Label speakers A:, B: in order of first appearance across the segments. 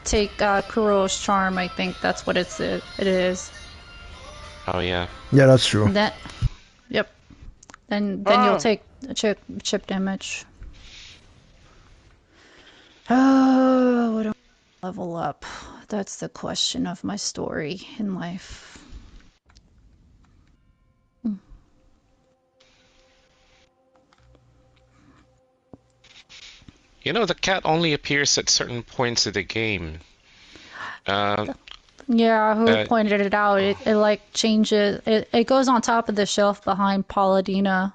A: take Kuro's charm. I think that's what it is.
B: Oh yeah.
C: Yeah, that's true.
A: That, yep. Then you'll take chip damage. Oh, what do I level up? That's the question of my story in life.
B: You know, the cat only appears at certain points of the game.
A: Yeah, who pointed it out? It like changes. It goes on top of the shelf behind Paladina.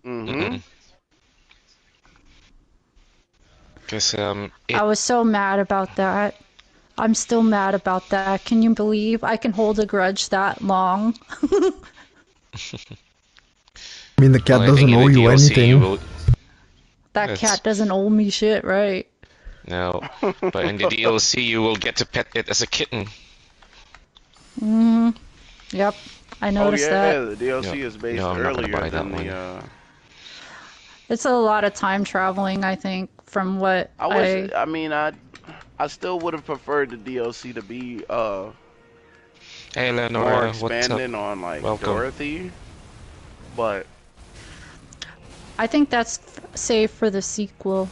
D: Mm-hmm.
B: Because
A: I was so mad about that. I'm still mad about that. Can you believe I can hold a grudge that long?
C: I mean, the cat doesn't owe you anything.
A: That cat doesn't owe me shit, right?
B: No, but in the DLC you will get to pet it as a kitten.
A: Yep, I noticed that.
D: Yeah, the DLC is based earlier than the.
A: It's a lot of time traveling, I think, from what
D: I mean, I still would have preferred the DLC to be
B: Hey, Lenora,
D: more expanding on like Dorothy, but
A: I think that's safe for the sequel.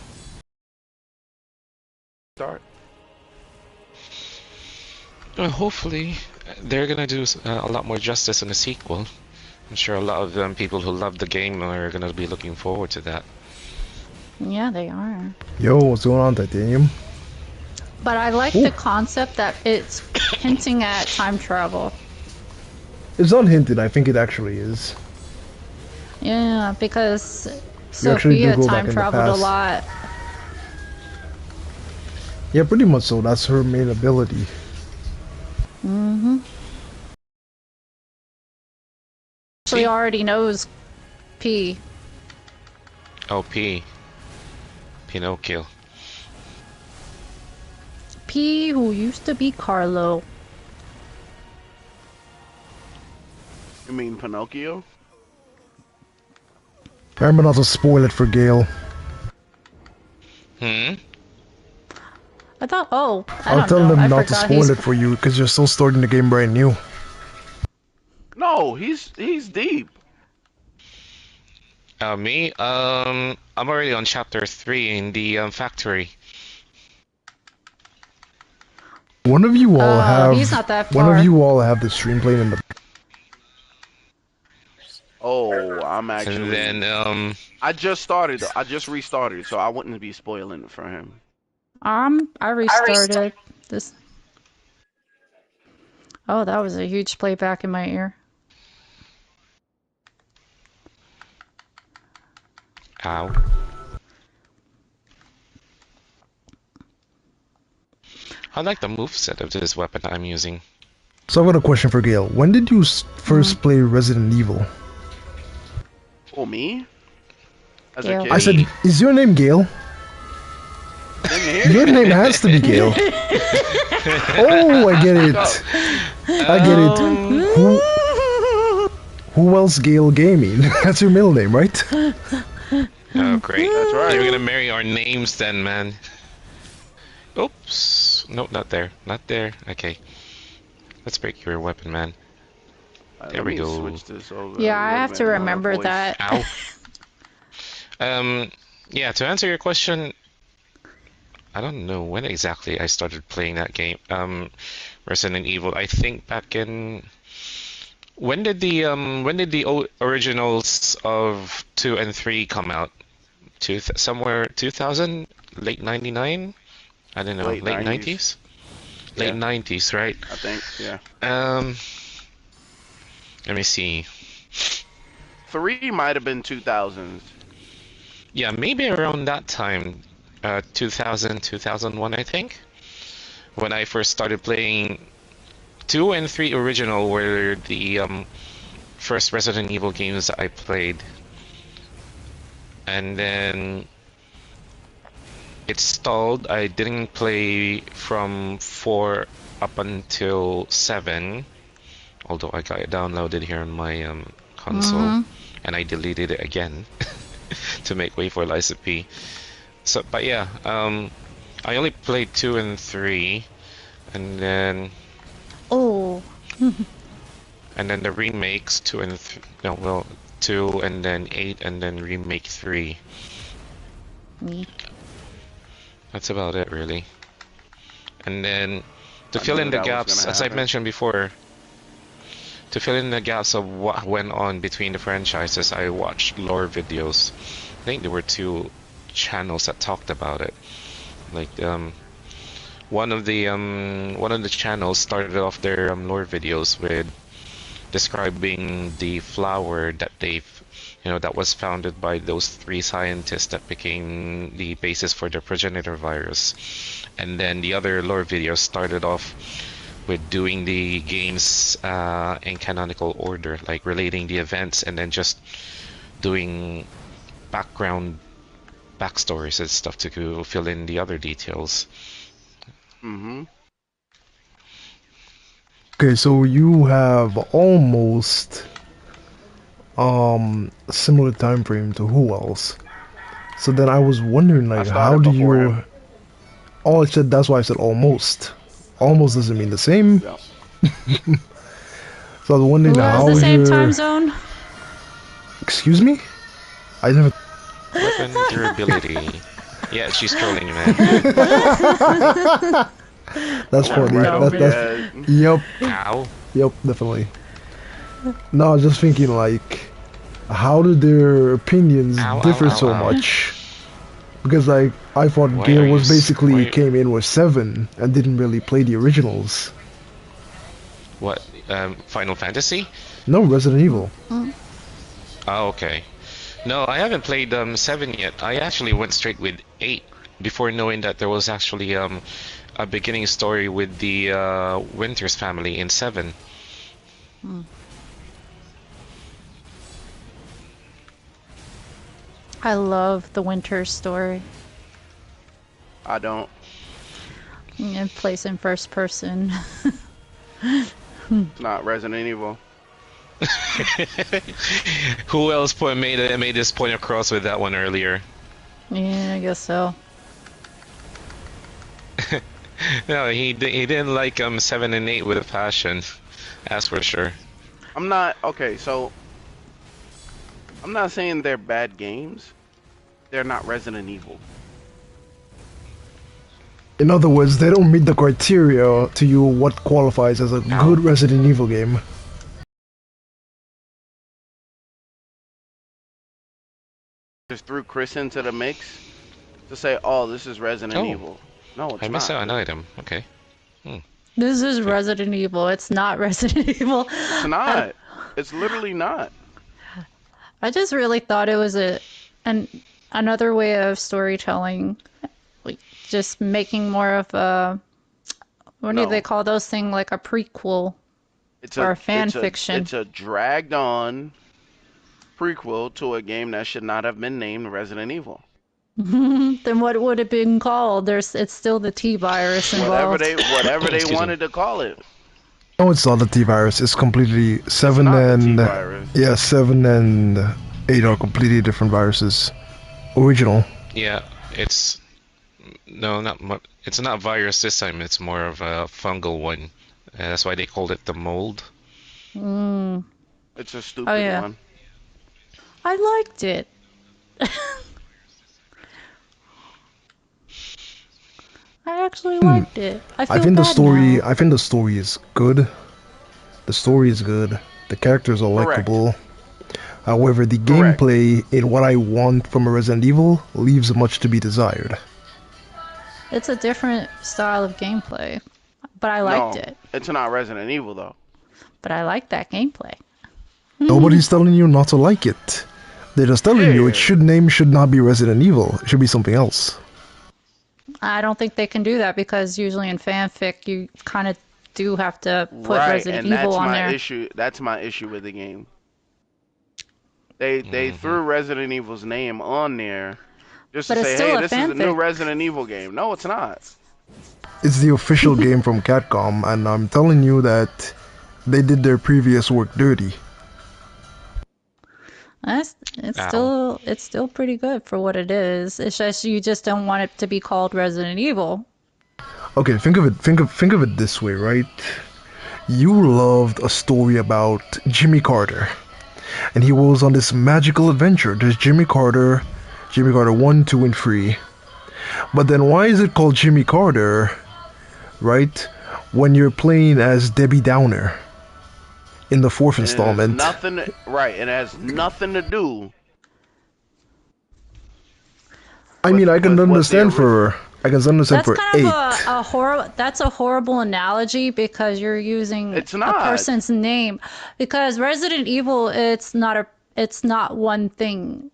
D: Start.
B: Hopefully, they're gonna do a lot more justice in the sequel. I'm sure a lot of people who love the game are gonna be looking forward to that.
A: Yeah, they are.
C: Yo, what's going on, Titanium?
A: But I like the concept that it's hinting at time travel.
C: It's not hinted, I think it actually is.
A: Yeah, because Sophia time traveled a lot.
C: Yeah, pretty much so. That's her main ability.
A: She already knows P.
B: Oh, P. Pinocchio.
A: P, who used to be Carlo.
D: You mean Pinocchio?
C: Remember not to spoil it for Gale.
A: I thought,
C: I'll tell them not to spoil it for you because you're still starting the game brand new.
D: No, he's deep.
B: Me? I'm already on chapter 3 in the factory.
C: One of you all have.
A: He's not that far.
C: One of you all have the stream playing in the.
D: Oh, I'm actually.
B: And then
D: I just started. I just restarted, so I wouldn't be spoiling it for him.
A: I restarted this. Oh, that was a huge playback in my ear.
B: Ow. I like the moveset of this weapon I'm using.
C: So I've got a question for Gale. When did you first play Resident Evil?
D: Oh, me? As
A: Gale.
D: a kid?
C: I said, is your name Gale? Your name has to be Gale. Oh, I get it. I get it. Who else Gale Gaming? That's your middle name, right?
B: Oh, great.
D: That's right.
B: You're gonna marry our names then, man. Oops. Nope, not there. Not there. Okay. Let's break your weapon, man. There we go.
D: Switch this over.
A: Yeah, I have to remember that.
B: Ow. Yeah, to answer your question, I don't know when exactly I started playing that game. Resident Evil. I think back in. When did the originals of 2 and 3 come out? Somewhere 2000, late 99? I don't know, late 90s? Late 90s, right?
D: I think, yeah.
B: Let me see.
D: 3 might have been 2000s.
B: Yeah, maybe around that time, 2000, 2001, I think. When I first started playing 2 and 3 original were the first Resident Evil games that I played. And then it stalled. I didn't play from 4 up until 7. Although I got it downloaded here on my console. And I deleted it again to make way for Liza P. So, but yeah, I only played 2 and 3, and then
A: Oh,
B: the remakes 2 and 2 and then 8 and then remake 3.
A: neat.
B: That's about it, really. And then to
D: I
B: fill
D: knew
B: in the
D: that was
B: gaps,
D: gonna
B: as I
D: happen.
B: mentioned before, to fill in the gaps of what went on between the franchises, I watched lore videos. I think there were 2 channels that talked about it. Like one of the channels started off their lore videos with describing the flower that that was founded by those 3 scientists that became the basis for the progenitor virus. And then the other lore videos started off with doing the games in canonical order, like relating the events and then just doing backstories and stuff to fill in the other details.
D: Mm-hmm.
C: Okay, so you have almost similar time frame to who else? So then I was wondering,
D: I
C: like, how
D: started
C: do
D: before
C: you?
D: him.
C: Oh, I said that's why I said almost. Almost doesn't mean the same.
D: Yep.
C: So I was wondering
A: Who has the
C: how
A: same time
C: your.
A: zone?
C: Excuse me? I never.
B: Weapon durability. Yeah, she's trolling you, man.
C: That's
D: Oh,
C: funny.
D: right over your
C: That's.
D: head.
C: Yep.
B: Ow.
C: Yep. Definitely. No, I was just thinking, like, how do their opinions
B: Ow, ow,
C: differ
B: ow,
C: so
B: ow.
C: much? Because, like, I thought
B: Why
C: Gale
B: are you
C: was basically
B: why
C: came in with 7 and didn't really play the originals.
B: what Final Fantasy?
C: No, Resident Evil.
B: Oh, okay. No, I haven't played 7 yet. I actually went straight with 8 before knowing that there was actually a beginning story with the Winters family in 7.
A: I love the winter story.
D: I don't.
A: It plays in first person.
D: It's not Resident Evil.
B: Who else made this point across with that one earlier?
A: Yeah, I guess so.
B: No, he didn't like 7 and 8 with a passion. That's for sure.
D: I'm not okay. So I'm not saying they're bad games. They're not Resident Evil.
C: In other words, they don't meet the criteria to you what qualifies as a good Resident Evil game.
D: Just threw Chris into the mix to say, "Oh, this is Resident
B: Oh,
D: Evil." No, it's
B: I missed
D: not.
B: out an item. Okay.
A: This is Resident Evil. It's not Resident Evil.
D: It's not. It's literally not.
A: I just really thought it was another way of storytelling, like just making more of a what do
D: No.
A: they call those things, like a prequel
D: It's
A: or
D: a
A: a fan fiction.
D: It's a dragged on prequel to a game that should not have been named Resident Evil.
A: Then what would it been called? It's still the T virus involved.
D: Whatever they
B: Excuse me.
D: wanted to call it.
C: No, it's not the T virus. It's completely
D: It's
C: 7
D: not the
C: and
D: T-virus.
C: yeah, 7 and 8 are completely different viruses. Original.
B: Yeah, it's it's not virus this time. It's more of a fungal one. That's why they called it the mold.
D: It's a stupid
A: Oh yeah,
D: one.
A: I liked it. I actually liked it. I feel
C: I
A: bad now.
C: think the story is good. The story is good. The characters are
D: Correct.
C: likable. However, the
D: Correct.
C: gameplay in what I want from a Resident Evil leaves much to be desired.
A: It's a different style of gameplay, but I liked
D: No,
A: it.
D: it's not Resident Evil though.
A: But I liked that gameplay.
C: Nobody's telling you not to like it. They're just telling you
D: Yeah.
C: it should not be Resident Evil. It should be something else.
A: I don't think they can do that because usually in fanfic you kind of do have to put
D: Right,
A: Resident
D: and
A: Evil
D: that's
A: on
D: my
A: there.
D: issue. That's my issue with the game. They threw Resident Evil's name on there just
A: But
D: to
A: it's
D: say,
A: still
D: "Hey,
A: a
D: this is the new
A: fanfic.
D: Resident Evil game." No, it's not.
C: It's the official game from Capcom, and I'm telling you that they did their previous work dirty.
B: Ow.
A: It's still pretty good for what it is. It's just you just don't want it to be called Resident Evil.
C: Okay, think of it this way, right? You loved a story about Jimmy Carter, and he was on this magical adventure. There's Jimmy Carter 1, 2, and 3. But then why is it called Jimmy Carter, right? When you're playing as Debbie Downer in the fourth
D: And it has
C: installment.
D: nothing right, and it has nothing to do
C: I mean,
D: with what the original.
C: I can understand
A: That's
C: for
A: kind of
C: 8.
A: a horrible. That's a horrible analogy because you're using
D: It's
A: a
D: not.
A: person's name. Because Resident Evil, it's not one thing.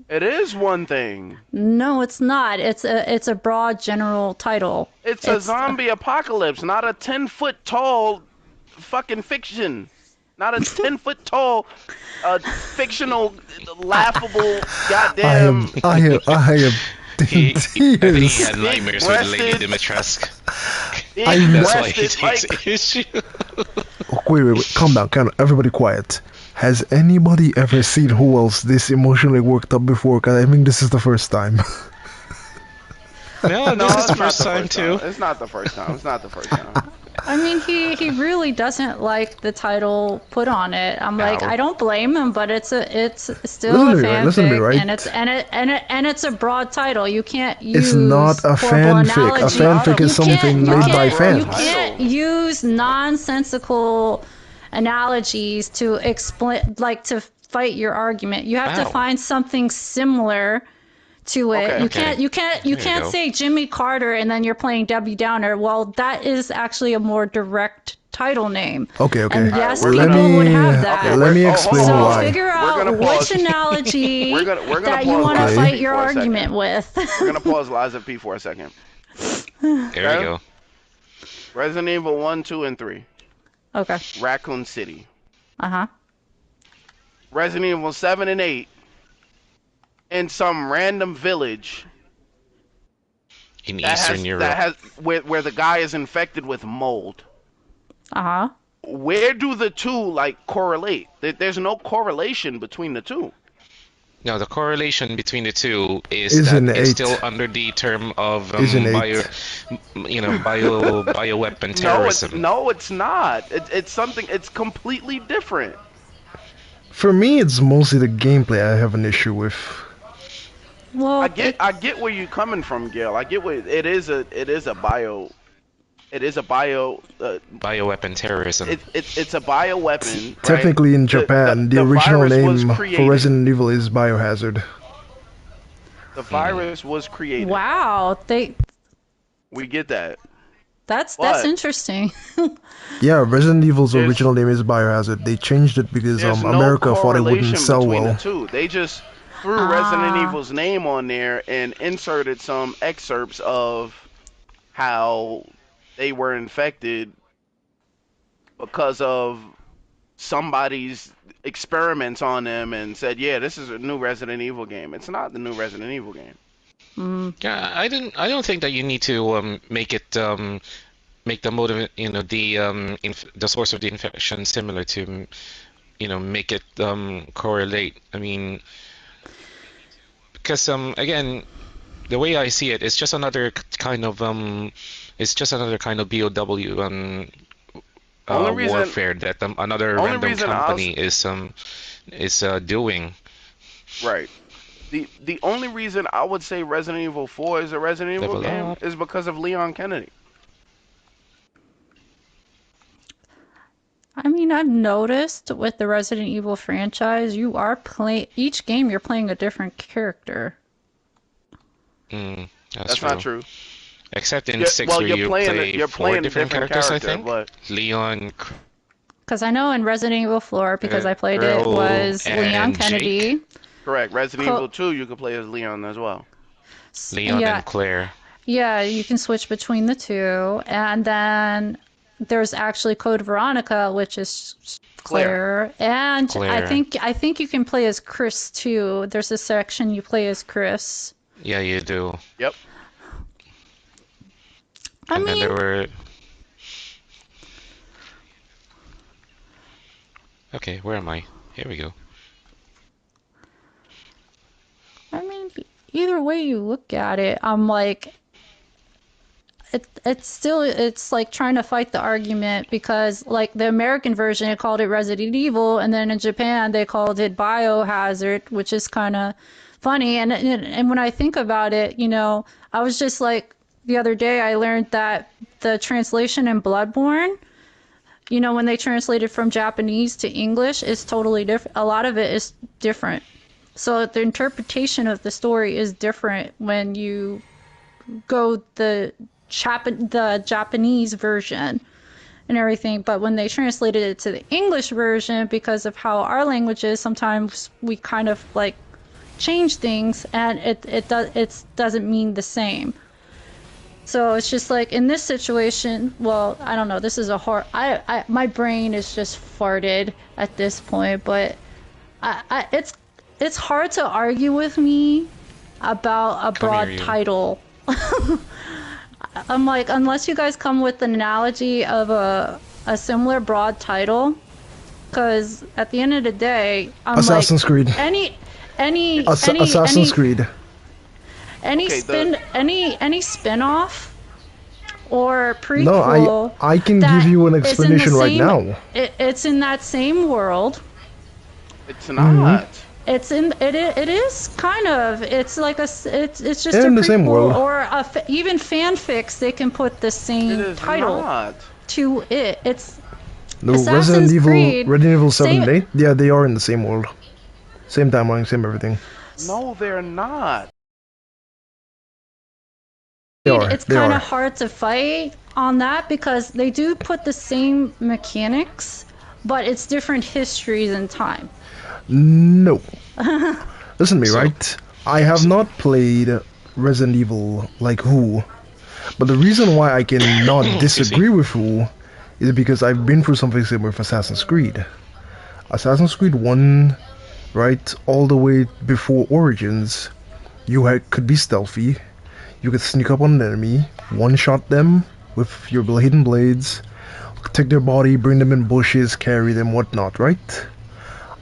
D: It is one thing.
A: No, it's not. It's a broad general title.
D: It's a zombie apocalypse, not a 10-foot tall fucking fiction. Not a 10-foot tall fictional laughable goddamn
C: I am in
B: I think he
C: tears.
B: had nightmares with Lady
D: breasted-
B: Dimitrescu.
C: I'm-
B: That's why he
D: breasted,
B: takes
D: like,
B: issue.
C: Wait, calm down, everybody quiet. Has anybody ever seen who else this emotionally worked up before? Cause I think this is the first time.
B: No,
D: No,
B: this is
D: it's
B: the
D: not
B: first
D: the
B: time
D: first
B: too.
D: time. It's not the first time. It's not the first time.
A: I mean, he really doesn't like the title put on it. I'm like,
B: Ow.
A: I don't blame him, but it's still a
C: Listen to me,
A: fanfic,
C: right?
A: and it's a broad title. You can't use
C: It's not a
A: horrible
C: fanfic. A
A: analogies.
C: fanfic is
A: You can't-
C: something
A: you
C: made
A: can't-
C: by
A: You
C: fans.
A: can't use nonsensical analogies to explain, like to fight your argument. You have to
B: Ow.
A: find something similar to it.
D: Okay.
A: You
B: Okay.
A: can't
B: There you go.
A: say Jimmy Carter and then you're playing Debbie Downer. Well, that is actually a more direct title name.
C: Okay.
A: And yes,
D: we're
A: people
D: gonna-
A: would have that.
D: Okay,
C: let me
D: hold
C: explain
A: So
D: on.
C: why.
A: figure
D: We're
A: out
D: gonna pause.
A: which analogy
D: We're gonna
A: that you
D: pause
A: want to
C: Liza
A: fight
C: P
A: your
D: for a second.
A: argument with.
D: We're gonna pause Liza P for a second.
B: There
D: Okay.
B: we go.
D: Resident Evil 1, 2, and 3.
A: Okay.
D: Raccoon City.
A: Uh-huh.
D: Resident Evil 7 and 8. In some random village
B: In
D: that
B: Eastern
D: has,
B: Europe.
D: that has where the guy is infected with mold.
A: Uh-huh.
D: Where do the two like correlate? There's no correlation between the two.
B: No, the correlation between the two is
C: Is
B: that
C: in
B: it's
C: 8.
B: still under the term of
C: Is in 8.
B: bioweapon terrorism.
D: No, it's not. It's something. It's completely different.
C: For me, it's mostly the gameplay I have an issue with.
A: Well,
D: I get where you're coming from, Gil. I get where it is a bio. It is a bio.
B: Bioweapon terrorism.
D: It's a bio weapon.
C: Technically, in Japan, the original
D: virus was
C: name
D: created.
C: for Resident Evil is Biohazard.
D: The virus was created.
A: wow.
D: We get that.
A: That's
D: But-
A: interesting.
C: Yeah, Resident Evil's
D: There's-
C: original name is Biohazard. They changed it because
D: There's no
C: America thought it wouldn't
D: correlation
C: sell
D: between
C: well.
D: the two. They just threw
A: Ah.
D: Resident Evil's name on there and inserted some excerpts of how they were infected because of somebody's experiments on them and said, yeah, this is a new Resident Evil game. It's not the new Resident Evil game.
B: Yeah, I don't think that you need to make it make the motive, the source of the infection similar to, make it correlate. I mean, because again, the way I see it, it's just another kind of BOW
D: Only reason-
B: warfare that another
D: only
B: random
D: reason
B: company is doing.
D: Right. The only reason I would say Resident Evil 4 is a Resident Evil
B: Level
D: game
B: up.
D: is because of Leon Kennedy.
A: I mean, I've noticed with the Resident Evil franchise, you are playing each game. You're playing a different character.
B: That's
D: Not true.
B: Except in
D: Yeah,
B: 6
D: well,
B: where
D: you're
B: you
D: playing
B: play
D: you're
B: 4
D: playing a
B: different
D: different
B: characters,
D: character,
B: I think.
D: but
B: Leon,
A: Because I know in Resident Evil 4, because I played it,
B: Earl,
A: was Leon
B: and
A: Kennedy.
D: correct. Resident
A: Co-
D: Evil 2, you could play as Leon as well.
B: Leon
A: yeah,
B: and Claire.
A: yeah, you can switch between the two, and then there's actually Code Veronica, which is Claire, and
B: Claire.
A: I think you can play as Chris too. There's a section you play as Chris.
B: Yeah, you do.
D: Yep.
A: I
B: And then
A: mean,
B: there were. Okay, where am I? Here we go.
A: way you look at it, I'm like, it's like trying to fight the argument because like the American version it called it Resident Evil, and then in Japan they called it Biohazard, which is kind of funny. And when I think about it, I was just like the other day I learned that the translation in Bloodborne, when they translated from Japanese to English, is totally different. A lot of it is different. So the interpretation of the story is different when you go the Japanese version and everything. But when they translated it to the English version, because of how our language is, sometimes we kind of like change things, and it doesn't mean the same. So it's just like in this situation, well, I don't know. This is a hard. My brain is just farted at this point, but it's hard to argue with me about a
B: Come here,
A: broad
B: you.
A: title. I'm like, unless you guys come with an analogy of a similar broad title, because at the end of the day, I'm
C: Assassin's
A: like
C: Creed. Assassin's Creed.
D: Okay,
A: any spin-off or
C: No,
A: prequel
C: I can
A: that
C: give you an
A: is in the
C: explanation right
A: same,
C: now.
A: it's in that same world.
D: it's not.
A: It is kind of, it's like it's just
C: They're
A: a
C: in the same
A: prequel,
C: world.
A: or even fanfics they can put the
D: It
A: same
D: is
A: title
D: not.
A: to it. It's
C: No,
A: Assassin's Creed,
C: Resident Evil 7
A: same.
C: and 8, yeah, they are in the same world. Same timeline, same everything.
D: No, they're not.
A: It's
C: They
A: kind of
C: are.
A: hard to fight on that because they do put the same mechanics, but it's different histories and time.
C: No. Listen to me,
B: So,
C: right? I have not played Resident Evil like who, but the reason why I cannot
B: excuse me.
C: disagree with who is because I've been through something similar with Assassin's Creed. Assassin's Creed 1, right, all the way before Origins, could be stealthy, you could sneak up on an enemy, one-shot them with your hidden blades, take their body, bring them in bushes, carry them, whatnot, right?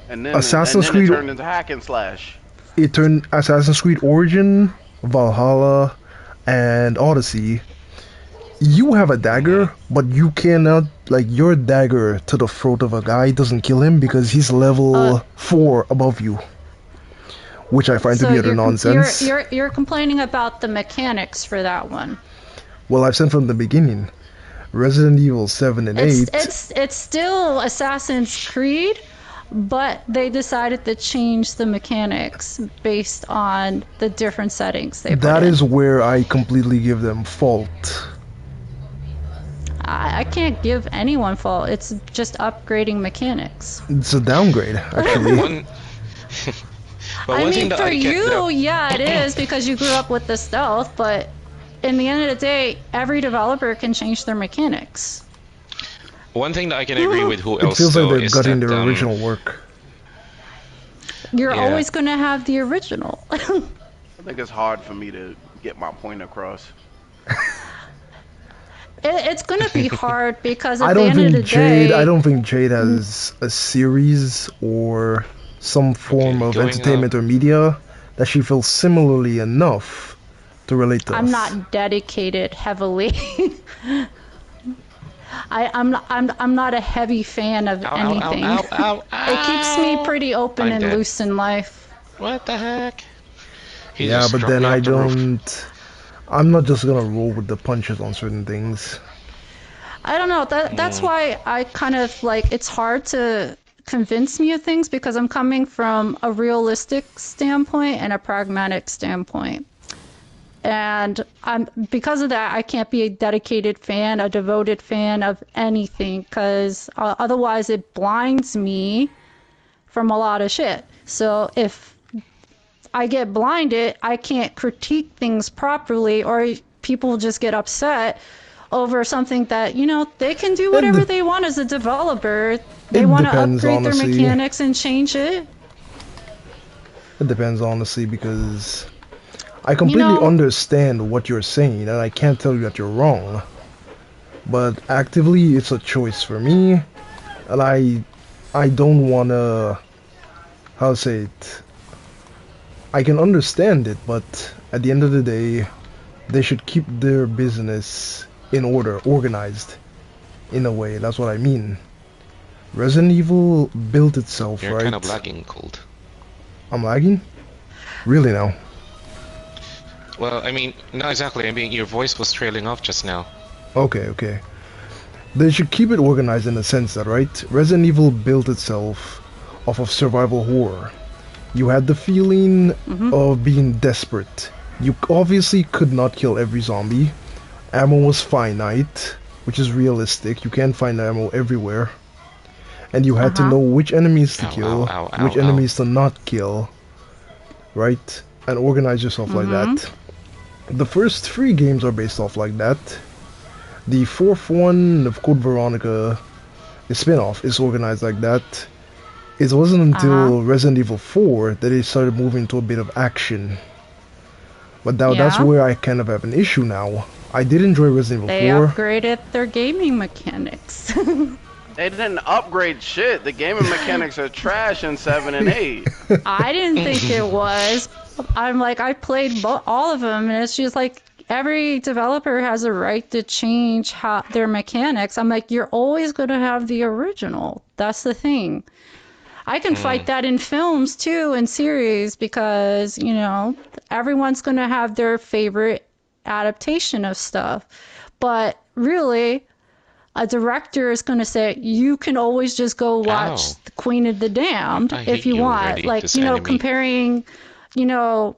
D: And then
C: Assassin's
D: it
C: Creed,
D: turned into hack and slash.
C: it turned Assassin's Creed Origin, Valhalla, and Odyssey. You have a dagger, but you cannot, like, your dagger to the throat of a guy doesn't kill him because he's level
A: Uh,
C: 4 above you, which I find to
A: so
C: be utter nonsense.
A: you're complaining about the mechanics for that one.
C: Well, I've said from the beginning, Resident Evil 7 and
A: It's
C: 8,
A: it's it's still Assassin's Creed, but they decided to change the mechanics based on the different settings they put
C: that
A: in.
C: is where I completely give them fault.
A: I can't give anyone fault. It's just upgrading mechanics.
C: It's a downgrade, actually.
B: One, but
A: I
B: one thing
A: mean,
B: that
A: for
B: I can
A: you, yeah, it is because you grew up with the stealth, but in the end of the day, every developer can change their mechanics.
B: one thing that I can agree with who
C: It
B: else
C: feels like
B: though
C: they're
B: is
C: gutting
B: that
C: their original work.
A: You're
B: Yeah.
A: always going to have the original.
D: I think it's hard for me to get my point across.
A: It's going to be hard because
C: I
A: at the
C: don't
A: end of
C: think
A: the
C: Jade. I
A: day,
C: don't think Jade has a series or some form
B: Okay,
C: of
B: going
C: entertainment or media that she feels similarly enough to relate to
A: I'm
C: us.
A: not dedicated heavily. I'm not a heavy fan of
B: Ow, ow,
A: anything.
B: ow, ow, ow,
A: It keeps me
B: ow.
A: pretty open
B: I'm
A: and
B: dead.
A: loose in life.
B: What the heck? He
C: Yeah,
B: just
C: but
B: dropped
C: then
B: me
C: I
B: off the roof.
C: don't. I'm not just gonna roll with the punches on certain things.
A: I don't know. That's why I kind of like it's hard to convince me of things because I'm coming from a realistic standpoint and a pragmatic standpoint. And because of that, I can't be a dedicated fan, a devoted fan of anything because otherwise it blinds me from a lot of shit. So if I get blinded, I can't critique things properly, or people just get upset over something that, they can do
C: It,
A: whatever
C: de-
A: they want as a developer. They
C: it
A: want to
C: depends,
A: upgrade their
C: honestly.
A: mechanics and change it.
C: It depends, honestly, because I
A: You
C: completely
A: know,
C: understand what you're saying, and I can't tell you that you're wrong. But actively, it's a choice for me, and I don't wanna, how to say it. I can understand it, but At the end of the day, they should keep their business in order, organized in a way. That's what I mean. Resident Evil built itself,
B: You're
C: right?
B: kind of lagging, Cold.
C: I'm lagging? Really now?
B: Well, I mean, not exactly. I mean, your voice was trailing off just now.
C: Okay. They should keep it organized in the sense that, right? Resident Evil built itself off of survival horror. You had the feeling of being desperate. You obviously could not kill every zombie. Ammo was finite, which is realistic. You can't find ammo everywhere. And you had to know which enemies to kill, which enemies to not kill, right? And organize yourself like that. The first 3 games are based off like that. The 4th one, of Code Veronica, the spin-off, is organized like that. It wasn't until Resident Evil 4 that they started moving to a bit of action. But now that's where I kind of have an issue now. I did enjoy Resident Evil 4.
A: They upgraded their gaming mechanics.
D: They didn't upgrade shit. The gaming mechanics are trash in 7 and 8.
A: I didn't think it was. I'm like, I played all of them, and it's just like every developer has a right to change their mechanics. I'm like, you're always going to have the original. That's the thing. I can fight that in films too, and series, because, you know, everyone's going to have their favorite adaptation of stuff. But really, a director is going to say, you can always just go watch The Queen of the Damned if you want.
B: Already,
A: like, you know, comparing, you know,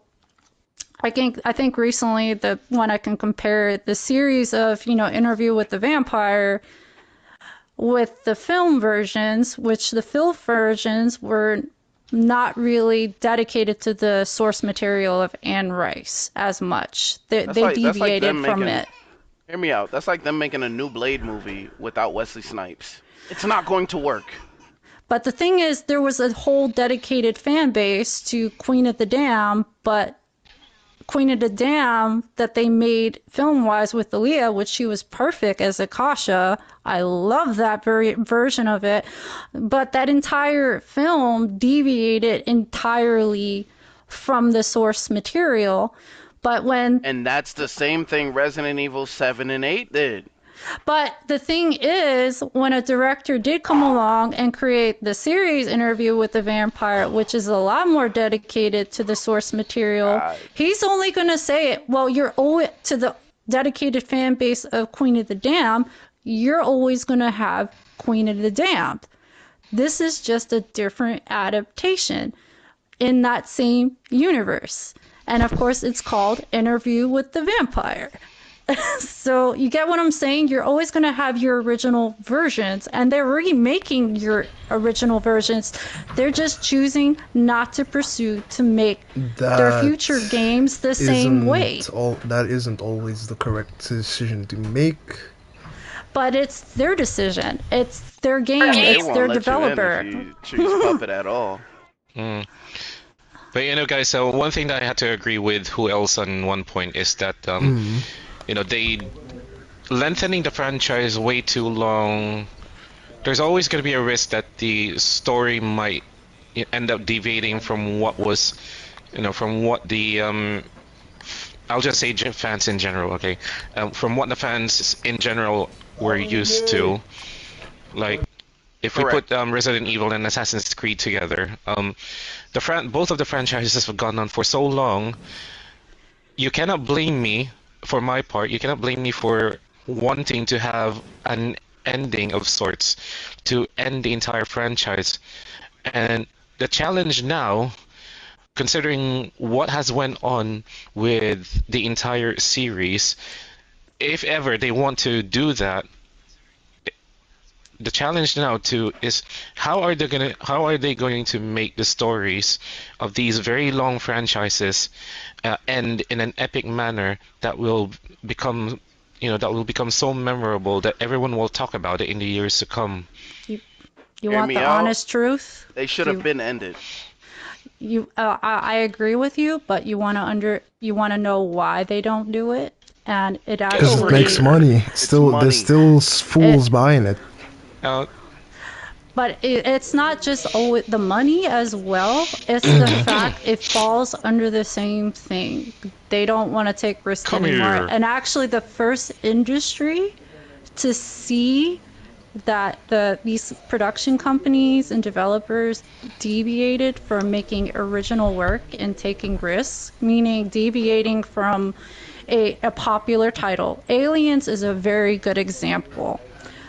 A: I think recently the one I can compare the series of, you know, Interview with the Vampire with the film versions, which the film versions were not really dedicated to the source material of Anne Rice as much. They deviated from it.
D: Hear me out. That's like them making a new Blade movie without Wesley Snipes. It's not going to work.
A: But the thing is, there was a whole dedicated fan base to Queen of the Damned, but Queen of the Damned that they made film-wise with Aaliyah, which she was perfect as Akasha. I love that version of it. But that entire film deviated entirely from the source material.
D: And that's the same thing Resident Evil 7 and 8 did.
A: But the thing is, when a director did come along and create the series Interview with the Vampire, which is a lot more dedicated to the source material, he's only going to say, well, you're always, to the dedicated fan base of Queen of the Damned, you're always going to have Queen of the Damned. This is just a different adaptation in that same universe. And of course, it's called Interview with the Vampire. So you get what I'm saying? You're always going to have your original versions, and they're remaking your original versions. They're just choosing not to pursue to make their future games the same way.
C: That isn't always the correct decision to make.
A: But it's their decision. It's their game. It's their developer.
D: You if you choose Puppet at all.
B: But you know, guys, so one thing that I had to agree with who else on one point is that you know, they lengthening the franchise way too long. There's always going to be a risk that the story might end up deviating from what was, you know, from what the I'll just say fans in general, okay, from what the fans in general were used to. Like, if we put Resident Evil and Assassin's Creed together, both of the franchises have gone on for so long. You cannot blame me. For my part, you cannot blame me for wanting to have an ending of sorts to end the entire franchise. And the challenge now, considering what has went on with the entire series, if ever they want to do that, the challenge now is how are they going to make the stories of these very long franchises end in an epic manner that will become so memorable that everyone will talk about it in the years to come.
A: You want the honest truth?
D: They should have been ended.
A: I agree with you, but you want to know why they don't do it, and it actually
C: because it makes money. There's still fools buying it.
A: But it's not just the money as well. It's the fact it falls under the same thing. They don't want to take risk
B: Come
A: anymore.
B: here.
A: And actually, the first industry to see that these production companies and developers deviated from making original work and taking risks, meaning deviating from a popular title. Aliens is a very good example.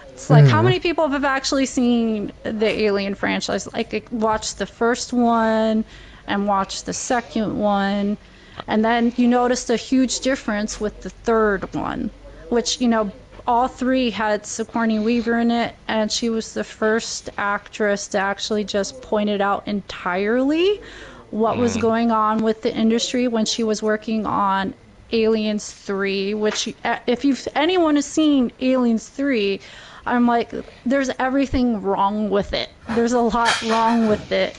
A: It's like, how many people have actually seen the Alien franchise? Like, watched the first one and watched the second one, and then you noticed a huge difference with the third one, which, all three had Sigourney Weaver in it, and she was the first actress to actually just point it out entirely what was going on with the industry when she was working on Aliens 3, which if anyone has seen Aliens 3, I'm like, there's everything wrong with it. There's a lot wrong with it.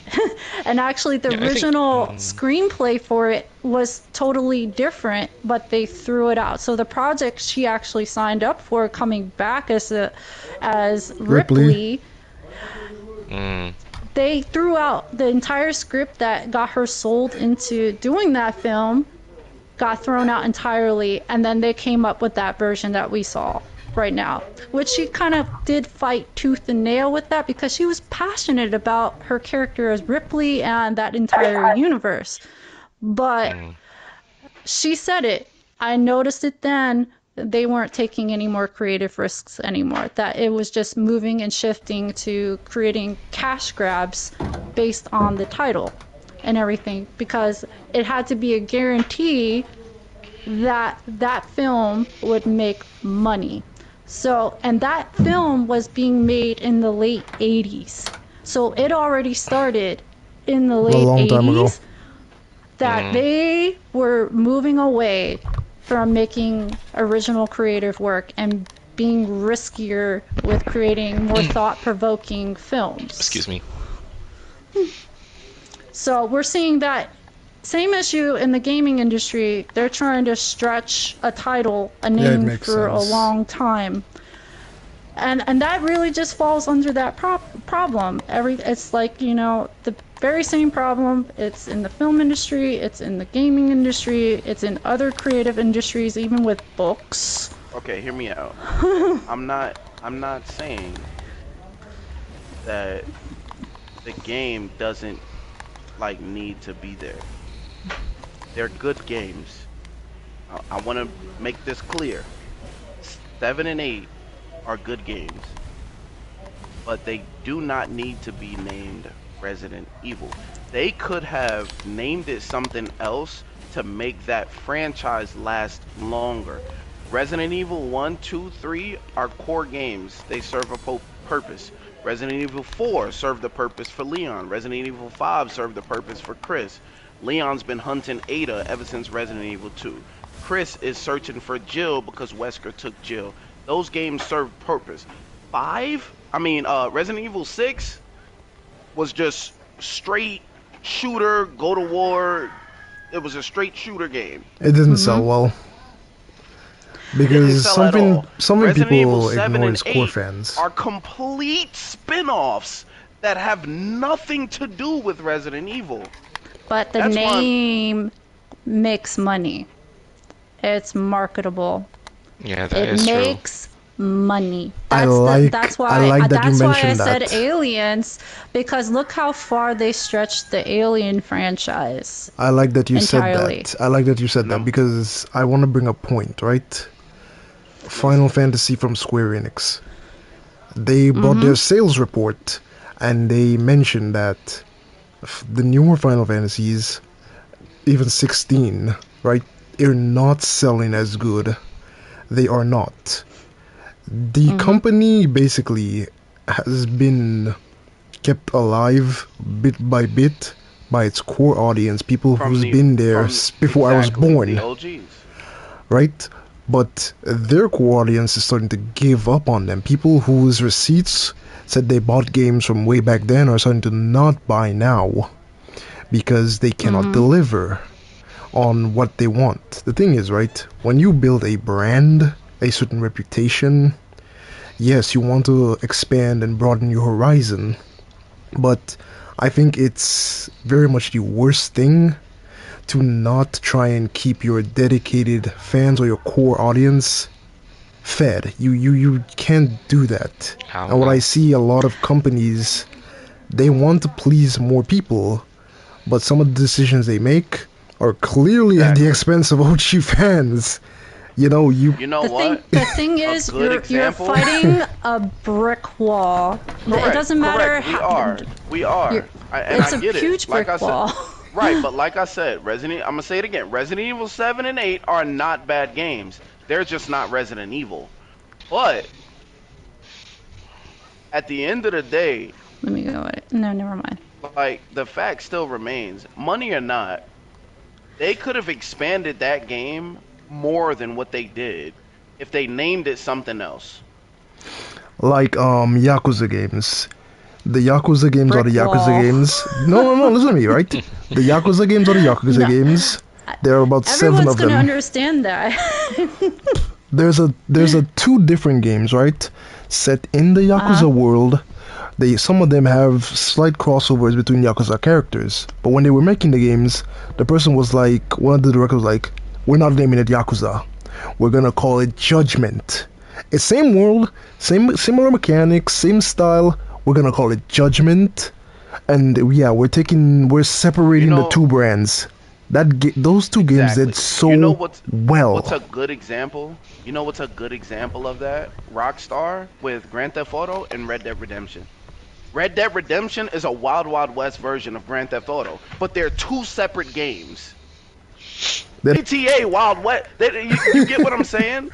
A: And actually, the
B: Yeah, I think.
A: original screenplay for it was totally different, but they threw it out. So the project she actually signed up for, coming back as Ripley, they threw out the entire script that got her sold into doing that film, got thrown out entirely, and then they came up with that version that we saw right now, which she kind of did fight tooth and nail with that because she was passionate about her character as Ripley and that entire universe. But she said it. I noticed it then. They weren't taking any more creative risks anymore. That it was just moving and shifting to creating cash grabs based on the title and everything, because it had to be a guarantee that that film would make money. So, and that film was being made in the late 80s. So it already started in the
C: A
A: late
C: long time ago.
A: 80s that they were moving away from making original creative work and being riskier with creating more thought-provoking films.
B: Excuse me.
A: So we're seeing that same issue in the gaming industry. They're trying to stretch a title, a
C: it
A: name
C: makes
A: for a
C: sense.
A: long time. And that really just falls under that problem. It's like, the very same problem. It's in the film industry, it's in the gaming industry, it's in other creative industries, even with books.
D: Okay, hear me out. I'm not saying that the game doesn't need to be there. They're good games. I want to make this clear. 7 and 8 are good games, but they do not need to be named Resident Evil. They could have named it something else to make that franchise last longer. Resident Evil 1, 2, 3 are core games. They serve a purpose. Resident Evil 4 served the purpose for Leon. Resident Evil 5 served the purpose for Chris. Leon's been hunting Ada ever since Resident Evil 2. Chris is searching for Jill because Wesker took Jill. Those games serve purpose. Resident Evil 6 was just straight shooter, go to war. It was a straight shooter game.
C: It didn't sell well.
D: It didn't
C: Because
D: sell at all.
C: something
D: Resident Evil
C: people
D: 7
C: ignore
D: and
C: is core
D: 8
C: fans.
D: are complete spin-offs that have nothing to do with Resident Evil.
A: But the
D: That's why
A: name makes money. It's marketable.
B: Yeah, that
A: It
B: is true.
A: makes money.
C: I
A: that's why
C: like that you
A: that's why I
C: mentioned
A: said
C: that.
A: Aliens, because look how far they stretched the Alien franchise.
C: I like that you
A: Entirely.
C: said that. I like that you said that because I want to bring a point, right? Final Fantasy from Square Enix. They brought their sales report and they mentioned that the newer Final Fantasies, even 16, right, are not selling as good. They are not. The company basically has been kept alive bit by bit by its core audience, people who's been there before I was born,
D: The OGs.
C: right? But their core audience is starting to give up on them. People whose receipts said they bought games from way back then are starting to not buy now because they cannot deliver on what they want. The thing is, right, when you build a brand, a certain reputation, yes, you want to expand and broaden your horizon, but I think it's very much the worst thing to not try and keep your dedicated fans or your core audience fed. You can't do that.
B: I
C: And
B: don't
C: what I
B: know.
C: see a lot of companies, they want to please more people, but some of the decisions they make are clearly at the
D: Exactly.
C: expense of OG fans. You know, you
D: You know
A: The thing,
D: what?
A: the thing
D: A
A: is,
D: good
A: you're
D: example.
A: fighting a brick wall. It
D: Correct,
A: doesn't
D: correct.
A: matter
D: We
A: how
D: are. We
A: you're.
D: are. And I
A: It's a
D: get it.
A: huge
D: Like
A: brick
D: I said,
A: wall.
D: right, but like I said, I'm gonna say it again. Resident Evil 7 and 8 are not bad games. They're just not Resident Evil. But at the end of the day,
A: Let me go at it. No, never mind.
D: like the fact still remains, money or not, they could have expanded that game more than what they did if they named it something else.
C: like Yakuza games. The Yakuza games are the
A: Brick
C: Yakuza
A: wall.
C: games. No, no, no, listen to me, right? The Yakuza games are the Yakuza
A: No,
C: games. There are about seven
A: everyone's
C: of
A: gonna
C: them.
A: understand that.
C: There's a two different games, right? Set in the
A: Uh-huh.
C: Yakuza world. Some of them have slight crossovers between Yakuza characters. But when they were making the games, the person was like, one of the directors was like, we're not naming it Yakuza. We're gonna call it Judgment. It's same world, similar mechanics, same style. We're gonna call it Judgment. And yeah, we're
D: You
C: separating the
D: know,
C: two brands. Those two games did
D: exactly. You know
C: so
D: what's
C: well.
D: a good example? You know what's a good example of that? Rockstar with Grand Theft Auto and Red Dead Redemption. Red Dead Redemption is a Wild Wild West version of Grand Theft Auto, but they're two separate games.
C: That
D: GTA Wild West. You get what I'm saying?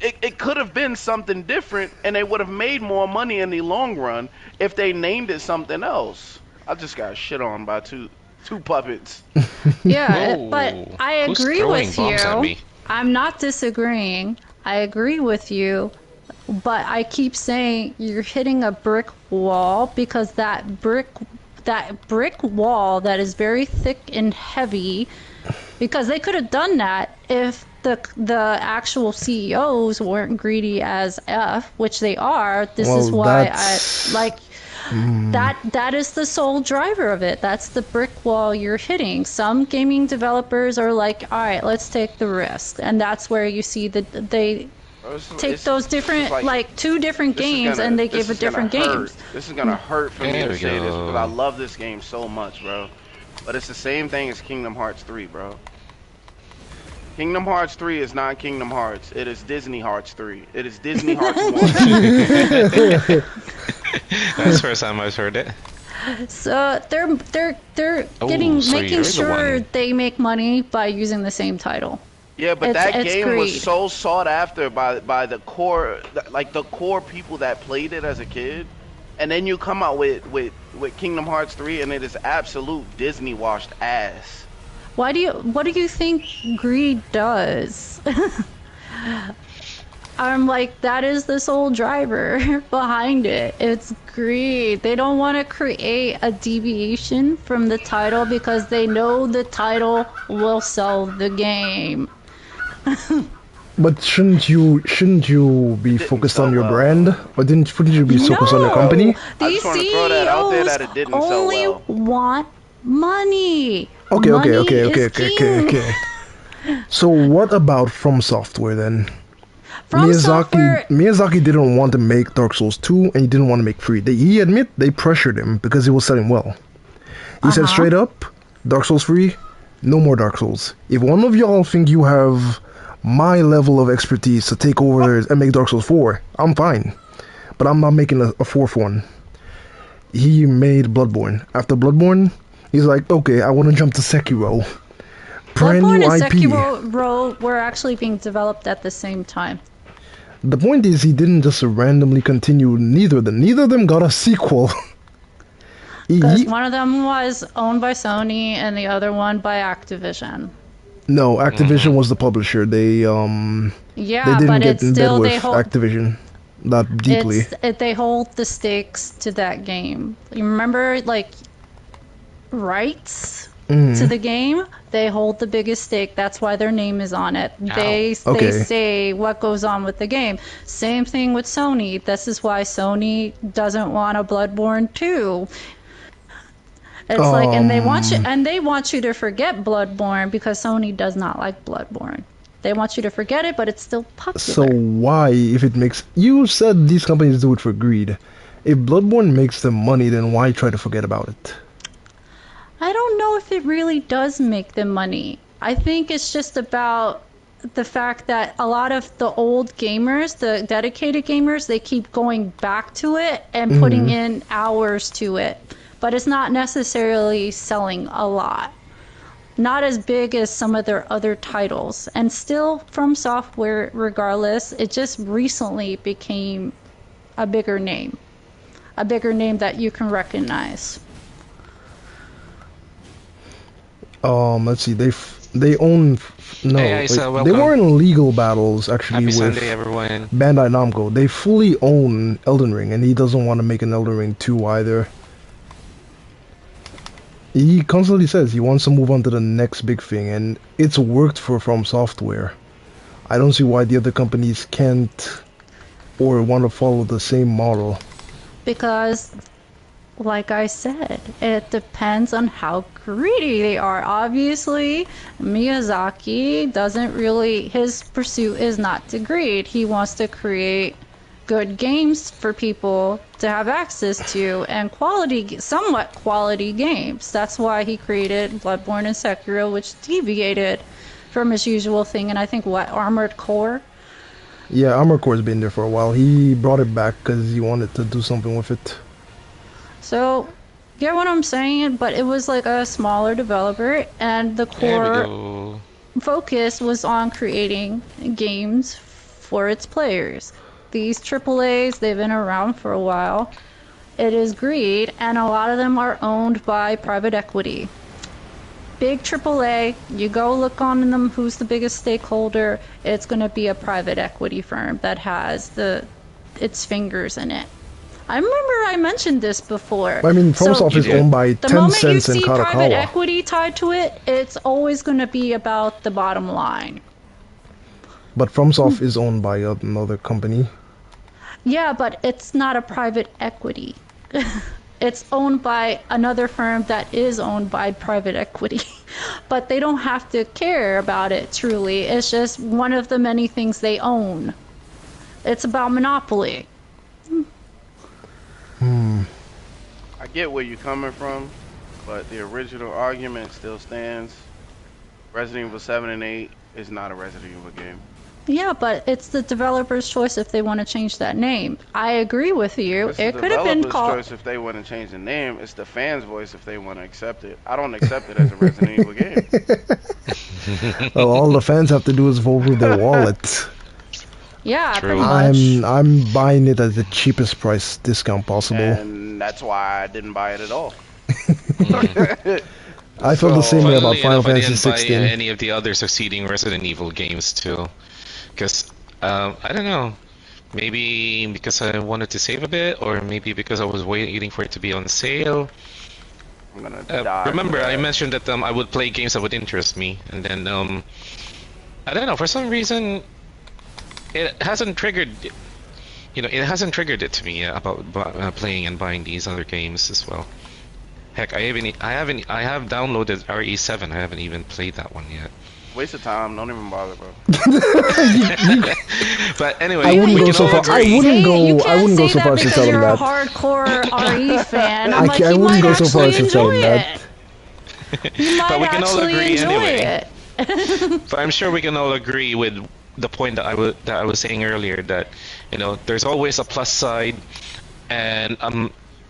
D: It could have been something different, and they would have made more money in the long run if they named it something else. I just got shit on by two puppets.
A: Yeah, but
B: Whoa!
A: I
B: Who's
A: agree
B: throwing
A: with
B: bombs at
A: you.
B: me?
A: I'm not disagreeing. I agree with you, but I keep saying you're hitting a brick wall because that brick wall that is very thick and heavy, because they could have done that if the actual CEOs weren't greedy as F, which they are. This is
C: well,
A: why I
C: that's
A: like that is the sole driver of it. That's the brick wall you're hitting. Some gaming developers are like, all right, let's take the risk. And that's where you see that they take those
D: It's
A: different,
D: like
A: like two different games and they
D: this
A: give it
D: is gonna
A: different
D: hurt.
A: games.
D: This is gonna hurt for me
B: There
D: to
B: we
D: say this because I
B: go.
D: love this game so much, bro. But it's the same thing as Kingdom Hearts 3, bro. Kingdom Hearts 3 is not Kingdom Hearts. It is Disney Hearts 3. It is Disney Hearts 1.
B: That's the first time I've heard it.
A: So they're
B: Oh, so
A: making
B: you're the
A: sure
B: one.
A: they make money by using the same title.
D: Yeah, but that
A: It's
D: game was
A: greed.
D: so sought after by the core, like the core people that played it as a kid. And then you come out with Kingdom Hearts 3 and it is absolute Disney washed ass.
A: What do you think greed does? I'm like, that is the sole driver behind it. It's greed. They don't want to create a deviation from the title because they know the title will sell the game.
C: But shouldn't you be
D: It didn't
C: focused on
D: sell
C: your
D: well
C: brand,
D: though.
C: or shouldn't you be focused on your
A: No!
C: company?
D: I
A: These
D: just want to throw that out there
A: CEOs
D: that it didn't sell
A: only
D: well.
A: want money.
C: Okay, okay,
A: Money
C: okay, okay,
A: is
C: okay, okay,
A: king.
C: okay. So what about From Software then?
A: From Software,
C: Miyazaki didn't want to make Dark Souls 2 and he didn't want to make 3. He admit they pressured him because he was selling well. He said
A: uh-huh.
C: straight up, Dark Souls 3, no more Dark Souls. If one of y'all think you have my level of expertise to take over and make Dark Souls 4, I'm fine. But I'm not making a fourth one. He made Bloodborne. After Bloodborne, he's like, okay, I want to jump to Sekiro. Brand
A: Bloodborne
C: new
A: and
C: IP.
A: Sekiro were actually being developed at the same time.
C: The point is, he didn't just randomly continue neither of them. Neither of them got a sequel.
A: Because
C: He-
A: one of them was owned by Sony and the other one by Activision.
C: no, Activision was the publisher. They
A: Yeah,
C: didn't
A: but
C: get
A: it's
C: in bed
A: still
C: with
A: they hold
C: Activision that deeply.
A: they hold the stakes to that game. You remember like rights? to
C: Mm.
A: the game, they hold the biggest stake. That's why their name is on it.
B: Ow.
A: They
C: Okay.
A: say what goes on with the game. Same thing with Sony. This is why Sony doesn't want a Bloodborne 2. It's like,
C: Um.
A: and they want you to forget Bloodborne because Sony does not like Bloodborne. They want you to forget it, but it's still
C: So
A: popular.
C: why, if it makes you said these companies do it for greed? If Bloodborne makes them money, then why try to forget about it?
A: I don't know if it really does make them money. I think it's just about the fact that a lot of the old gamers, the dedicated gamers, they keep going back to it and putting
C: Mm.
A: in hours to it. But it's not necessarily selling a lot. Not as big as some of their other titles. And still, From Software, regardless, it just recently became a bigger name. A bigger name that you can recognize.
C: Let's see. They own no.
B: Hey,
C: Wait,
B: Isa,
C: they
B: welcome.
C: were in legal battles actually
B: Happy
C: with
B: Sunday, everyone.
C: Bandai Namco. They fully own Elden Ring, and he doesn't want to make an Elden Ring 2 either. He constantly says he wants to move on to the next big thing, and it's worked for From Software. I don't see why the other companies can't or want to follow the same model.
A: Because, like I said, it depends on how greedy they are. Obviously, Miyazaki doesn't really, his pursuit is not to greed. He wants to create good games for people to have access to and somewhat quality games. That's why he created Bloodborne and Sekiro, which deviated from his usual thing. And I think Armored Core.
C: Yeah, Armored Core's been there for a while. He brought it back because he wanted to do something with it.
A: So, get what I'm saying? But it was like a smaller developer, and the
B: There we
A: core
B: go.
A: focus was on creating games for its players. These AAAs, they've been around for a while. It is greed, and a lot of them are owned by private equity. Big AAA, you go look on them, who's the biggest stakeholder, it's going to be a private equity firm that has its fingers in it. I remember I mentioned this before.
C: I mean,
A: So
C: FromSoft is
B: did.
C: owned by
A: the moment you
C: Tencent and
A: see private
C: Kadokawa.
A: equity tied to it, it's always going to be about the bottom line.
C: But FromSoft is owned by another company.
A: Yeah, but it's not a private equity. It's owned by another firm that is owned by private equity. But they don't have to care about it, truly. It's just one of the many things they own. It's about monopoly.
D: I get where you're coming from, but the original argument still stands. Resident Evil 7 and 8 is not a Resident Evil game.
A: Yeah, but it's the developer's choice if they want to change that name. I agree with you.
D: It's the
A: It could have been
D: developer's
A: called.
D: choice if they want to change the name. It's the fans' voice if they want to accept it. I don't accept it as a Resident Evil game.
C: Well, all the fans have to do is vote with their wallet.
A: Yeah,
B: True.
A: pretty much.
C: I'm buying it at the cheapest price discount possible.
D: And that's why I didn't buy it at all.
C: I felt the same way about
B: Funnily
C: Final
B: enough, I
C: Fantasy
B: didn't buy
C: 16.
B: any of the other succeeding Resident Evil games too, because I don't know, maybe because I wanted to save a bit, or maybe because I was waiting for it to be on sale.
D: I'm gonna die.
B: Remember, I mentioned that I would play games that would interest me, and then I don't know, for some reason, it hasn't triggered. It hasn't triggered it to me about playing and buying these other games as well. Heck, I have downloaded RE7. I haven't even played that one yet.
D: Waste of time. Don't even bother, bro.
B: But anyway,
C: I wouldn't
B: we
C: go
B: can
C: so
B: all
C: far. I
B: agree.
C: wouldn't go.
A: You
C: I
A: can't
C: wouldn't go
A: say
C: so far
A: that
C: as to
A: because
C: tell them
A: you're a
C: that.
A: hardcore RE fan.
C: I
A: I'm like,
C: can't- I
A: you
C: wouldn't
A: might
C: go so far
A: actually
C: as to tell
A: enjoy
C: that.
A: it. You might
B: But we can all
A: actually
B: agree
A: enjoy
B: anyway.
A: it.
B: But I'm sure we can all agree with the point that I was saying earlier, that there's always a plus side, and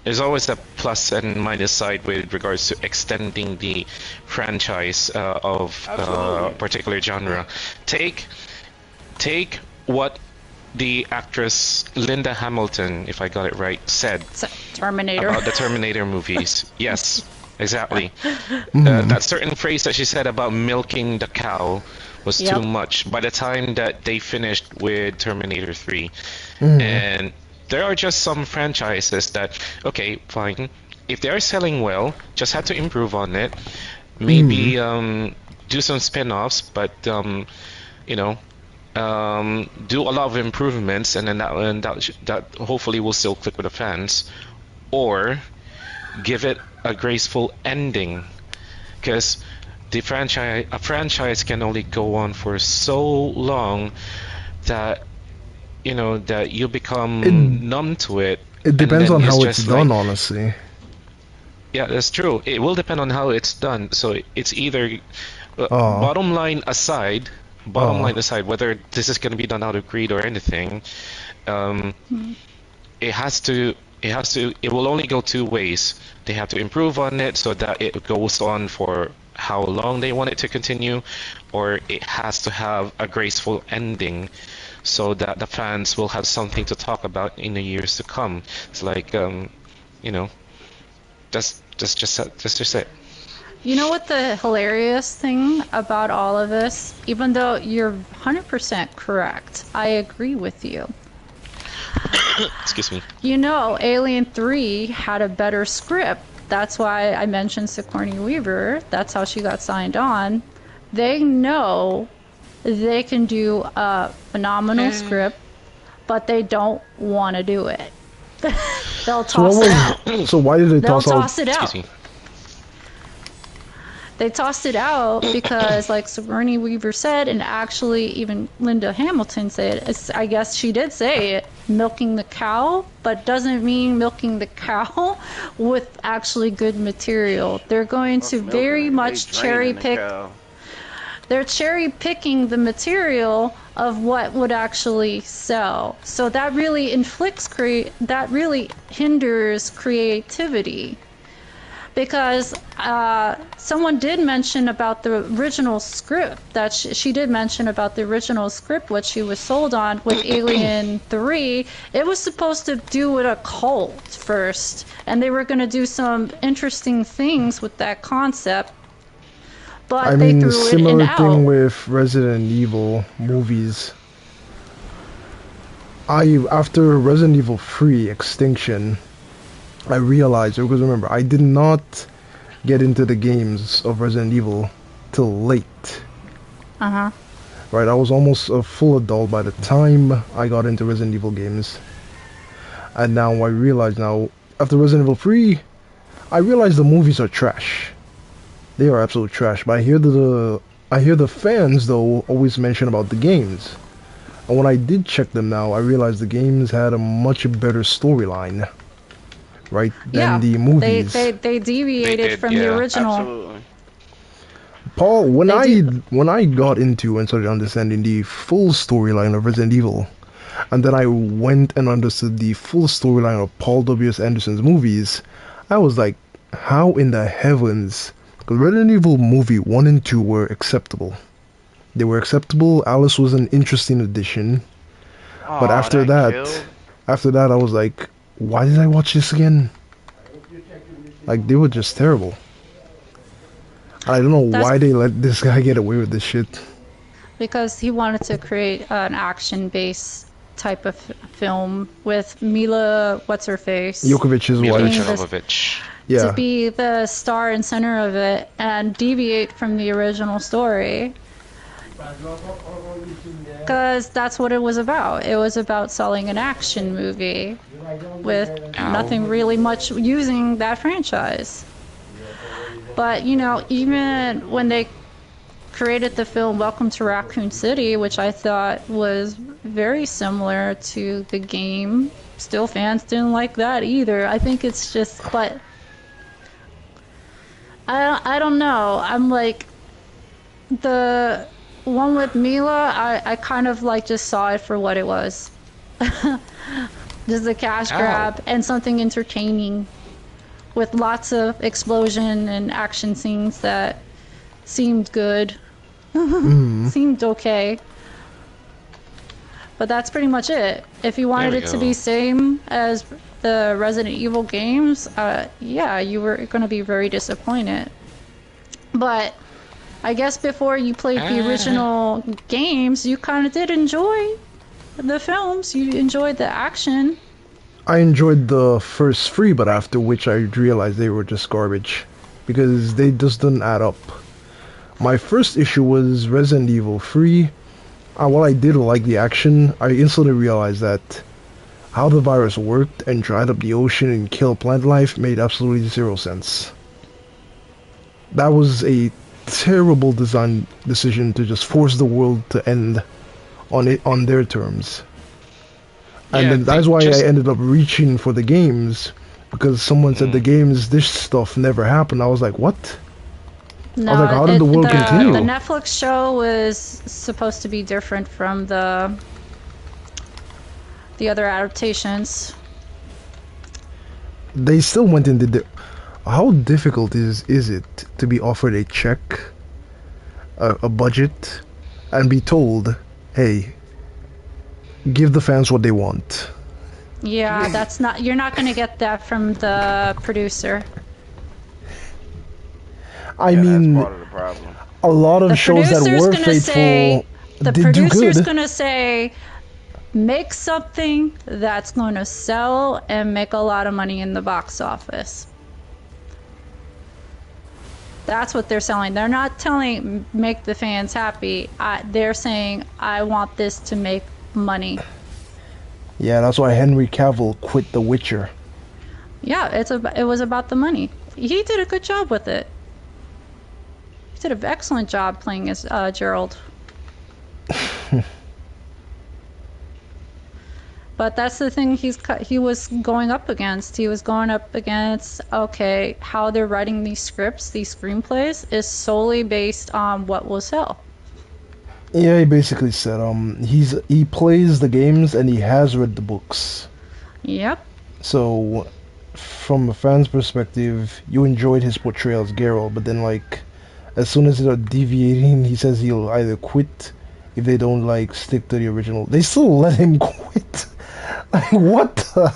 B: there's always a plus and minus side with regards to extending the franchise of a
D: Absolutely.
B: particular genre. Take what the actress Linda Hamilton, if I got it right, said
A: Terminator.
B: about the Terminator movies. Yes, exactly.
C: Mm.
B: That certain phrase that she said about milking the cow was
A: Yep.
B: too much by the time that they finished with Terminator 3.
C: Mm.
B: And there are just some franchises that, okay, fine, if they are selling well, just had to improve on it. maybe do some spin-offs, but you know, do a lot of improvements, and then that hopefully will still click with the fans, or give it a graceful ending, because a franchise can only go on for so long that that you become numb to it,
C: It
B: and
C: depends
B: then
C: on
B: it's
C: how it's
B: just like,
C: done, honestly.
B: yeah, that's true. It will depend on how it's done. So it's either
C: Oh,
B: bottom line aside, whether this is going to be done out of greed or anything, um, it has to. It will only go two ways. They have to improve on it so that it goes on for how long they want it to continue, or it has to have a graceful ending so that the fans will have something to talk about in the years to come. It's like, you know, just it.
A: You know what the hilarious thing about all of this, even though you're 100% correct, I agree with you.
B: Excuse me.
A: You know, Alien 3 had a better script. That's why I mentioned Sigourney Weaver. That's how she got signed on. They know they can do a phenomenal script, but they don't want to do it. They'll toss it out.
C: So why did they
A: They'll
C: toss out?
A: toss it out.
B: Excuse me.
A: They tossed it out because, like Sigourney Weaver said, and actually even Linda Hamilton said, I guess she did say it, milking the cow, but doesn't mean milking the cow with actually good material. They're going to very much cherry pick. They're cherry picking the material of what would actually sell. So that really that really hinders creativity. Because someone did mention about the original script, that she did mention about the original script, what she was sold on with Alien 3. It was supposed to do with a cult first, and they were going to do some interesting things with that concept, but
C: I
A: they
C: mean,
A: threw it in
C: similar
A: out.
C: thing with Resident Evil movies. After Resident Evil 3 Extinction, I realized, because remember, I did not get into the games of Resident Evil till late.
A: Uh-huh.
C: Right, I was almost a full adult by the time I got into Resident Evil games. And now I realize after Resident Evil 3, I realize the movies are trash. They are absolute trash. But I hear the fans though always mention about the games. And when I did check them now, I realized the games had a much better storyline. Right, than the movies.
A: They deviated from the original.
D: Absolutely.
C: Paul, when I got into and started understanding the full storyline of Resident Evil, and then I went and understood the full storyline of Paul W.S. Anderson's movies, I was like, how in the heavens? Because Resident Evil movie 1 and 2 were acceptable. They were acceptable. Alice was an interesting addition. But after that, I was like, why did I watch this again? Like, they were just terrible. I don't know why they let this guy get away with this shit.
A: Because he wanted to create an action-based type of film with Mila, what's-her-face?
C: Jokovich's wife.
B: Jovovich.
C: Yeah.
A: To be the star and center of it and deviate from the original story. Because that's what it was about. It was about selling an action movie with nothing really much using that franchise. But, you know, even when they created the film Welcome to Raccoon City, which I thought was very similar to the game, still fans didn't like that either. I think it's just, but I don't know. I'm like, the one with Mila, I kind of like just saw it for what it was. Just a cash grab and something entertaining with lots of explosion and action scenes that seemed good. Seemed okay. But that's pretty much it. If you wanted it to be same as the Resident Evil games, yeah, you were going to be very disappointed. But I guess before you played the original games, you kind of did enjoy the films. You enjoyed the action.
C: I enjoyed the first three, but after which I realized they were just garbage. because they just didn't add up. My first issue was Resident Evil 3. While I did like the action, I instantly realized that how the virus worked and dried up the ocean and killed plant life made absolutely zero sense. That was a terrible design decision to just force the world to end on their terms. And
B: Yeah,
C: then that's why I ended up reaching for the games, because someone said the games, this stuff never happened. I was like, what?
A: No,
C: I was like, how did the world continue?
A: The Netflix show was supposed to be different from the other adaptations.
C: They still went into the... How difficult is it to be offered a check, a budget, and be told, hey, give the fans what they want?
A: Yeah, that's not... You're not going to get that from the producer.
C: I mean,
D: that's part of the problem.
C: A lot of shows that were faithful
A: the
C: did do good.
A: producer's gonna say, make something that's gonna sell and make a lot of money in the box office. That's what they're selling. They're not telling make the fans happy. They're saying, I want this to make money.
C: Yeah, that's why Henry Cavill quit The Witcher.
A: Yeah, it was about the money. He did a good job with it. He did an excellent job playing as Gerald. But that's the thing he was going up against. He was going up against, okay, how they're writing these scripts, these screenplays, is solely based on what will sell.
C: Yeah, he basically said he plays the games and he has read the books.
A: Yep.
C: So, from a fan's perspective, you enjoyed his portrayal as Geralt, but then like, as soon as they're deviating, he says he'll either quit if they don't like stick to the original. They still let him quit. Like, what the?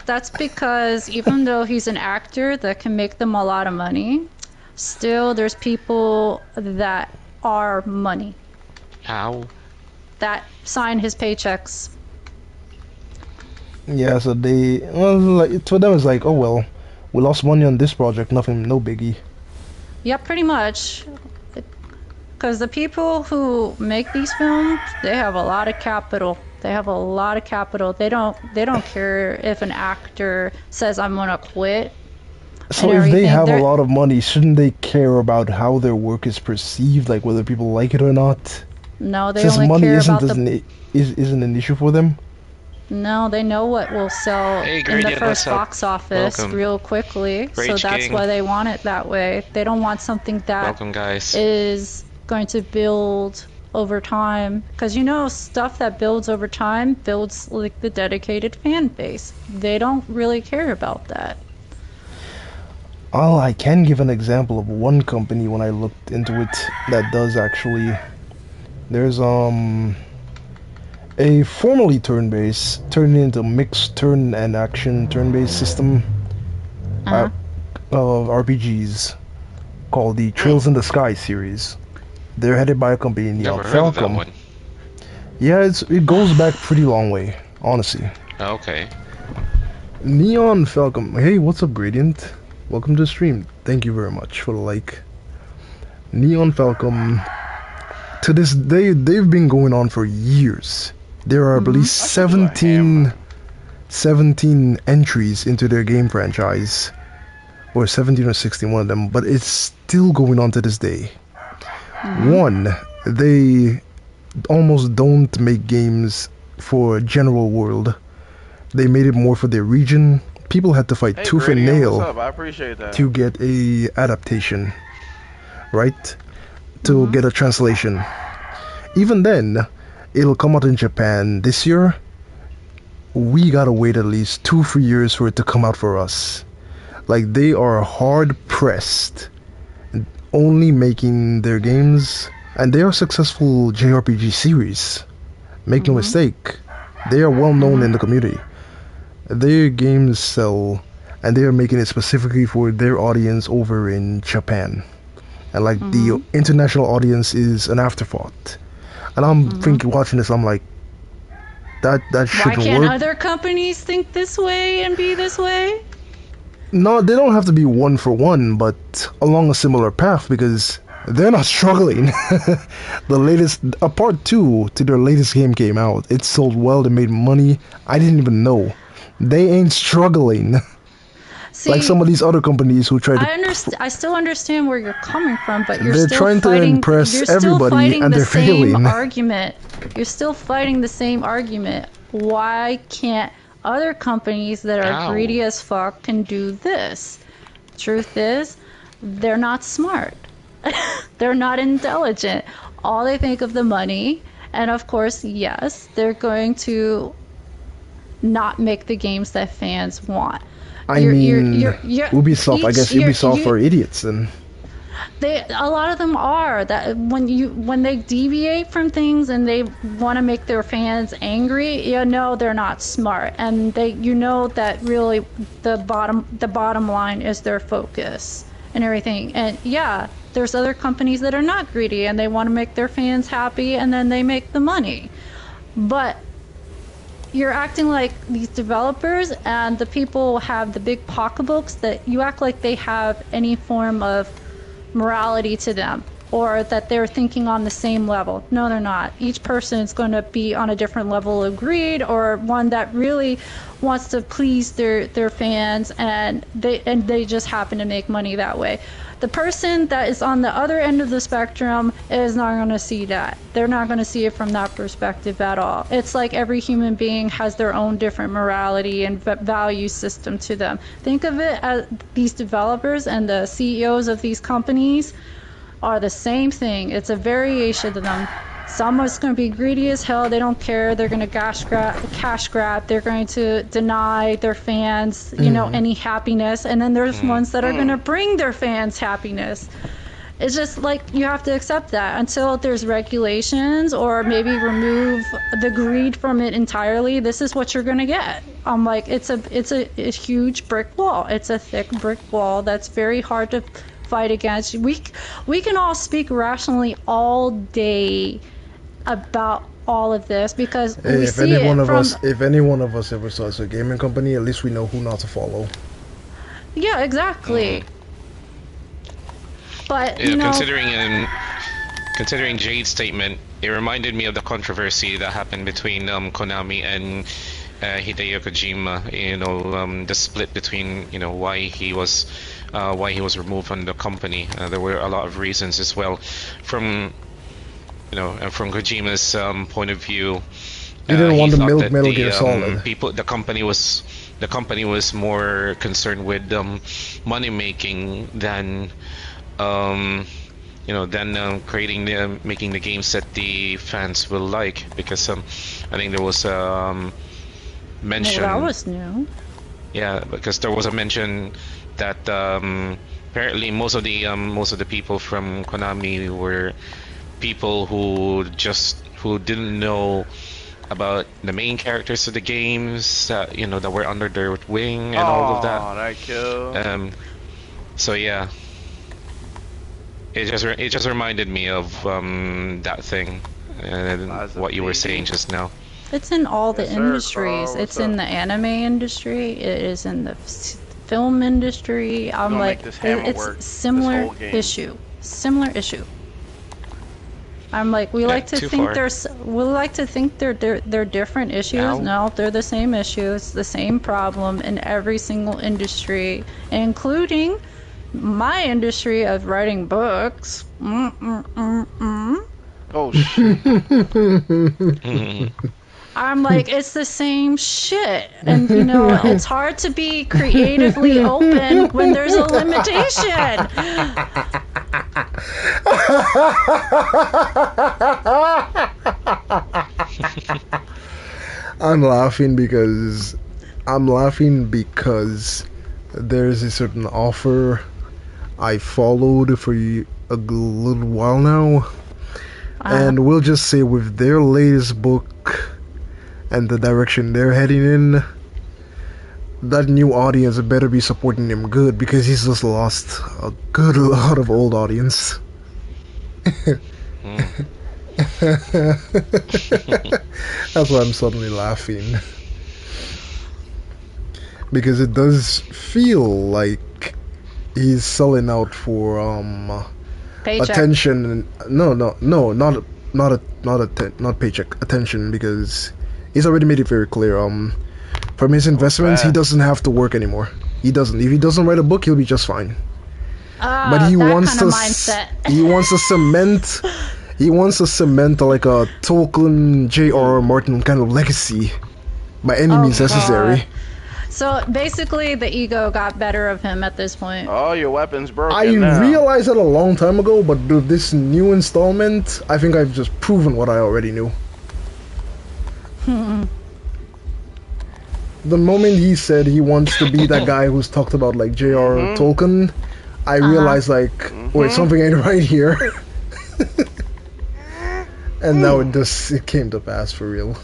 A: That's because even though he's an actor that can make them a lot of money, still there's people that are money.
B: How?
A: That sign his paychecks.
C: Yeah, so like, for them it's like, oh well, we lost money on this project, nothing, no biggie.
A: Yeah, pretty much. Because the people who make these films, they have a lot of capital. They have a lot of capital. They don't care if an actor says I'm gonna quit.
C: So if they have a lot of money, shouldn't they care about how their work is perceived, like whether people like it or not?
A: No, they
C: Since
A: only
C: money
A: care
C: isn't
A: about
C: isn't an issue for them.
A: No, they know what will sell
B: Hey,
A: in the
B: Gradient,
A: first
B: what's up?
A: box office
B: Welcome.
A: real quickly. So
B: Rage
A: that's
B: King.
A: why they want it that way. They don't want something that
B: Welcome, guys.
A: is going to build over time. Because you know, stuff that builds over time builds like the dedicated fan base. They don't really care about that.
C: Well, I can give an example of one company when I looked into it that does actually. There's a formerly turn-based turned into mixed turn and action turn-based system of RPGs called the Trails in the Sky series. They're headed by a company
B: Never
C: named
B: heard of that
C: Falcom.
B: one.
C: Yeah, it goes back pretty long way, honestly.
B: Okay.
C: Neon Falcom. Hey, what's up, Gradient? Welcome to the stream. Thank you very much for the like. Neon Falcom. To this day, they've been going on for years. There are, I believe, 17 entries into their game franchise. Or 17 or 16, one of them. But it's still going on to this day. One, they almost don't make games for general world. They made it more for their region. People had to fight tooth and nail
D: I appreciate that.
C: to get a adaptation, right? To get a translation. Even then, it'll come out in Japan this year. We gotta wait at least 2-3 years for it to come out for us. Like, they are hard pressed, only making their games, and they are successful JRPG series. Make no mistake, they are well known in the community. Their games sell, and they are making it specifically for their audience over in Japan. And like the international audience is an afterthought. And I'm thinking, watching this, I'm like, that shouldn't
A: Why can't
C: work.
A: other companies think this way and be this way?
C: No, they don't have to be one for one, but along a similar path because they're not struggling. The latest, a part two to their latest game came out. It sold well, they made money. I didn't even know. They ain't struggling like
A: See,
C: some of these other companies who try to.
A: I still understand where you're coming from, but you're
C: They're
A: still
C: trying to
A: fighting.
C: impress
A: You're still
C: everybody,
A: fighting
C: and
A: the
C: they're
A: same
C: failing.
A: argument. You're still fighting the same argument. Why can't other companies that are
B: Ow.
A: greedy as fuck can do this? Truth is, they're not smart. They're not intelligent. All they think of the money, and of course, yes, they're going to not make the games that fans want.
C: I mean,
A: You're
C: Ubisoft. I guess Ubisoft
A: you
C: are idiots, and
A: they a lot of them are that when they deviate from things and they want to make their fans angry, you know they're not smart, and they that really the bottom line is their focus and everything. And yeah, there's other companies that are not greedy and they want to make their fans happy and then they make the money. But you're acting like these developers and the people have the big pocketbooks that you act like they have any form of morality to them or that they're thinking on the same level. No, they're not. Each person is going to be on a different level of greed or one that really wants to please their fans and they just happen to make money that way. The person that is on the other end of the spectrum is not going to see that. They're not going to see it from that perspective at all. It's like every human being has their own different morality and value system to them. Think of it as these developers and the CEOs of these companies are the same thing. It's a variation of them. Someone's going to be greedy as hell. They don't care. They're going to cash grab. They're going to deny their fans, any happiness. And then there's ones that are going to bring their fans happiness. It's just like you have to accept that until there's regulations or maybe remove the greed from it entirely. This is what you're going to get. I'm like, it's a huge brick wall. It's a thick brick wall that's very hard to fight against. We can all speak rationally all day about all of this because
C: hey,
A: we
C: if
A: see
C: any one
A: it
C: of
A: from
C: us, if any one of us ever starts a gaming company, at least we know who not to follow.
A: yeah, exactly. But
B: considering Jade's statement, it reminded me of the controversy that happened between Konami and Hideo Kojima. The split between why he was removed from the company. There were a lot of reasons as well. From from Kojima's point of view,
C: He didn't want to
B: thought
C: milk
B: that
C: Metal Gear Solid.
B: The company was more concerned with money making than making the games that the fans will like, because I think there was mention.
A: well, that was new.
B: Yeah, because there was a mention that apparently most of the people from Konami were people who didn't know about the main characters of the games that were under their wing and all of that.
D: Oh, that kill.
B: So yeah, it just reminded me of that thing and what you were saying just now.
A: It's in all the
D: Yes, sir,
A: industries.
D: Carl.
A: It's
D: What's
A: in
D: up?
A: the anime industry. It is in the film industry. I'm
D: gonna
A: like,
D: make this hammer
A: it's
D: work this
A: similar
D: whole game.
A: issue. Similar issue. I'm like, we like to
B: too
A: think
B: far.
A: they're different issues.
B: Ow.
A: No, they're the same issues, the same problem in every single industry, including my industry of writing books.
D: Oh shit.
A: I'm like, it's the same shit. And, it's hard to be creatively open when there's a limitation.
C: I'm laughing because there's a certain author I followed for a little while now, and we'll just say with their latest book and the direction they're heading in, that new audience better be supporting him good, because he's just lost a good lot of old audience. That's why I'm suddenly laughing. because it does feel like he's selling out for
A: Paycheck.
C: attention. No, not paycheck, attention, because he's already made it very clear. From his investments, he
D: fast.
C: doesn't have to work anymore. He doesn't. If he doesn't write a book, he'll be just fine. But
A: Ah,
C: he
A: that
C: wants
A: kind
C: to
A: of mindset.
C: he wants to cement he wants to cement like a Tolkien J.R.R. Martin kind of legacy by any
A: Oh,
C: means necessary.
A: God. So basically, the ego got better of him at this point.
D: Oh, your weapon's broken
C: I
D: now.
C: realized that a long time ago, but with this new installment, I think I've just proven what I already knew. The moment he said he wants to be that guy who's talked about like J.R.R. Tolkien, I realized like, wait, something ain't right here. And now it came to pass for real.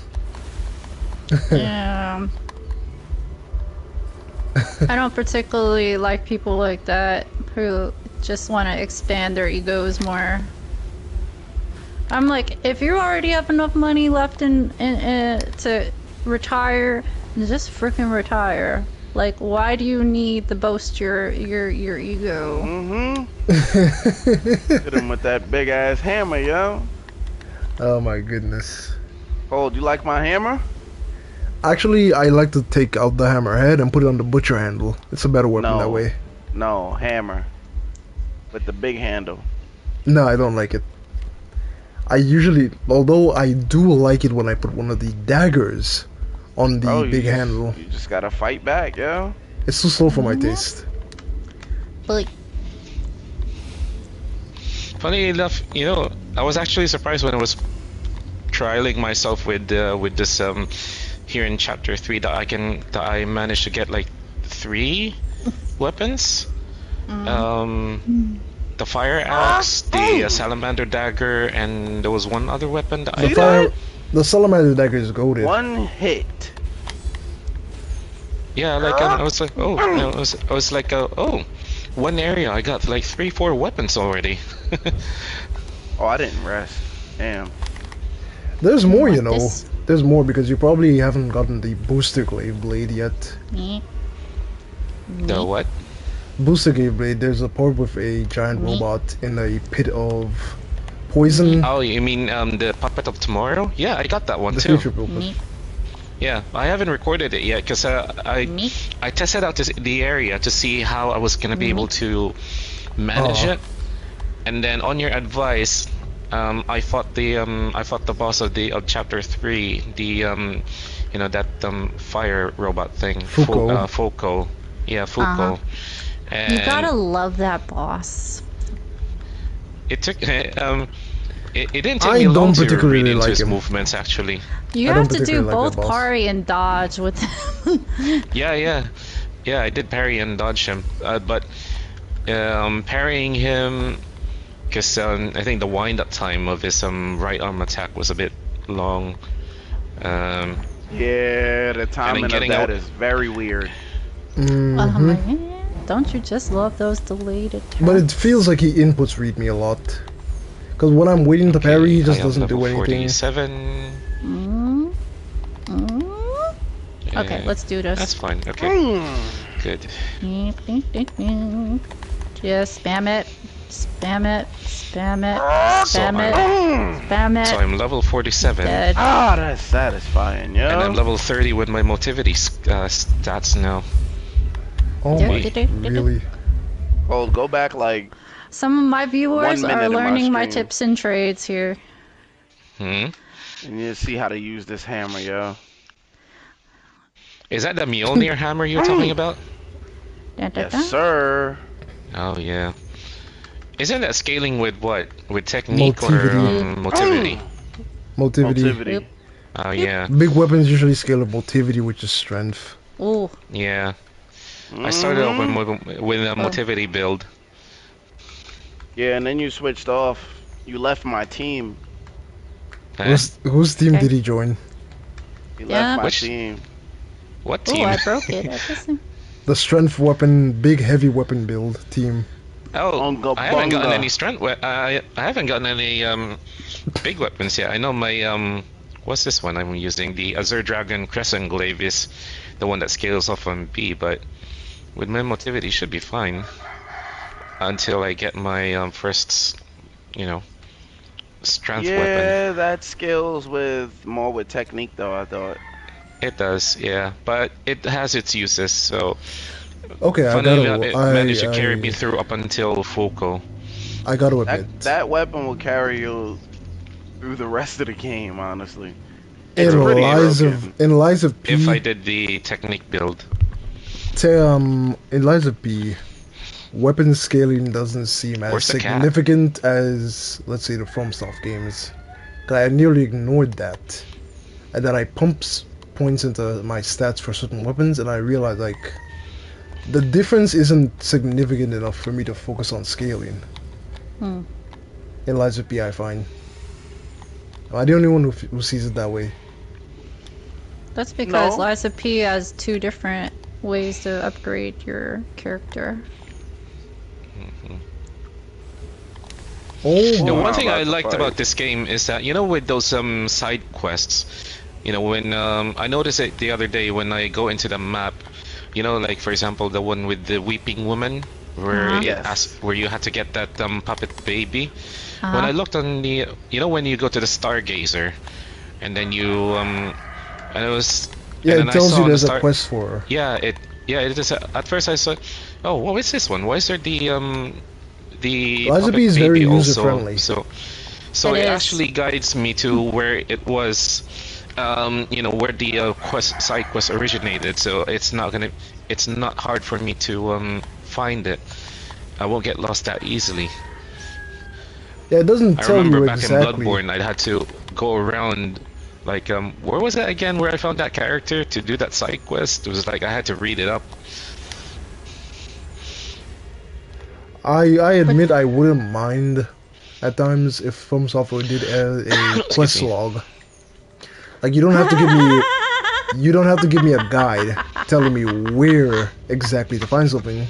A: Yeah. I don't particularly like people like that who just want to expand their egos more. I'm like, if you already have enough money left in to retire, just freaking retire. Like, why do you need to boast your ego?
D: Hit him with that big ass hammer, yo.
C: Oh my goodness.
D: Oh, do you like my hammer?
C: Actually, I like to take out the hammerhead and put it on the butcher handle. It's a better weapon
D: No.
C: that way.
D: No, hammer. With the big handle.
C: No, I don't like it. I usually, although I do like it when I put one of the daggers on the
D: Oh,
C: big handle.
D: You just gotta fight back, yo.
C: It's too slow for my taste.
A: Like,
B: Funny enough, you know, I was actually surprised when I was trialing myself with this here in chapter 3 that I managed to get like 3 weapons. The fire axe, the salamander dagger, and there was one other weapon that
C: The salamander dagger is goated.
D: One hit.
B: Yeah, like I was like, oh, I was like, oh, one area I got like 3-4 weapons already.
D: Oh, I didn't rest. Damn.
C: There's more, you know.
A: this?
C: There's more because you probably haven't gotten the booster glaive blade yet.
B: The what?
C: Booster glaive blade, there's a part with a giant robot in a pit of poison.
B: Oh, you mean the Puppet of Tomorrow? Yeah, I got that one
C: The
B: too.
C: future robot.
B: Yeah, I haven't recorded it yet because I tested out the area to see how I was gonna be able to manage it, and then on your advice, I fought the boss of chapter 3, the you know, that fire robot thing,
C: Fuko.
B: Fuko. Yeah, Fuko. And
A: you gotta love that boss.
B: it took it didn't take
C: I
B: me long
C: don't
B: to
C: particularly
B: read into
C: like
B: his
C: him.
B: movements actually.
A: You
C: I
A: have
C: don't
A: to do
C: particularly like
A: both
C: that boss.
A: parry and dodge with him.
B: Yeah, I did parry and dodge him, but parrying him, because I think the wind-up time of his right arm attack was a bit long.
D: Yeah, the timing of
B: getting
D: that
B: out-
D: is very weird.
A: I'm like, don't you just love those delayed attacks?
C: But it feels like he inputs read me a lot. Because when I'm waiting to parry, he just
B: I am
C: doesn't do
B: level
C: anything.
B: 47.
A: Okay, let's do this.
B: That's fine. Okay, good.
A: Just spam it, spam it, spam it,
B: So
A: spam it,
B: I'm,
A: spam it.
B: so I'm level 47,
A: Dead.
D: Ah, that's satisfying, yo.
B: and I'm level 30 with my motivity stats now.
C: Oh
A: Yeah,
C: my,
A: did it.
C: really?
D: Oh, go back like
A: Some of my viewers
D: 1 minute
A: are
D: in my
A: learning my
D: stream.
A: tips and trades here.
D: and you see how to use this hammer, yo.
B: Is that the Mjolnir hammer you're talking about?
A: Dun, dun,
D: Yes,
A: dun.
D: sir.
B: Oh yeah. Isn't that scaling with what? With technique
C: Motivity.
B: or motivity?
C: Motivity.
D: Motivity.
A: Yep.
B: Oh yeah,
C: Big weapons usually scale with motivity, which is strength.
A: Ooh,
B: yeah. I started off with a motivity build.
D: Yeah, and then you switched off. You left my team.
B: Huh?
C: Whose team
A: Okay.
C: did he join?
D: You
A: Yeah.
D: left my
B: Which-
D: team.
B: What
A: ooh,
B: team?
A: I broke it. I just-
C: The strength weapon, big heavy weapon build team.
B: Oh,
D: Bunga
B: I haven't gotten
D: bunga.
B: any strength. I haven't gotten any big weapons yet. I know my what's this one I'm using? The Azure Dragon Crescent Glaive is the one that scales off on B, but with my motivity should be fine until I get my first, you know, strength weapon.
D: Yeah, that scales with more with technique though, I thought.
B: It does, yeah, but it has its uses. So,
C: Okay,
B: funnily enough, it managed to carry me through up until focal.
C: I gotta admit,
D: That weapon will carry you through the rest of the game, honestly. It's
C: in
D: pretty
C: Lies
D: broken.
C: of P,
B: If I did the technique build.
C: in Lies of P, weapon scaling doesn't seem as
B: Where's the cat?
C: significant as, let's say, the FromSoft games. 'Cause I nearly ignored that, and then I pumps points into my stats for certain weapons, and I realized like the difference isn't significant enough for me to focus on scaling.
A: Hmm.
C: In Lies of P, I find. Am I the only one who sees it that way?
A: That's because
D: No.
A: Lies of P has two different ways to upgrade your character.
C: Oh,
B: The
D: Well,
B: one
D: I'm
B: thing
D: about
B: I
D: to
B: liked
D: fight.
B: about this game is that, you know, with those side quests, you know, when I noticed it the other day when I go into the map, you know, like for example the one with the weeping woman, where
A: Uh-huh.
D: Yes.
B: where you had to get that puppet baby.
A: Uh-huh.
B: When I looked on the, you know, when you go to the Stargazer, and then you and it was
C: yeah,
B: and
C: it
B: then I
C: tells
B: saw
C: you
B: on the
C: there's a
B: star,
C: quest for her.
B: yeah, it is. At first I saw, oh, what is this one? Why is there the
C: Lies of P
B: puppet
C: is very
B: baby
C: user
B: also?
C: friendly.
B: So
A: It
B: it
A: is.
B: actually guides me to where it was, you know, where the side quest originated. So it's not hard for me to find it. I won't get lost that easily.
C: Yeah, it doesn't
B: I
C: tell
B: remember
C: you
B: back
C: exactly.
B: in Bloodborne, I had to go around, like, where was that again? Where I found that character to do that side quest? It was like I had to read it up.
C: I admit I wouldn't mind at times if From Software did a
B: Excuse
C: quest
B: me.
C: log. Like you don't have to give me a guide telling me where exactly to find something,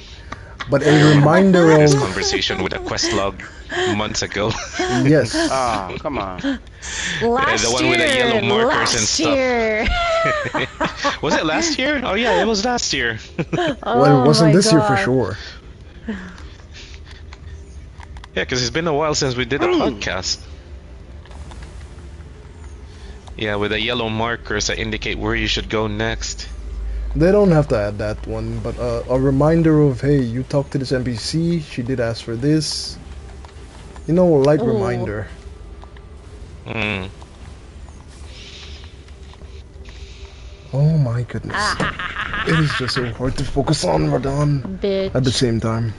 C: but
B: I
C: a
B: remember
C: reminder
B: this
C: of
B: conversation with a quest log months ago.
C: yes.
D: Ah, come on.
A: Last
B: the one
A: year,
B: with the yellow markers
A: last
B: and stuff.
A: year.
B: Was it last year? Oh yeah, it was last year.
C: Well,
A: Oh
C: it wasn't
A: my
C: this year for
A: God.
C: sure.
B: Yeah, because it's been a while since we did a podcast. Yeah, with the yellow markers that indicate where you should go next.
C: They don't have to add that one, but a reminder of hey, you talked to this NPC. She did ask for this. You know, a light
A: Ooh.
C: reminder.
B: Hmm.
C: Oh my goodness. It is just so hard to focus on Radon
A: Bitch.
C: at the same time.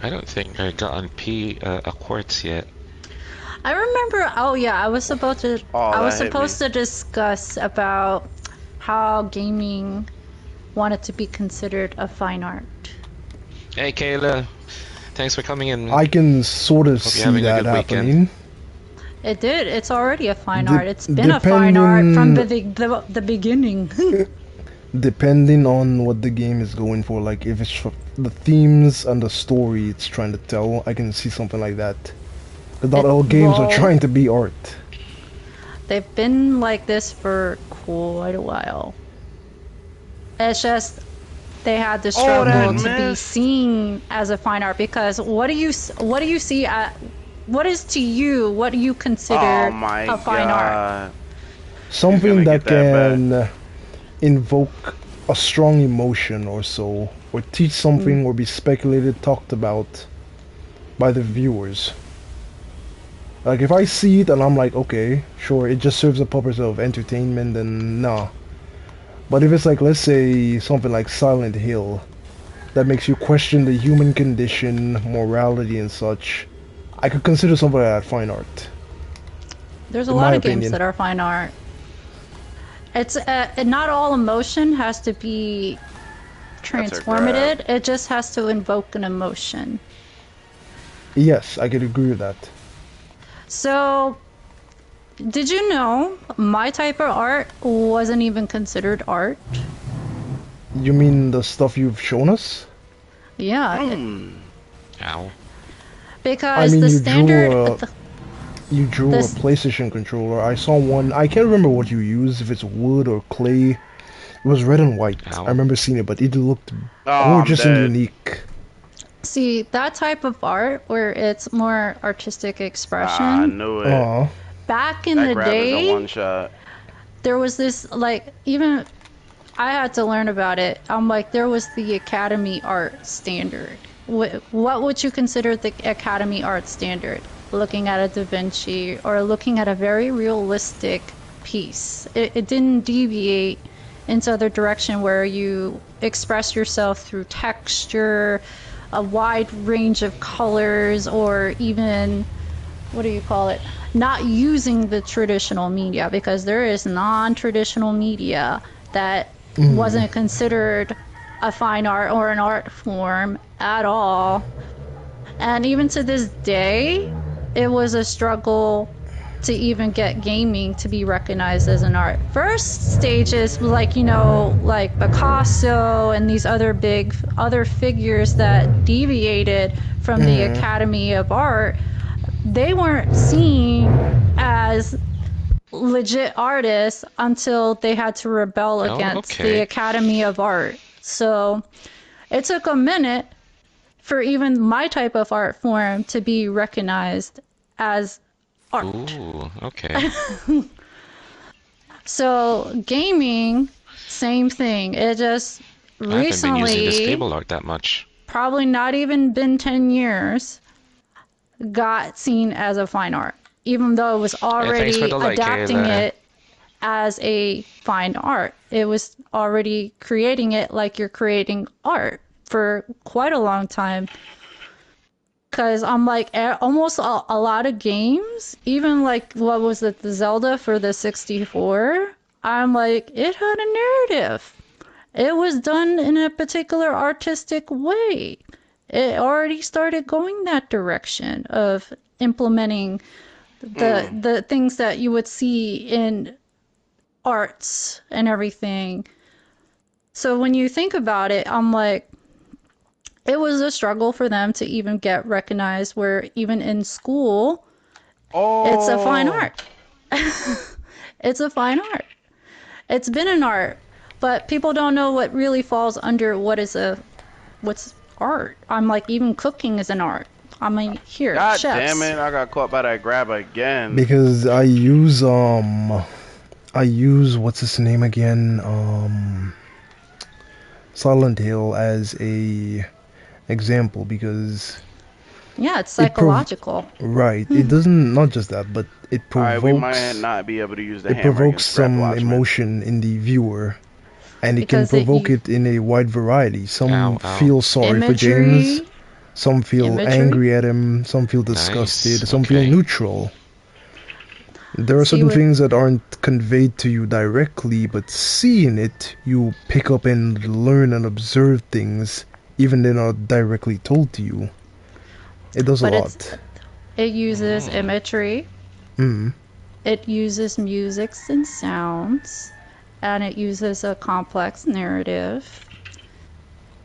B: I don't think I got on P a quartz yet.
A: I remember. Oh yeah, I was supposed to.
D: Oh,
A: I was
D: that hit
A: supposed to discuss about how gaming wanted to be considered a fine art.
B: Hey Kayla, thanks for coming in.
C: I can sort of
B: you're
C: see
B: having a
C: that
B: good weekend.
C: happening.
A: It did. It's already a fine
C: De-
A: art. It's been a fine art from the beginning.
C: Depending on what the game is going for, like if it's the themes and the story it's trying to tell, I can see something like that. But not all games are
A: well-
C: trying to be art.
A: They've been like this for quite a while. It's just they had to struggle
D: that
A: to be
D: mess.
A: seen as a fine art because what do you see at what is to you what do you consider
D: Oh my
A: a fine art?
D: God.
C: Something
D: gonna
C: that
D: get that
C: can invoke a strong emotion or so, or teach something, or be speculated, talked about by the viewers. Like if I see it and I'm like, okay, sure, it just serves the purpose of entertainment, then nah. But if it's like, let's say, something like Silent Hill, that makes you question the human condition, morality and such, I could consider something like that fine art.
A: There's a
C: in
A: lot
C: my
A: of games
C: opinion.
A: that are fine art. It's not all emotion has to be transformative. It just has to invoke an emotion.
C: Yes, I could agree with that.
A: So, did you know my type of art wasn't even considered art?
C: You mean the stuff you've shown us?
A: Yeah,
B: Ow.
A: because
C: I mean,
A: the
C: you
A: standard.
C: You drew
A: This-
C: a PlayStation controller. I saw one. I can't remember what you used, if it's wood or clay, It was red and white. I
B: Ow.
C: remember seeing it, but it looked
D: Oh, I'm
C: gorgeous and
D: dead.
C: unique.
A: See, that type of art where it's more artistic
D: I
A: expression,
D: knew it.
C: Aw.
A: back in
D: That
A: the
D: grab is a one
A: day,
D: shot.
A: there was this, like, even I had to learn about it. I'm like, there was the Academy Art Standard. What would you consider the Academy Art Standard? Looking at a Da Vinci or looking at a very realistic piece. It didn't deviate into other direction where you express yourself through texture, a wide range of colors, or even, what do you call it? Not using the traditional media, because there is non-traditional media that wasn't considered a fine art or an art form at all. And even to this day, it was a struggle to even get gaming to be recognized as an art. First stages, like, you know, like Picasso and these other figures that deviated from the Academy of Art, they weren't seen as legit artists until they had to rebel
B: Oh,
A: against the
B: okay.
A: Academy of Art. So it took a minute for even my type of art form to be recognized as art.
B: Ooh, okay.
A: So gaming, same thing. It just
B: I haven't been using this
A: recently,
B: table art that much.
A: probably not even been 10 years, got seen as a fine art, even though it was
B: Thanks for
A: already
B: the like,
A: adapting
B: Kayla.
A: it as a fine art. It was already creating it like you're creating art for quite a long time. Because I'm like, almost a lot of games, even like, what was it, the Zelda for the 64? I'm like, it had a narrative. It was done in a particular artistic way. It already started going that direction of implementing the things that you would see in arts and everything. So when you think about it, I'm like, it was a struggle for them to even get recognized, where even in school, it's a fine
D: Oh,
A: art. It's a fine art. It's been an art, but people don't know what really falls under what's art. I'm like, even cooking is an art. I mean, here,
D: God damn
A: chefs.
D: it. I got caught by that grab again.
C: Because I use what's his name again? Silent Hill as a example because
A: Yeah, it's
C: it prov
A: psychological.
C: right. It doesn't not just that, but
D: Alright, we might not be able to use the
C: it
D: hammer
C: provokes
D: against Grab
C: some
D: Watchman.
C: emotion in the viewer, and it can
A: Because it
C: provoke
A: you
C: it in a wide variety. Some
B: Ow, ow.
C: feel sorry for James,
A: imagery,
C: some feel
A: imagery.
C: angry at him, some feel
B: Nice.
C: disgusted, some feel
B: Okay.
C: neutral. There are
A: See
C: certain
A: with
C: things that aren't conveyed to you directly, but seeing it, you pick up and learn and observe things, even they're not directly told to you. It does a
A: but
C: lot.
A: it uses
B: Mm.
A: imagery,
C: Mm.
A: it uses musics and sounds, and it uses a complex narrative.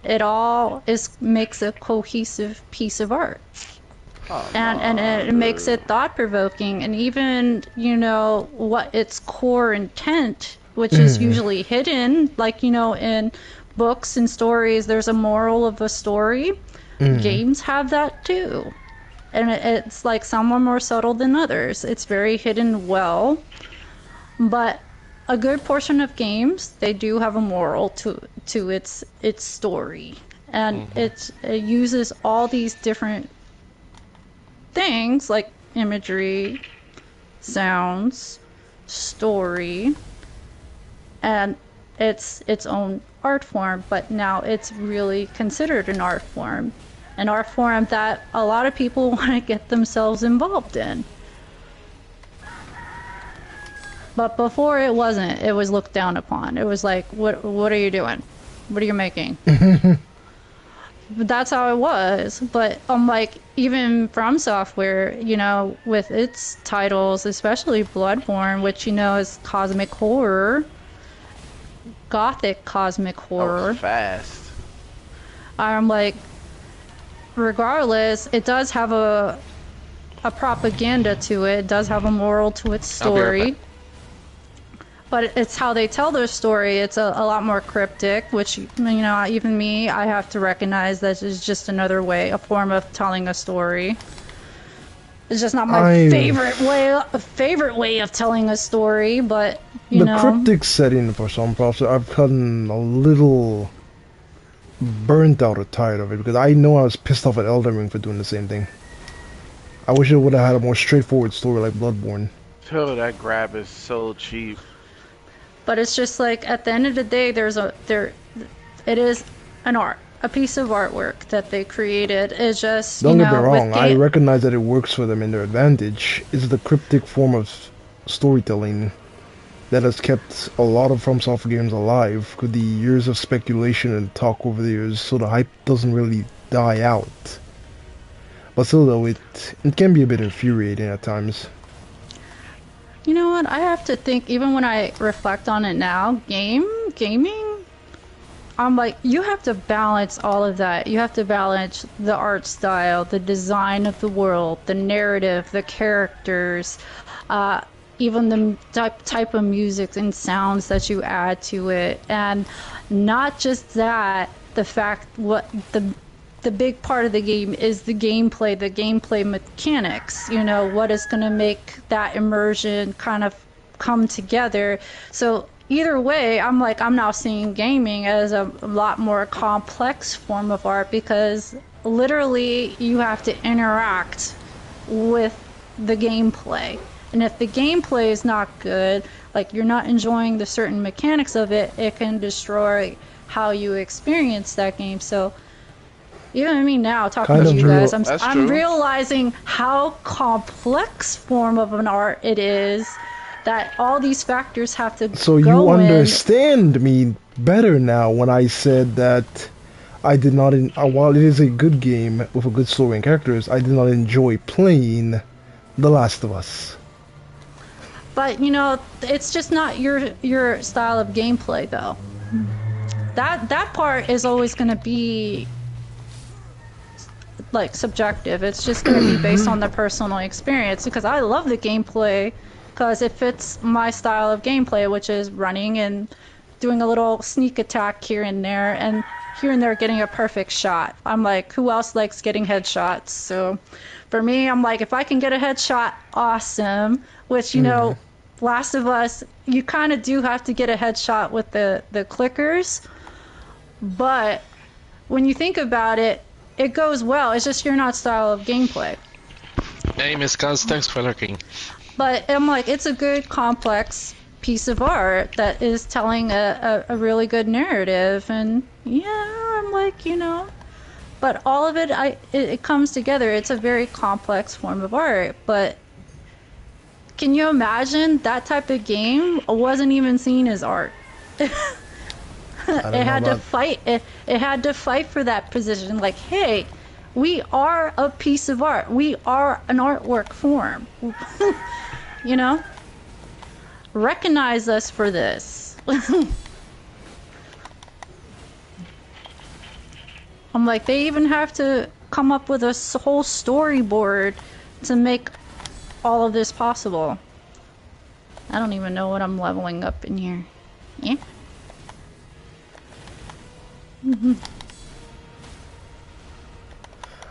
A: It all is makes a cohesive piece of art.
D: Oh,
A: And it makes
D: no.
A: it thought provoking, and even, you know, what its core intent, which is
C: Mm.
A: usually hidden, like, you know, in books and stories, there's a moral of a story.
C: Mm.
A: Games have that too. And it's like some are more subtle than others. It's very hidden well, but a good portion of games, they do have a moral to its story, and
B: Mm-hmm.
A: it uses all these different things like imagery, sounds, story, and it's its own art form, but now it's really considered an art form that a lot of people want to get themselves involved in. But before it wasn't. It was looked down upon. It was like, what are you doing? What are you making? But that's how it was. But like, even From Software, you know, with its titles, especially Bloodborne, which, you know, is cosmic horror, gothic cosmic
D: That was
A: horror.
D: fast.
A: I'm like, regardless, it does have a propaganda to it. It does have a moral to its
B: I'll be right
A: story.
B: back.
A: but it's how they tell their story. It's a lot more cryptic, which, you know, even me, I have to recognize that is just another way, a form of telling a story. It's just not my favorite way of telling a story, but you
C: The
A: know.
C: cryptic setting for some props, I've gotten a little burnt out or tired of it because I know I was pissed off at Elden Ring for doing the same thing. I wish it would have had a more straightforward story like Bloodborne.
D: Oh, that grab is so cheap.
A: But it's just like at the end of the day, it is an art, a piece of artwork that they created. It's just
C: Don't
A: you
C: get me
A: know
C: wrong,
A: with
C: I recognize that it works for them in their advantage. It's the cryptic form of storytelling that has kept a lot of FromSoft games alive with the years of speculation and talk over the years, so the hype doesn't really die out. But still though, it can be a bit infuriating at times.
A: You know what? I have to think, even when I reflect on it now, gaming, I'm like, you have to balance all of that. You have to balance the art style, the design of the world, the narrative, the characters, even the type of music and sounds that you add to it. And not just that, the fact what the big part of the game is the gameplay mechanics, you know, what is going to make that immersion kind of come together. So either way, I'm now seeing gaming as a lot more complex form of art because literally you have to interact with the gameplay. And if the gameplay is not good, like you're not enjoying the certain mechanics of it, it can destroy how you experience that game. So even me now talking to you guys, I'm realizing how complex form of an art it is that all these factors have to
C: So
A: go
C: you
A: in.
C: understand me better now when I said that I did not, while it is a good game with a good story and characters, I did not enjoy playing The Last of Us.
A: But you know, it's just not your style of gameplay though. That part is always going to be like subjective. It's just going to be based on the personal experience because I love the gameplay because it fits my style of gameplay, which is running and doing a little sneak attack here and there getting a perfect shot. I'm like, who else likes getting headshots? So for me, I'm like, if I can get a headshot, awesome. Which, you know, Last of Us, you kind of do have to get a headshot with the clickers. But when you think about it, it goes well. It's just you're not style of gameplay.
B: Hey, Miss Cuz, thanks for lurking.
A: But I'm like, it's a good, complex piece of art that is telling a really good narrative. And yeah, I'm like, you know, but all of it, it comes together. It's a very complex form of art. But can you imagine that type of game wasn't even seen as art? It had to fight. It had to fight for that position. Like, hey, we are a piece of art. We are an artwork form. You know, recognize us for this. I'm like, they even have to come up with a whole storyboard to make all of this possible. I don't even know what I'm leveling up in here. Yeah.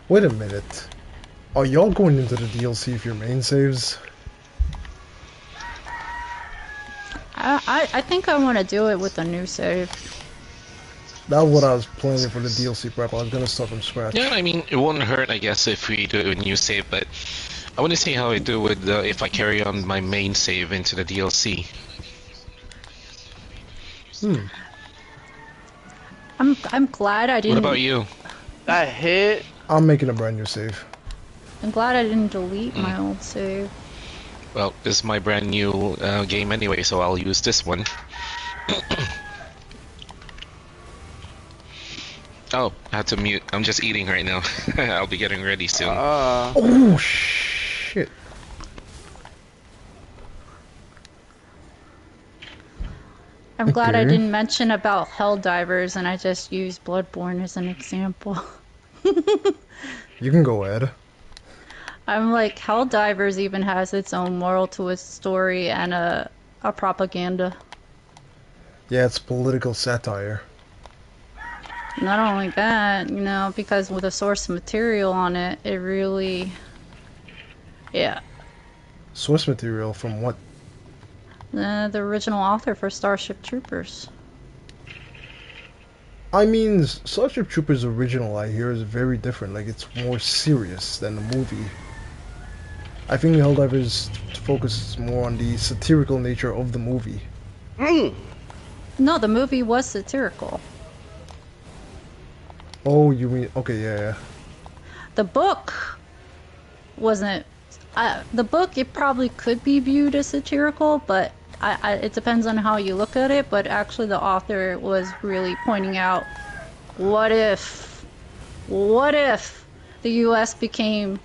C: Wait a minute. Are y'all going into the DLC for your main saves?
A: I think I want to do it with a new save.
C: That's what I was planning for the DLC prep. I was gonna start from scratch.
B: Yeah, I mean, it wouldn't hurt, I guess, if we do a new save, but I want to see how I do with if I carry on my main save into the DLC.
A: I'm glad I didn't.
B: What about you?
D: That hit.
C: I'm making a brand new save.
A: I'm glad I didn't delete my old save.
B: Well, this is my brand new game anyway, so I'll use this one. Oh, I had to mute. I'm just eating right now. I'll be getting ready soon.
C: Oh shit!
A: I'm glad I didn't mention about Helldivers and I just used Bloodborne as an example.
C: You can go ahead.
A: I'm like, Helldivers even has its own moral to its story and a propaganda.
C: Yeah, it's political satire.
A: Not only that, you know, because with the source material on it, it really, yeah.
C: Source material from what?
A: The original author for Starship Troopers.
C: I mean, Starship Troopers original I hear is very different. Like, it's more serious than the movie. I think the Helldivers focuses more on the satirical nature of the movie.
D: Mm.
A: No, the movie was satirical.
C: Oh, you mean okay? Yeah, yeah.
A: The book wasn't. The book, it probably could be viewed as satirical, but it depends on how you look at it. But actually, the author was really pointing out, what if the U.S. became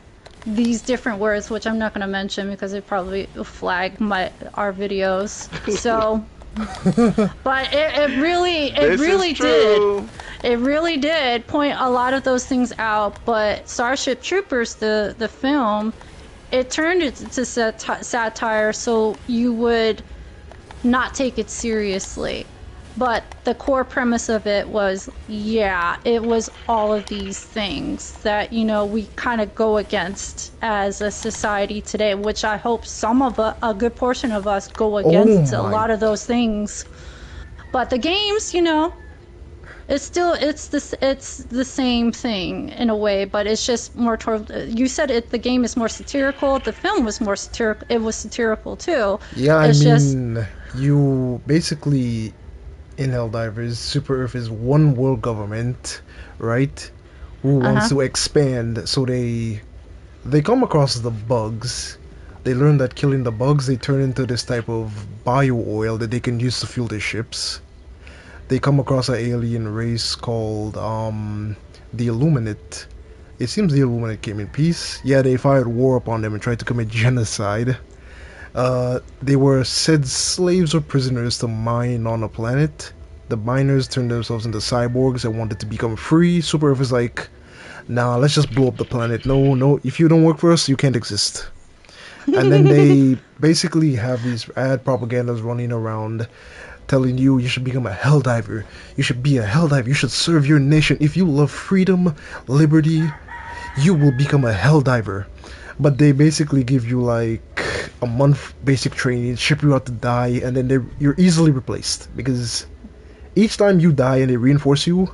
A: these different words, which I'm not going to mention because it probably flag our videos. So, but it really did point a lot of those things out. But Starship Troopers, the film, it turned it to satire, so you would not take it seriously. But the core premise of it was, yeah, it was all of these things that, you know, we kind of go against as a society today, which I hope a good portion of us go against a lot of those things. But the games, you know, it's the same thing in a way, but it's just more toward. You said the game is more satirical. The film was more satirical. It was satirical too.
C: Yeah, you basically in Helldivers, Super Earth is one world government, right? Who wants to expand, so they come across the bugs. They learn that killing the bugs, they turn into this type of bio oil that they can use to fuel their ships. They come across an alien race called the Illuminate. It seems the Illuminate came in peace. Yeah, they fired war upon them and tried to commit genocide. They were said slaves or prisoners to mine on a planet. The miners turned themselves into cyborgs and wanted to become free. Super Earth is like, nah, let's just blow up the planet. No, if you don't work for us, you can't exist. And then they basically have these ad propagandas running around telling you should become a Helldiver. You should be a Helldiver. You should serve your nation. If you love freedom, liberty, you will become a Helldiver. But they basically give you like a month basic training, ship you out to die, and then you're easily replaced. Because each time you die and they reinforce you,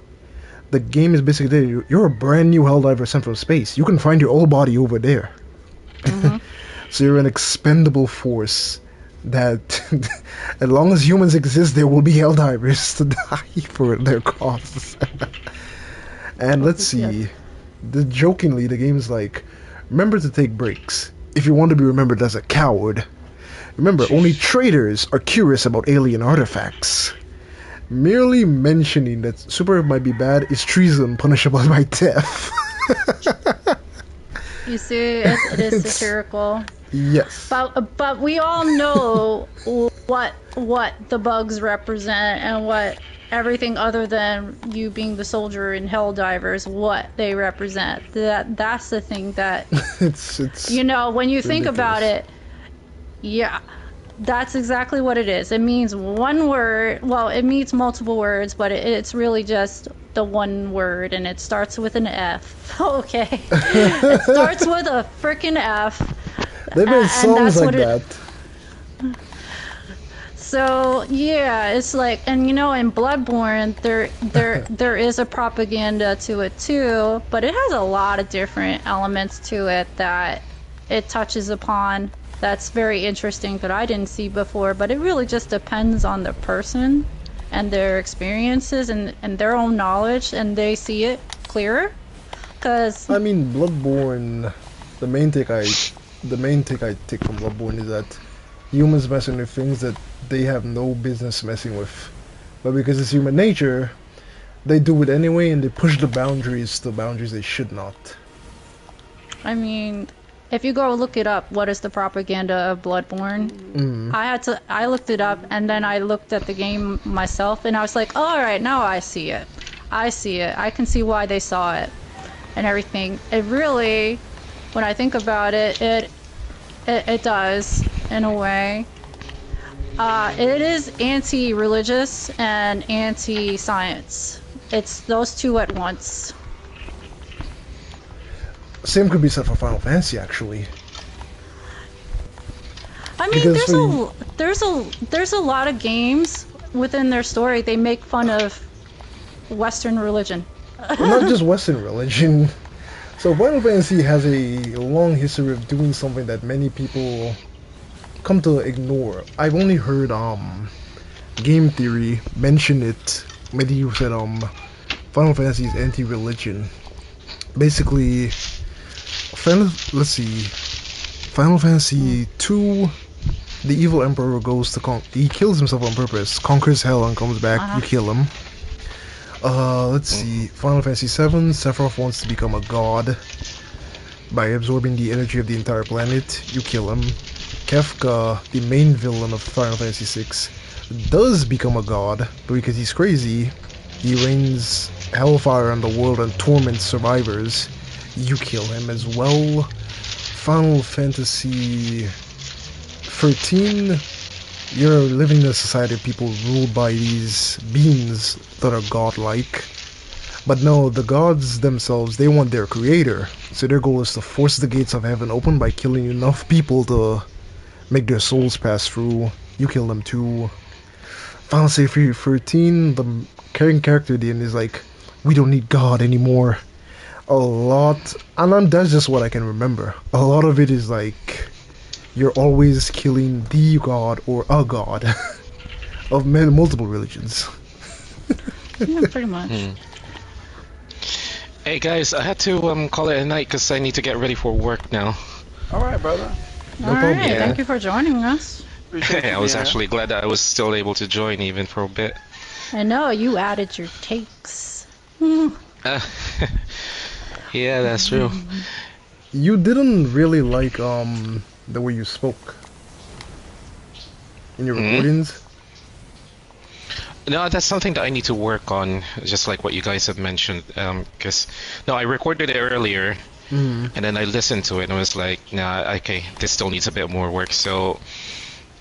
C: the game is basically you're a brand new Helldiver sent from space. You can find your old body over there. So you're an expendable force that as long as humans exist, there will be Helldivers to die for their cause. And let's see, jokingly, the game's like, remember to take breaks if you want to be remembered as a coward. Remember, only traitors are curious about alien artifacts. Merely mentioning that Super might be bad is treason punishable by death.
A: You see, it is satirical.
C: Yes.
A: But we all know what the bugs represent and what everything other than you being the soldier in Helldivers, what they represent. That's the thing that
C: it's
A: you know, when you
C: ridiculous.
A: think about it, yeah. That's exactly what it is. It means one word. Well, it means multiple words, but it's really just the one word, and it starts with an F. Okay. It starts with a freaking F.
C: They've been songs like that.
A: So yeah, it's like, and you know, in Bloodborne, there is a propaganda to it too, but it has a lot of different elements to it that it touches upon. That's very interesting that I didn't see before, but it really just depends on the person and their experiences and their own knowledge, and they see it clearer. Cause
C: I mean, Bloodborne, the main take I take from Bloodborne is that humans messing with things that they have no business messing with, but because it's human nature, they do it anyway, and they push the boundaries to boundaries they should not.
A: I mean, if you go look it up, what is the propaganda of Bloodborne? I looked it up, and then I looked at the game myself, and I was like, oh, all right, now I see it. I can see why they saw it and everything. It really, when I think about it, it does in a way. It is anti-religious and anti-science. It's those two at once.
C: Same could be said for Final Fantasy, actually.
A: I mean,
C: Because
A: there's a lot of games within their story they make fun of Western religion.
C: Well, not just Western religion. So Final Fantasy has a long history of doing something that many people come to ignore. I've only heard game theory mention it. Maybe you said Final Fantasy is anti-religion. Basically, let's see. Final Fantasy 2, the evil emperor goes to he kills himself on purpose, conquers hell and comes back. You kill him. Let's see. Final Fantasy 7, Sephiroth wants to become a god by absorbing the energy of the entire planet. You kill him. Kefka, the main villain of Final Fantasy 6, does become a god, but because he's crazy, he rains hellfire on the world and torments survivors. You kill him as well. Final Fantasy 13, you're living in a society of people ruled by these beings that are godlike. But no, the gods themselves, they want their creator. So their goal is to force the gates of heaven open by killing enough people to make their souls pass through. You kill them too. Final Fantasy 13, the carrying character at the end is like, we don't need God anymore. A lot, and that's just what I can remember. A lot of it is like, you're always killing the god or a god of multiple religions.
A: Yeah, pretty much.
B: Hey guys, I had to call it a night because I need to get ready for work now.
D: All right, brother.
A: All right, thank you for joining us.
B: I was actually glad that I was still able to join even for a bit.
A: I know you added your takes.
B: Yeah, that's true.
C: You didn't really like the way you spoke in your recordings.
B: No, that's something that I need to work on, just like what you guys have mentioned. Because no, I recorded it earlier, and then I listened to it and I was like, nah, okay, this still needs a bit more work. So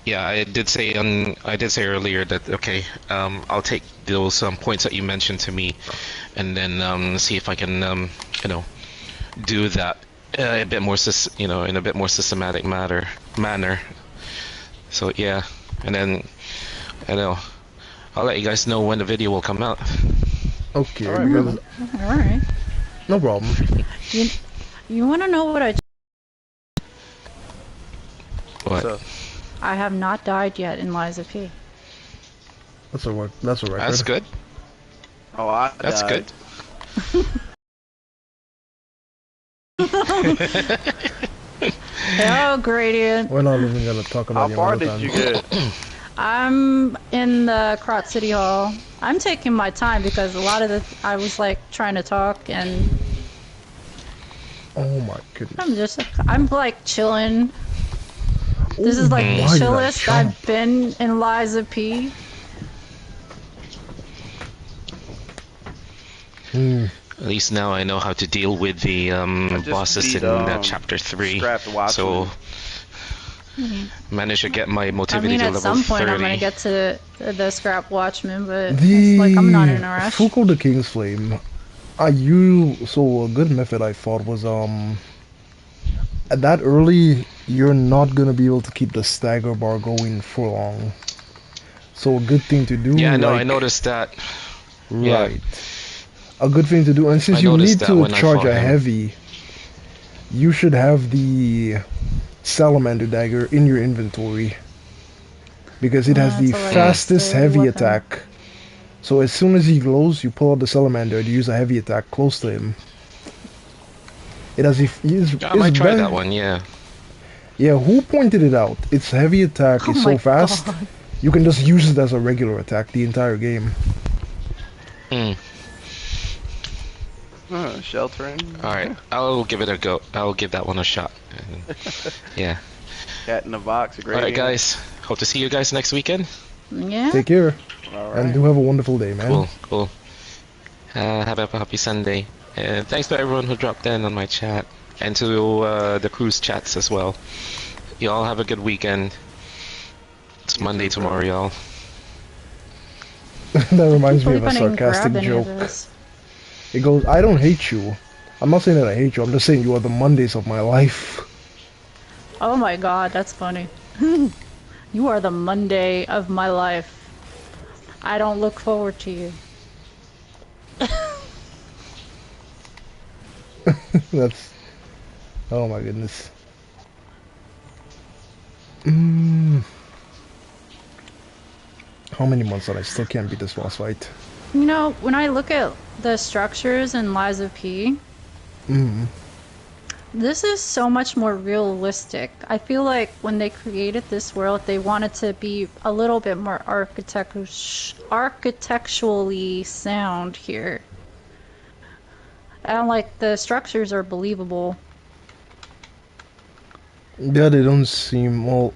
B: yeah, I did say earlier that okay, I'll take those points that you mentioned to me, and then see if I can do that a bit more in a bit more systematic manner. So yeah, and then I'll let you guys know when the video will come out.
C: Okay,
A: All right.
C: no problem.
A: You want to know what I?
B: What?
D: So,
A: I have not died yet in Liza P.
C: That's a record.
B: That's good.
D: oh,
B: That's good.
A: Oh, Gradient.
C: We're not even gonna talk about
D: how
C: your
D: far
C: marathon.
D: did you get?
A: I'm in the Krot City Hall. I'm taking my time because a lot of I was like trying to talk and
C: Oh my goodness.
A: I'm like chilling. This is like the
C: Why did I
A: chillest
C: jump?
A: I've been in Liza P.
B: At least now I know how to deal with the
D: just
B: bosses
D: need,
B: in chapter 3.
D: Scrap to watch
B: So
D: me.
B: managed to get my
A: I
B: motivity
A: mean,
B: to
A: at
B: level
A: some point
B: 30.
A: I'm gonna get to the Scrap Watchman, but it's
C: The
A: like I'm not in a rush.
C: Fuko the King's Flame. So a good method I thought was at that early you're not gonna be able to keep the stagger bar going for long. So a good thing to do.
B: Yeah, no,
C: like,
B: I noticed that.
C: Right.
B: Yeah.
C: A good thing to do, and since
B: I
C: you
B: noticed
C: need
B: that
C: to
B: when I
C: charge
B: fought
C: a
B: him.
C: heavy, you should have the salamander dagger in your inventory because it has the
A: That's a
C: fastest
A: legendary
C: heavy
A: weapon.
C: attack. So as soon as he glows, you pull out the salamander to use a heavy attack close to him. It has
B: I might try that one, yeah.
C: Yeah, who pointed it out? Its heavy attack
A: Oh
C: is
A: my
C: so fast,
A: God.
C: you can just use it as a regular attack the entire game.
D: Sheltering.
B: Alright, I'll give it a go. I'll give that one a shot. Yeah.
D: Cat in the box.
B: Alright, guys. Hope to see you guys next weekend.
A: Yeah.
C: Take care,
D: All
C: and
D: right.
C: do have a wonderful day, man.
B: Cool. Have a happy Sunday. Thanks to everyone who dropped in on my chat. And to the cruise chats as well. You all have a good weekend. It's
D: You
B: Monday
D: too,
B: tomorrow,
D: bro.
B: y'all.
C: That
A: I can't
C: reminds me of
A: believe
C: a
A: I didn't grab
C: sarcastic
A: any of
C: joke.
A: this.
C: It goes, I don't hate you. I'm not saying that I hate you, I'm just saying you are the Mondays of my life.
A: Oh my god, that's funny. You are the Monday of my life. I don't look forward to you.
C: That's, oh my goodness. Mm, how many months and I still can't beat this boss fight?
A: You know, when I look at the structures in Lies of P,
C: Mm,
A: this is so much more realistic. I feel like when they created this world, they wanted to be a little bit more architecturally sound here. And like the structures are believable.
C: yeah, they don't seem, well,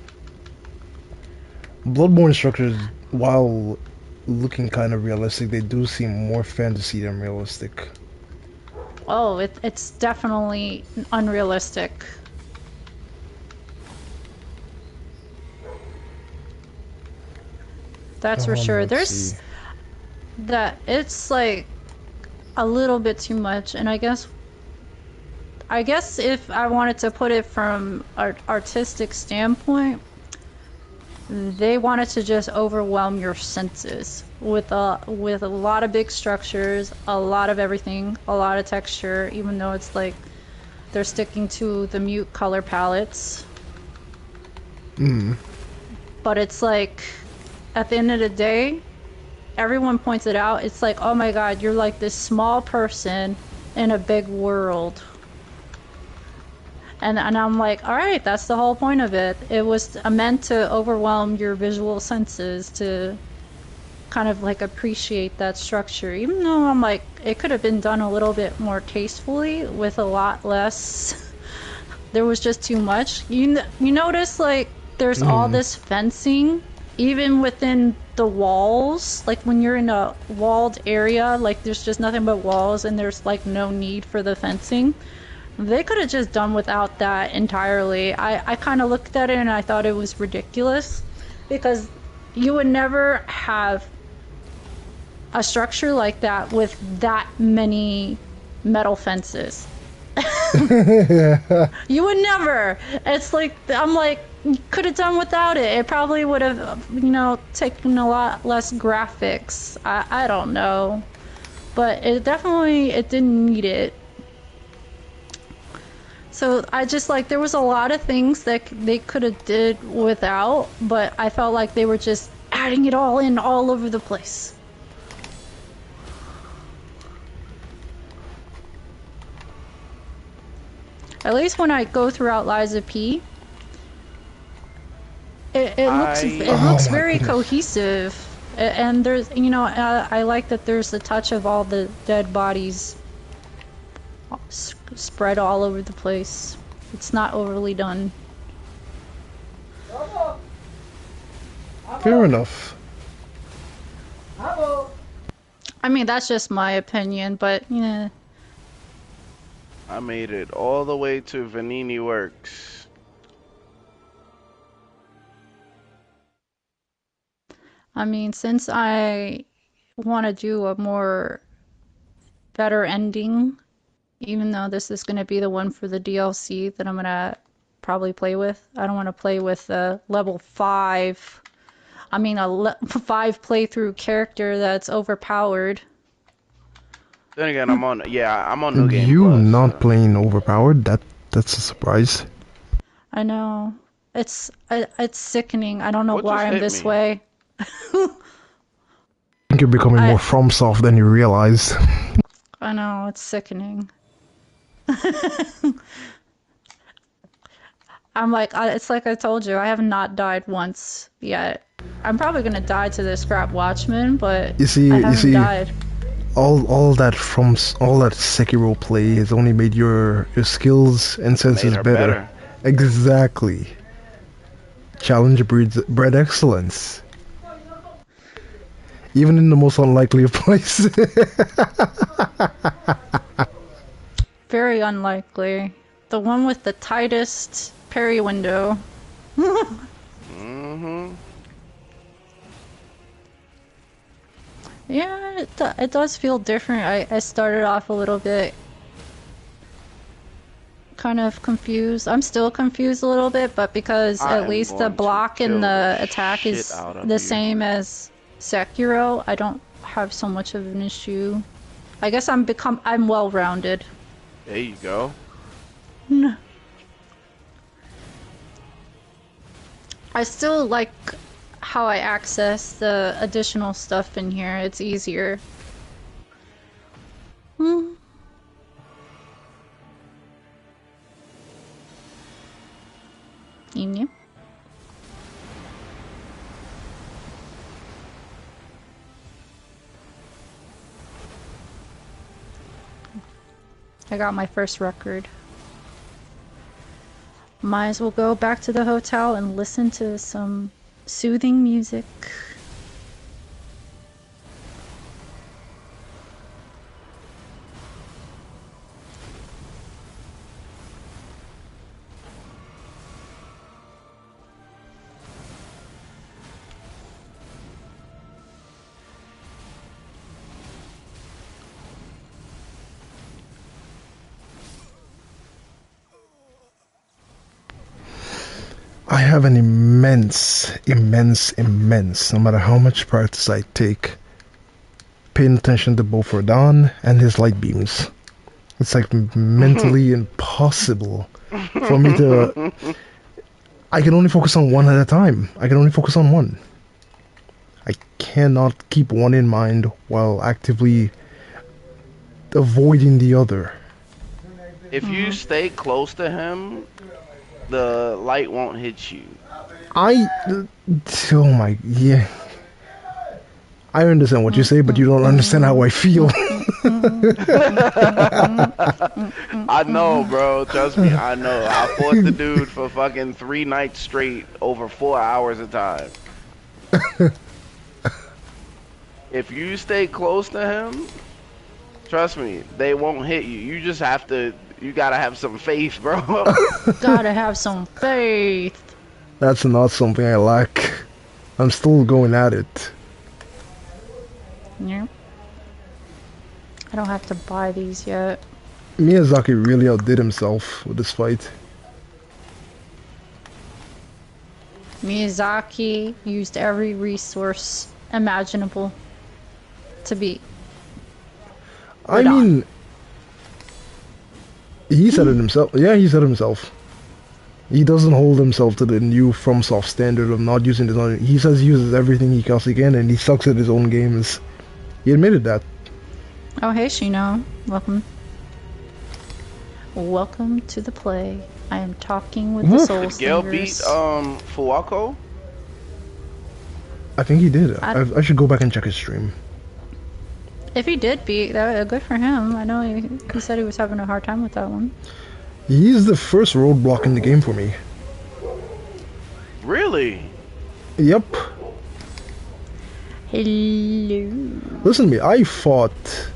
C: Bloodborne structures, while looking kind of realistic, they do seem more fantasy than realistic.
A: Oh, it's definitely unrealistic. That's for sure.
C: Let's see.
A: There's that it's like a little bit too much, and I guess if I wanted to put it from an artistic standpoint, they wanted to just overwhelm your senses with a lot of big structures, a lot of everything, a lot of texture, even though it's like they're sticking to the mute color palettes.
C: Mm.
A: But it's like at the end of the day, everyone points it out. It's like, oh my god, you're like this small person in a big world. And I'm like, all right, that's the whole point of it. It was meant to overwhelm your visual senses to kind of like appreciate that structure. Even though I'm like, it could have been done a little bit more tastefully with a lot less. There was just too much. You notice like there's all
C: Mm.
A: this fencing even within the walls. Like when you're in a walled area, like there's just nothing but walls and there's like no need for the fencing. They could have just done without that entirely. I kind of looked at it and I thought it was ridiculous because you would never have a structure like that with that many metal fences. You would never. It's like, I'm like, you could have done without it. It probably would have, taken a lot less graphics. I don't know. But it didn't need it. So I just like there was a lot of things that they could have did without, but I felt like they were just adding it all in all over the place. At least when I go throughout Lies of P, it
C: Oh
A: looks
C: my
A: very
C: goodness.
A: cohesive, and there's I like that there's a touch of all the dead bodies spread all over the place. It's not overly done.
C: Fair enough.
A: I mean, that's just my opinion, but yeah.
D: I made it all the way to Vanini Works.
A: I mean, since I want to do a more better ending, even though this is going to be the one for the DLC that I'm going to probably play with, I don't want to play with a level 5. I mean, 5 playthrough character that's overpowered.
D: Then again, I'm on New Game
C: You
D: Plus.
C: not
D: So.
C: playing overpowered? That's a surprise.
A: I know. It's sickening. I don't know
D: What just
A: why I'm
D: hit
A: this
D: me?
A: way.
C: I think you're becoming more
A: I
C: FromSoft than you realize.
A: I know, it's sickening. I'm like, it's like I told you, I have not died once yet. I'm probably gonna die to the Scrap Watchman, but I
C: You
A: haven't
C: see,
A: died.
C: all that all that Sekiro play has only made your skills and
D: Made
C: senses
D: her
C: better.
D: better.
C: Exactly. Challenge breed excellence. Even in the most unlikely of places.
A: Very unlikely. The one with the tightest parry window.
D: Mm-hmm.
A: Yeah, it does feel different. I started off a little bit kind of confused. I'm still confused a little bit, but because
D: I
A: at
D: am
A: least the
D: going to
A: block and
D: kill the
A: the attack
D: shit
A: is
D: out of
A: the
D: you.
A: same as Sekiro, I don't have so much of an issue. I guess I'm well-rounded.
D: There you go.
A: I still like how I access the additional stuff in here. It's easier. Hmm. Yeah. I got my first record. Might as well go back to the hotel and listen to some soothing music.
C: I have an immense, no matter how much practice I take, paying attention to both Radon and his light beams. It's like mentally impossible for me to. I can only focus on one at a time. I can only focus on one. I cannot keep one in mind while actively avoiding the other.
D: If you stay close to him, the light won't hit you.
C: Oh my, yeah. I understand what you say, but you don't understand how I feel.
D: I know, bro. Trust me, I know. I fought the dude for fucking 3 nights straight over 4 hours a time. If you stay close to him, trust me, they won't hit you. You just have to, you gotta have some faith, bro.
A: Gotta have some faith.
C: That's not something I lack. I'm still going at it.
A: Yeah. I don't have to buy these yet.
C: Miyazaki really outdid himself with this fight.
A: Miyazaki used every resource imaginable to beat.
C: I mean, he said it himself. Yeah, he said it himself. He doesn't hold himself to the new FromSoft standard of not using his own. He says he uses everything he possibly can, and he sucks at his own games. He admitted that.
A: Oh, hey, Shino. Welcome. Welcome to the play. I am talking with the Soul
D: Did Gale beat
A: Slingers.
D: Fuwako?
C: I think he did. I should go back and check his stream.
A: If he did beat, that good for him. I know he said he was having a hard time with that one.
C: He's the first roadblock in the game for me.
D: Really?
C: Yep.
A: Hello.
C: Listen to me. I fought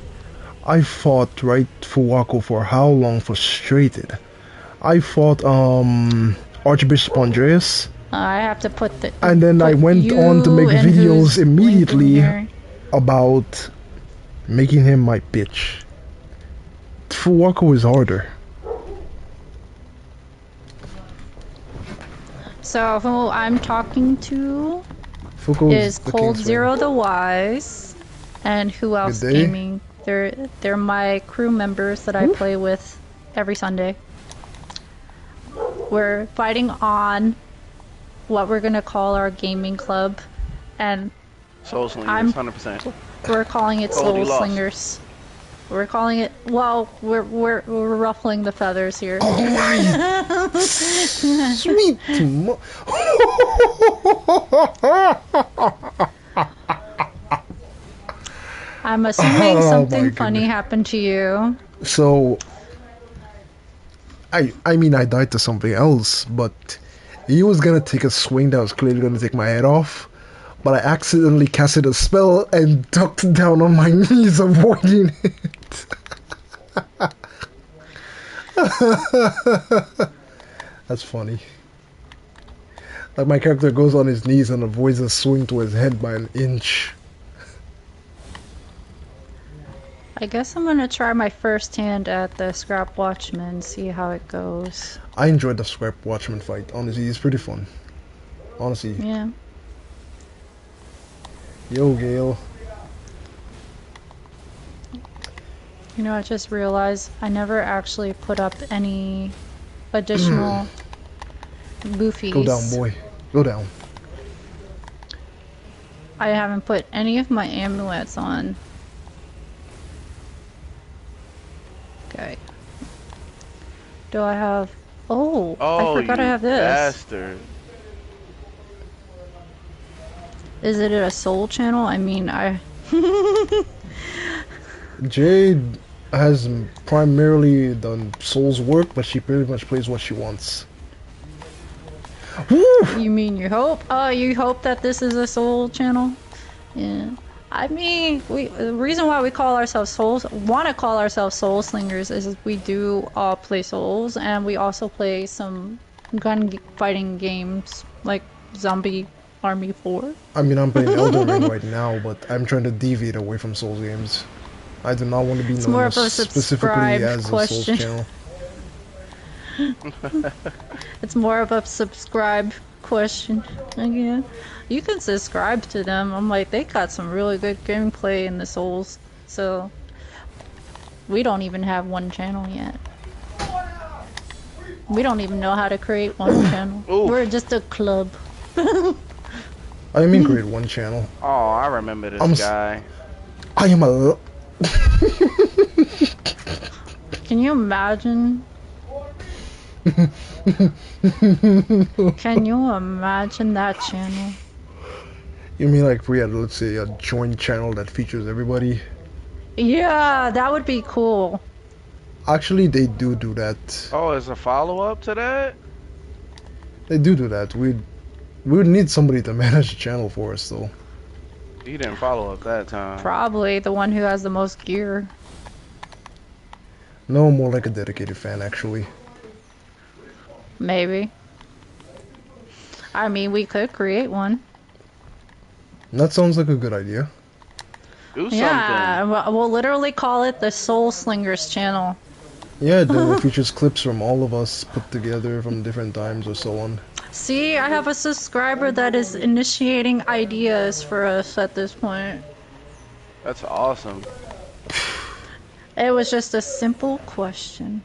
C: right Fuwako for how long? Frustrated. I fought Archbishop Andreas.
A: I have to put the.
C: And then I went on to make videos immediately about making him my bitch. Fuwako is harder.
A: So who I'm talking to
C: Fuko
A: is
C: the
A: Cold
C: King's
A: Zero
C: Ring.
A: the Wise, and who else
C: Good day.
A: gaming? They're my crew members that I play with every Sunday. We're fighting on what we're gonna call our gaming club, and
D: Soul Slingers, 100%.
A: we're calling it
D: Goldie
A: Soul
D: lost.
A: Slingers. We're calling it. Well, we're ruffling the feathers here.
C: Sweet.
A: I'm assuming
C: Oh
A: something
C: my
A: funny
C: goodness.
A: happened to you.
C: So, I mean, I died to something else, but he was gonna take a swing that was clearly gonna take my head off, but I accidentally casted a spell and ducked down on my knees, avoiding it. That's funny. Like, my character goes on his knees and avoids a swing to his head by an inch.
A: I guess I'm gonna try my first hand at the Scrap Watchman, see how it goes.
C: I enjoyed the Scrap Watchman fight. Honestly, it's pretty fun. Honestly.
A: Yeah.
C: Yo, Gale.
A: You know, I just realized I never actually put up any additional goofies.
C: Go down, boy. Go down.
A: I haven't put any of my amulets on. Okay. Do I have... Oh,
D: Oh,
A: I forgot I
D: you
A: have this.
D: bastard.
A: Is it a soul channel? I mean, I...
C: Jade has primarily done Soul's work, but she pretty much plays what she wants. Woo!
A: You mean you hope? Oh, you hope that this is a soul channel? Yeah. I mean, the reason why we call ourselves want to call ourselves Soul Slingers is we do play Souls, and we also play some fighting games like Zombie Army 4.
C: I mean, I'm playing Elden Ring right now, but I'm trying to deviate away from Souls games. I do not want to be known
A: more
C: as
A: of a
C: specifically as
A: question.
C: a Souls channel.
A: It's more of a subscribe question. Again, you can subscribe to them. I'm like, they got some really good gameplay in the Souls. So we don't even have one channel yet. We don't even know how to create one channel.
D: Oof.
A: We're just a club.
C: I mean, create one channel.
D: Oh, I remember this guy.
C: I am a.
A: Can you imagine? Can you imagine that channel?
C: You mean like we had, let's say, a joint channel that features everybody?
A: Yeah, that would be cool.
C: Actually, they do that.
D: Oh, is a follow-up to that?
C: They do that. We would need somebody to manage the channel for us, though.
D: You didn't follow up that time.
A: Probably the one who has the most gear.
C: No, more like a dedicated fan, actually.
A: Maybe. I mean, we could create one.
C: That sounds like a good idea.
D: Do something.
A: Yeah, we'll literally call it the Soul Slingers channel.
C: Yeah, it features clips from all of us put together from different times or so on.
A: See, I have a subscriber that is initiating ideas for us at this point.
D: That's awesome.
A: It was just a simple question.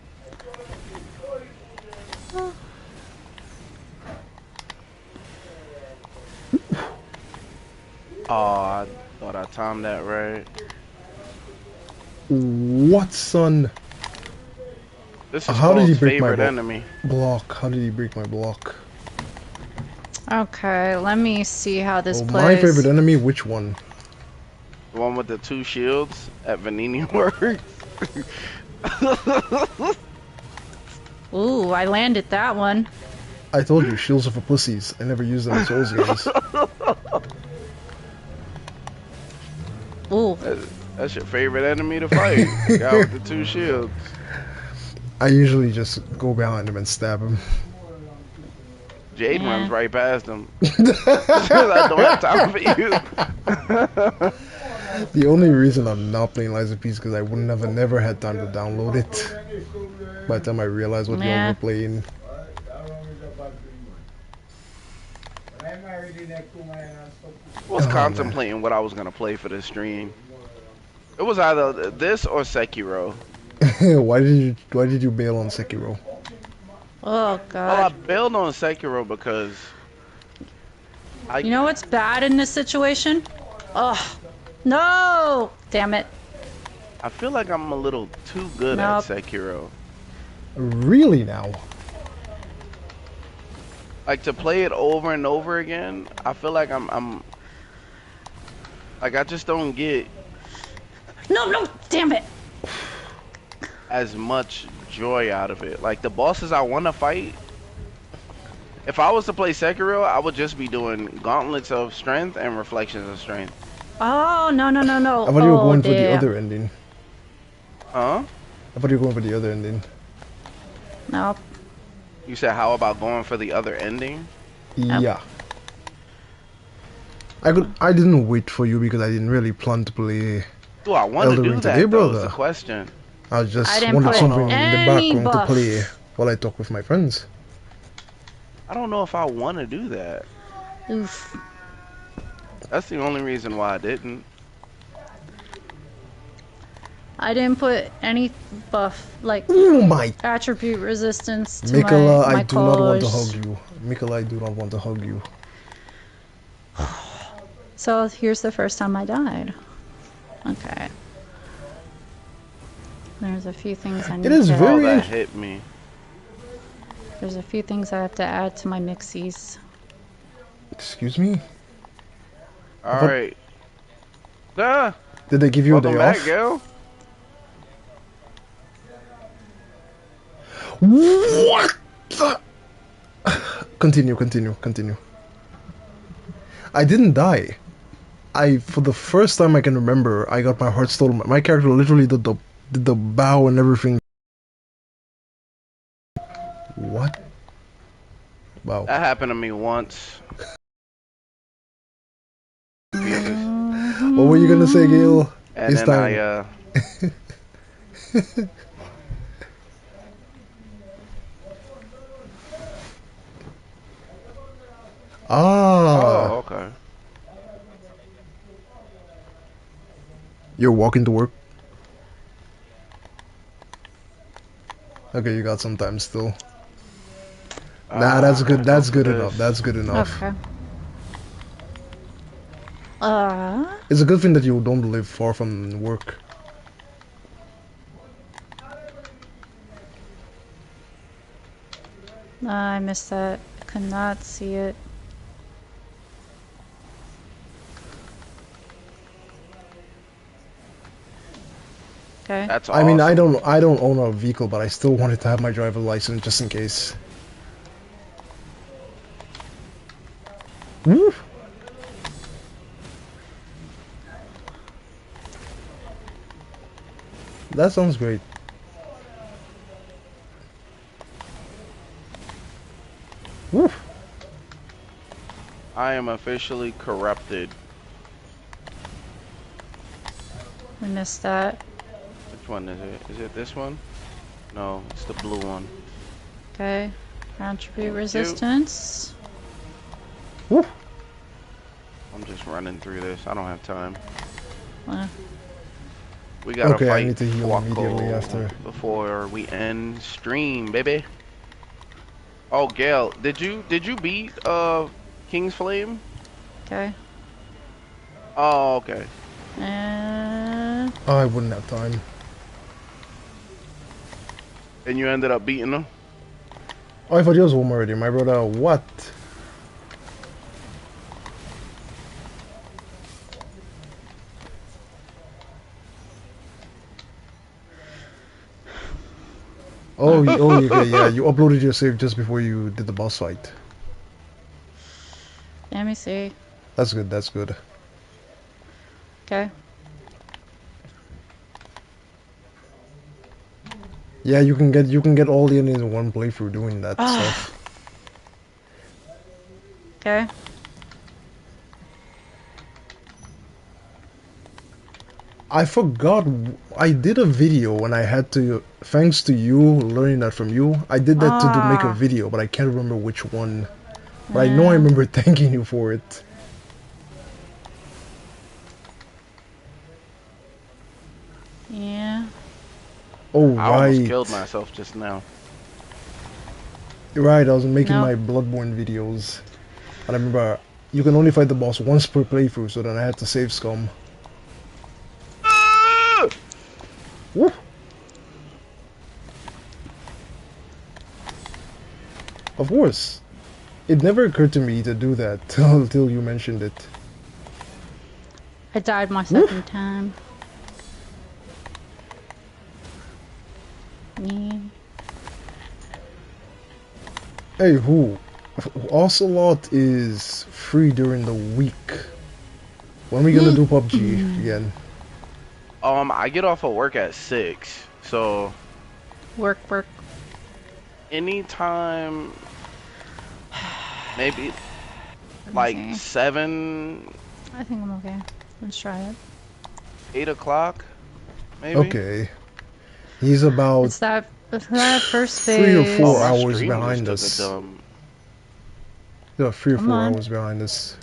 D: Oh, I thought I timed that right.
C: What, son?
D: This is
C: How did he
D: Paul's
C: break my
D: favorite enemy.
C: block? How did he break my block?
A: Okay, let me see how this
C: Oh,
A: plays.
C: my favorite enemy? Which one?
D: The one with the 2 shields at Vanini works.
A: Ooh, I landed that one.
C: I told you, shields are for pussies. I never use them in Souls games.
A: Ooh.
D: That's your favorite enemy to fight. The guy with the 2 shields.
C: I usually just go behind him and stab him.
D: Jade
A: Yeah.
D: runs right past him. I don't have time for you.
C: The only reason I'm not playing Lies of Peace is because I wouldn't have never had time to download it. By the time I realized what y'all were playing.
D: I was contemplating what I was gonna play for this stream. It was either this or Sekiro.
C: Why did you bail on Sekiro?
A: Oh
D: Well, I
A: god.
D: bailed on Sekiro because
A: You know what's bad in this situation? Ugh. No! Damn it.
D: I feel like I'm a little too good
A: Nope.
D: at Sekiro.
C: Really now?
D: Like to play it over and over again, I feel like I'm like I just don't get
A: No, damn it.
D: as much joy out of it. Like the bosses I want to fight, if I was to play Sekiro, I would just be doing gauntlets of strength and reflections of strength.
A: Oh, no.
C: I thought you were going for the
A: damn.
C: other ending.
D: Huh?
C: I thought you were going for the other ending.
A: No.
D: You said how about going for the other ending?
C: Yeah. I didn't wait for you because I didn't really plan to play
D: Do I want to
C: Elden Ring
D: do
C: today,
D: that though? Is the
C: brother.
D: question.
C: I
A: I
C: just
A: didn't
C: wanted
D: I
A: put
D: don't
C: something
D: know.
C: in the
A: any
C: background to play
A: buff.
C: while I talk with my friends.
D: I don't know if I want to do that.
A: Oof.
D: That's the only reason why I didn't.
A: I didn't put any buff, like
C: Oh my...
A: attribute resistance to
C: Mikola, I
A: my
C: do not want to hug
A: colors.
C: you. Mikola, I do not want to hug you.
A: So here's the first time I died. Okay. There's a few things I
C: It
A: need
C: is
A: to.
D: Oh,
C: very...
D: that hit me.
A: There's a few things I have to add to my mixies.
C: Excuse me? I
D: All
C: thought...
D: right. Ah,
C: Did they give you a
D: welcome
C: day
D: back,
C: off?
D: Gil.
C: What the... Continue, continue, continue. I didn't die. For the first time I can remember, I got my heart stolen. My character literally did the bow and everything. What? Wow.
D: That happened to me once. Pieces.
C: What were you gonna say, Gail?
D: And
C: This
D: then
C: time. Ah,
D: Oh, okay.
C: you're walking to work. Okay, you got some time still. Nah, that's
D: I
C: good.
D: gotta go
C: That's
D: for
C: good enough.
D: this.
C: That's good enough.
A: Okay.
C: It's a good thing that you don't live far from work.
A: I missed that. I could not see it. Okay.
D: That's
C: I mean,
D: awesome.
C: I don't own a vehicle, but I still wanted to have my driver license just in case. Woo! That sounds great. Woo!
D: I am officially corrupted.
A: I missed that.
D: Which one is it? Is it this one? No, it's the blue one.
A: Okay. Attribute
D: Thank
A: resistance.
C: Woo!
D: I'm just running through this. I don't have time.
A: Uh,
D: We gotta
C: Okay, I
D: fight
C: need to heal immediately
D: Quacko
C: after.
D: before we end stream, baby. Oh, Gail, did you beat King's Flame?
A: okay.
D: Oh, okay.
A: And
C: Oh, I wouldn't have time.
D: And you ended up beating him?
C: Oh, I thought you was home already, my brother. What? Oh, okay, yeah. You uploaded your save just before you did the boss fight.
A: let me see.
C: That's good. That's good.
A: Okay.
C: Yeah, you can get all the enemies in one playthrough doing that stuff.
A: Okay.
C: I forgot. I did a video when I had to. Thanks to you learning that from you, I did that to make a video, but I can't remember which one. But I know I remember thanking you for it.
A: Yeah.
C: Oh
D: I almost
C: right,
D: killed myself just now.
C: you're right. I was making
A: No.
C: my Bloodborne videos, and I remember you can only fight the boss once per playthrough, so then I had to save scum.
D: Ah!
C: Woo! Of course. It never occurred to me to do that till you mentioned it.
A: I died my second time. Yeah.
C: Hey, who? Ocelot is free during the week. When are we gonna do PUBG again?
D: I get off of work at 6, so
A: Work.
D: anytime, maybe
A: Let me
D: like
A: see.
D: 7.
A: I think I'm okay. Let's try it.
D: 8 o'clock, maybe.
C: Okay. He's about
A: It's that first
D: Oh,
C: 3 or 4
D: my
A: phase.
C: hours
D: stream just
C: behind
D: took a
C: us.
D: dumb.
C: He's about 3 or
A: Come
C: 4
A: on.
C: hours behind us.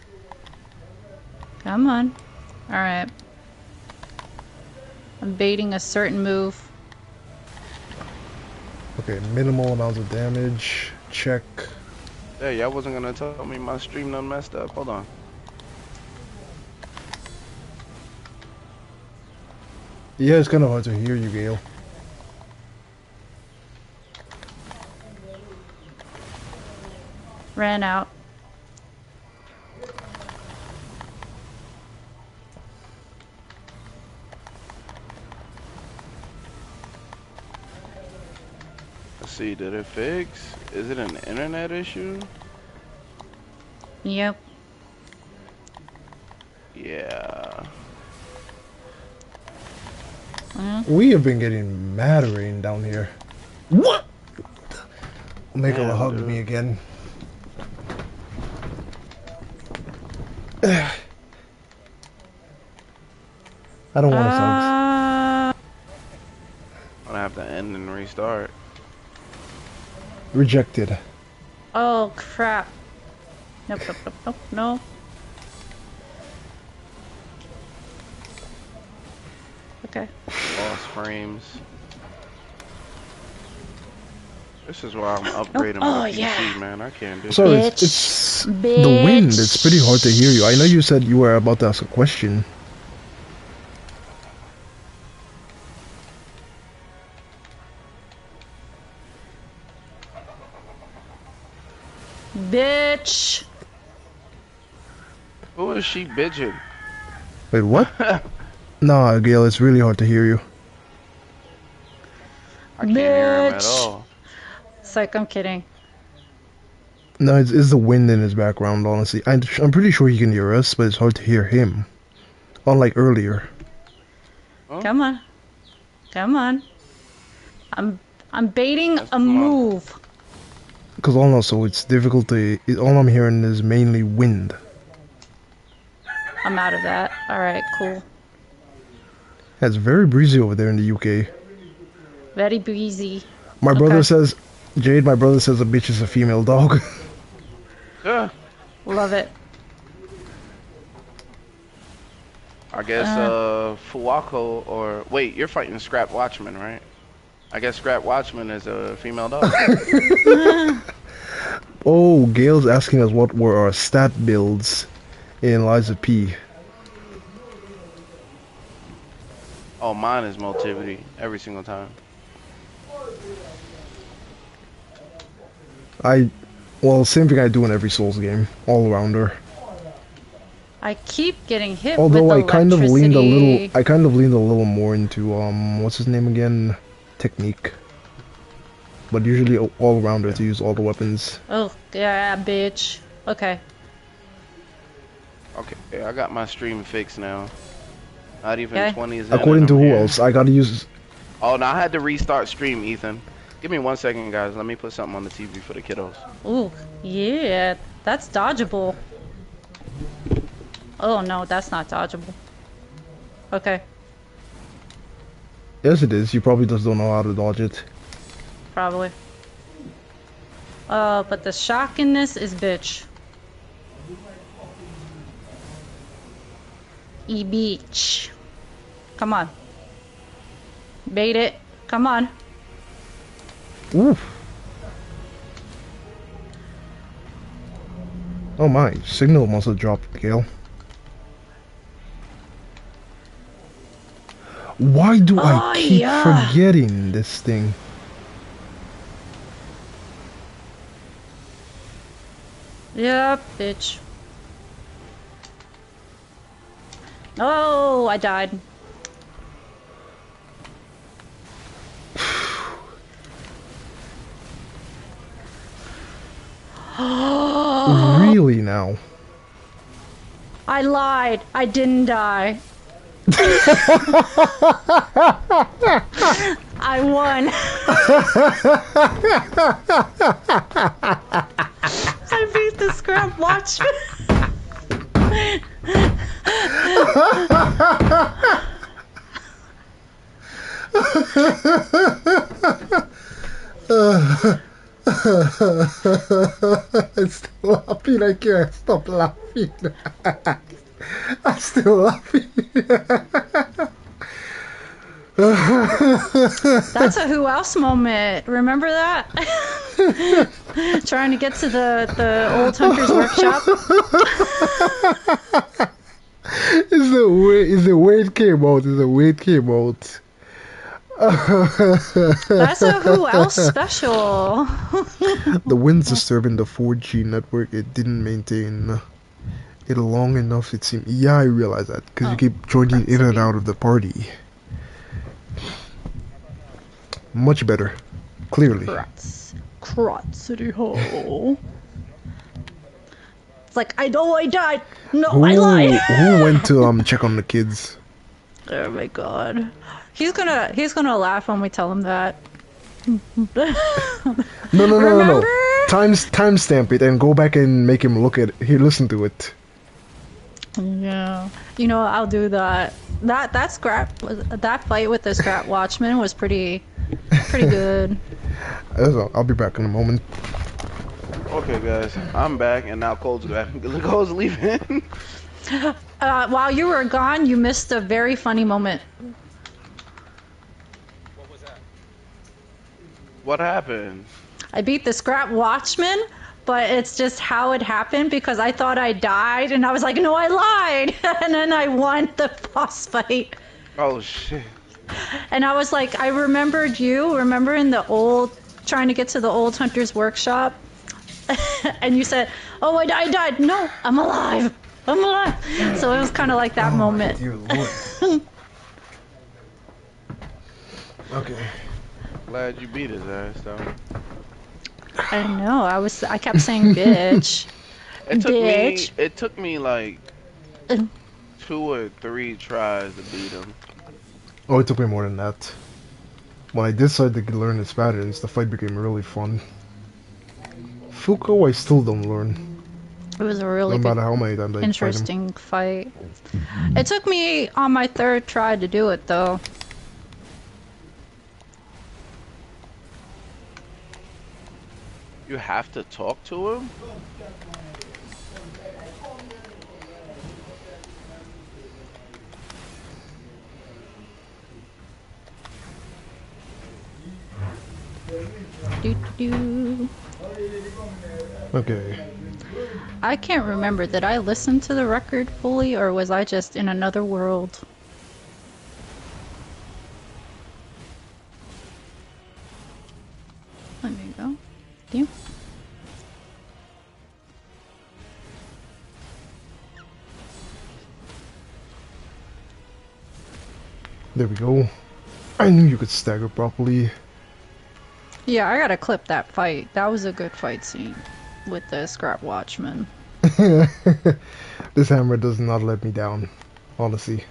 A: Come on. Alright. I'm baiting a certain move.
C: Okay, minimal amounts of damage. Check.
D: Yeah, y'all wasn't gonna tell me my stream done messed up. Hold on.
C: Yeah, it's kind of hard to hear you, Gale.
A: Ran out.
D: Let's see, did it fix? Is it an internet issue?
A: Yep.
D: Yeah.
C: We have been getting mad rain down here. What? Omega
D: Damn,
C: hugged
D: dude.
C: me again. I don't want his hugs.
D: I'm gonna have to end and restart.
C: Rejected.
A: Oh, crap. Nope, nope, nope, nope, no. Okay.
D: Lost frames. This is why I'm upgrading
A: Oh,
D: my PC,
A: yeah.
D: man. I can't do
C: Sorry,
A: Bitch.
C: it's the wind. It's pretty hard to hear you. I know you said you were about to ask a question.
A: Bitch.
D: Who is she bitching?
C: Wait, what? Nah, Gail, it's really hard to hear you.
D: I can't hear him at
A: Bitch.
D: all.
A: It's like, I'm kidding.
C: No, it's the wind in his background, honestly. I'm pretty sure he can hear us, but it's hard to hear him. Unlike earlier.
D: Huh?
A: Come on. Come on. I'm baiting
D: Let's
A: a
D: come on.
A: move.
C: Because also, it's difficult to... all I'm hearing is mainly wind.
A: I'm out of that. Alright, cool.
C: It's very breezy over there in the UK.
A: Very breezy.
C: My brother
A: Okay.
C: says... Jade, my brother says a bitch is a female dog.
D: Yeah.
A: Love it.
D: I guess Fuwako or wait, you're fighting Scrap Watchman, right? I guess Scrap Watchman is a female dog.
C: Oh, Gail's asking us what were our stat builds in Liza P.
D: Oh, mine is Motivity every single time.
C: Well, same thing I do in every Souls game. All-rounder.
A: I keep getting hit
C: Although
A: with
C: I kind of leaned a little...
A: electricity.
C: I kind of leaned a little more into, what's his name again? Technique. But usually all-rounder to use all the weapons.
A: Oh, yeah, bitch. Okay.
D: Okay, I got my stream fixed now. Not even
A: Okay.
D: 20 is in.
C: According
D: and
C: to
D: I'm
C: who
D: here.
C: else? I gotta use...
D: Oh, no, I had to restart stream, Ethan. Give me 1 second, guys. Let me put something on the TV for the kiddos.
A: Ooh, yeah. That's dodgeable. Oh, no, that's not dodgeable. Okay,
C: Yes, it is. You probably just don't know how to dodge it.
A: probably. But the shock in this is bitch. E-beach. Come on. Bait it. Come on.
C: Oof. Oh my, signal must have dropped, Gale. Why do I
A: Oh,
C: keep
A: yeah.
C: forgetting this thing?
A: Yep, bitch. Oh, I died.
C: Really now?
A: I lied. I didn't die. I won. I beat the Scrap Watchman.
C: I'm still laughing. I can't stop laughing. I'm still laughing.
A: That's a who else moment. Remember that? Trying to get to the old hunter's workshop.
C: It's the way it came out. It's the way it came out.
A: That's a who else special.
C: The winds disturbing the 4G network. It didn't maintain it long enough. It seemed. Yeah, I realize that because you keep joining in and out of the party. Much better, clearly.
A: Crot City Hall. It's like, I know I died. No, I lied.
C: Who went to check on the kids?
A: Oh my god. He's gonna laugh when we tell him that.
C: No. Timestamp it and go back and make him look at it. Here, listen to it.
A: Yeah. You know, I'll do that. That fight with the Scrap Watchman was pretty good.
C: I'll be back in a moment.
D: Okay, guys, I'm back, and now Cole's back. Cole's leaving.
A: While you were gone, you missed a very funny moment.
B: What was that?
D: What happened?
A: I beat the Scrap Watchman, but it's just how it happened because I thought I died, and I was like, no, I lied, and then I won the boss fight.
D: Oh shit.
A: And I was like, I remembered you, remembering the old, trying to get to the old hunter's workshop. And you said, oh, I died. No, I'm alive. I'm alive. So it was kind of like that moment.
C: Dear Lord. Okay.
D: Glad you beat his ass, though.
A: I know. I kept saying bitch.
D: It took me like 2 or 3 tries to beat him.
C: Oh, it took me more than that. When I decided to learn his patterns, the fight became really fun. Fuko, I still don't learn.
A: It was a really
C: No
A: good,
C: matter how many times I
A: interesting fight. It took me on my 3rd try to do it, though.
D: You have to talk to him?
A: Do.
C: Okay.
A: I can't remember. Did I listen to the record fully, or was I just in another world? There you go. You.
C: There we go. I knew you could stagger properly.
A: Yeah, I gotta clip that fight. That was a good fight scene with the Scrap Watchman.
C: This hammer does not let me down, honestly.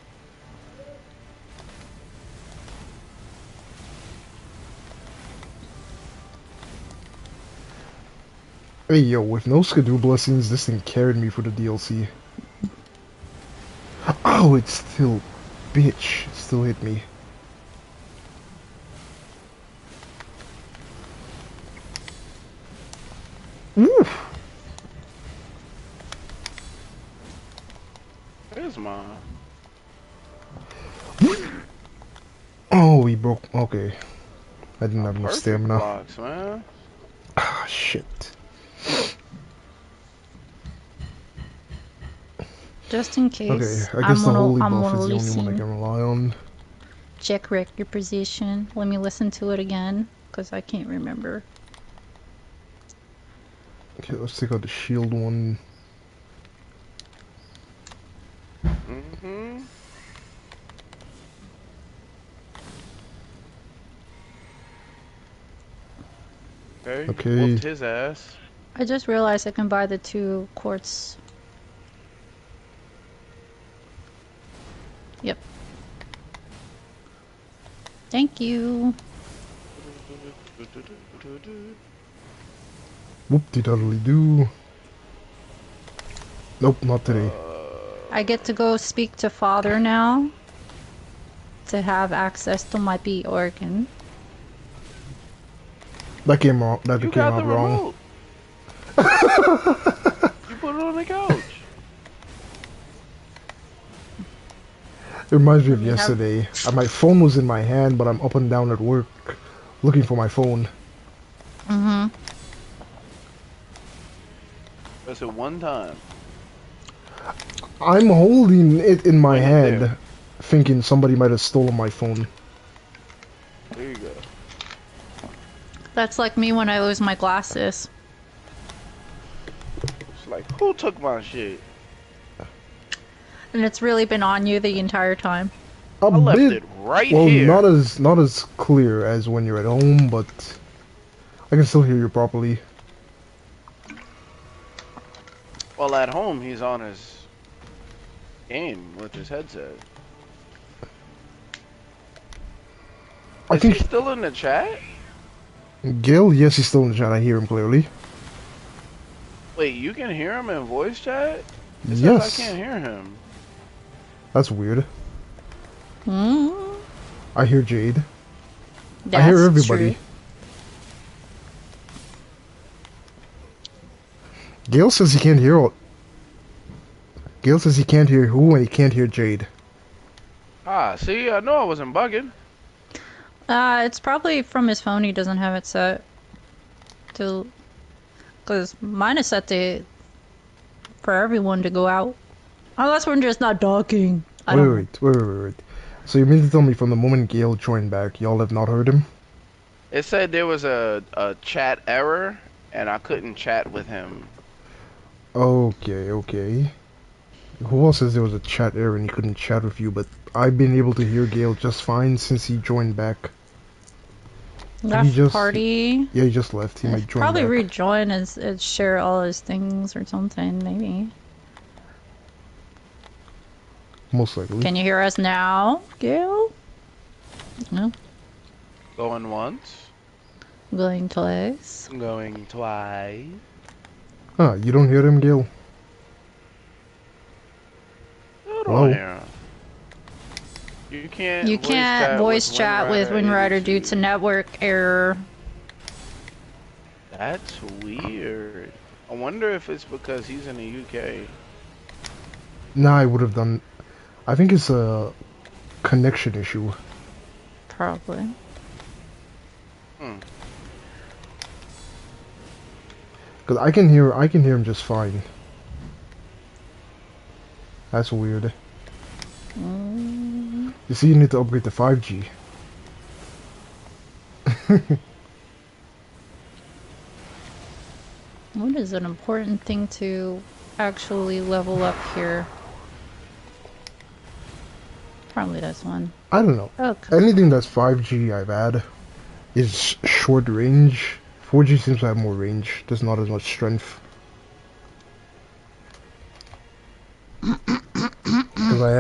C: Hey yo, with no schedule blessings, this thing carried me for the DLC. Oh, it's still... bitch, it still hit me. Oof!
D: Where's mine?
C: Oh, he broke... okay. I didn't have enough stamina.
D: Blocks, man.
C: Ah, shit.
A: Just in case.
C: Okay, I guess the holy
A: I'm
C: buff
A: gonna
C: is the only one I can rely on.
A: check record position. Let me listen to it again, because I can't remember.
C: Okay, let's take out the shield one.
D: Mm-hmm. Okay. Whooped his ass.
A: I just realized I can buy the 2 quartz. Yep. Thank you.
C: Whoop-de-doodly-doo. Nope, not today.
A: I get to go speak to Father now. to have access to my B organ.
C: That came wrong. That
D: You
C: came
D: got
C: out
D: the
C: wrong.
D: remote. You put it on the couch.
C: It reminds me of
A: You have-
C: yesterday. My phone was in my hand, but I'm up and down at work looking for my phone.
A: Mm-hmm.
D: That's it one time.
C: I'm holding it in my
D: Right
C: hand,
D: there.
C: thinking somebody might have stolen my phone.
D: There you go.
A: That's like me when I lose my glasses.
D: It's like, who took my shit?
A: And it's really been on you the entire time.
C: A
D: I left
C: bit,
D: it right
C: well,
D: here.
C: not as clear as when you're at home, but I can still hear you properly.
D: Well, at home, he's on his game with his headset.
C: I
D: Is he
C: think
D: still in the chat?
C: Gil, yes, he's still in the chat. I hear him clearly.
D: Wait, you can hear him in voice chat? It says
C: Yes,
D: I can't hear him.
C: that's weird.
A: Mm,
C: I hear Jade.
A: that's
C: I hear everybody.
A: true.
C: Gil says he can't hear. Gil says he can't hear who, and he can't hear Jade.
D: Ah, see, I know I wasn't bugging.
A: It's probably from his phone. He doesn't have it set to, because mine is set to for everyone to go out, unless we're just not talking. I don't know.
C: Wait. So you mean to tell me from the moment Gil joined back, y'all have not heard him?
D: It said there was a chat error, and I couldn't chat with him.
C: Okay. Who else says there was a chat error and he couldn't chat with you? But I've been able to hear Gale just fine since he joined back.
A: Left
C: just-
A: party.
C: Yeah, he just left. He might join
A: Probably
C: back.
A: rejoin and share all his things or something, maybe.
C: Most likely.
A: Can you hear us now, Gail? No.
D: Going once,
A: Going twice.
D: going twice.
C: Ah, you don't hear him, Gale?
D: I
C: Hello?
D: don't hear him. You can't
A: voice chat with WinRider due to network error.
D: That's weird. I wonder if it's because he's in the UK.
C: Nah, I would have done. I think it's a connection issue.
A: Probably.
C: Cause I can hear him just fine. That's weird.
A: Mm,
C: You see, you need to upgrade to 5G.
A: what is an important thing to actually level up here? Probably this one.
C: I don't know.
A: Okay.
C: Anything that's 5G I've had is short range. 4G seems to have more range. There's not as much strength. Because I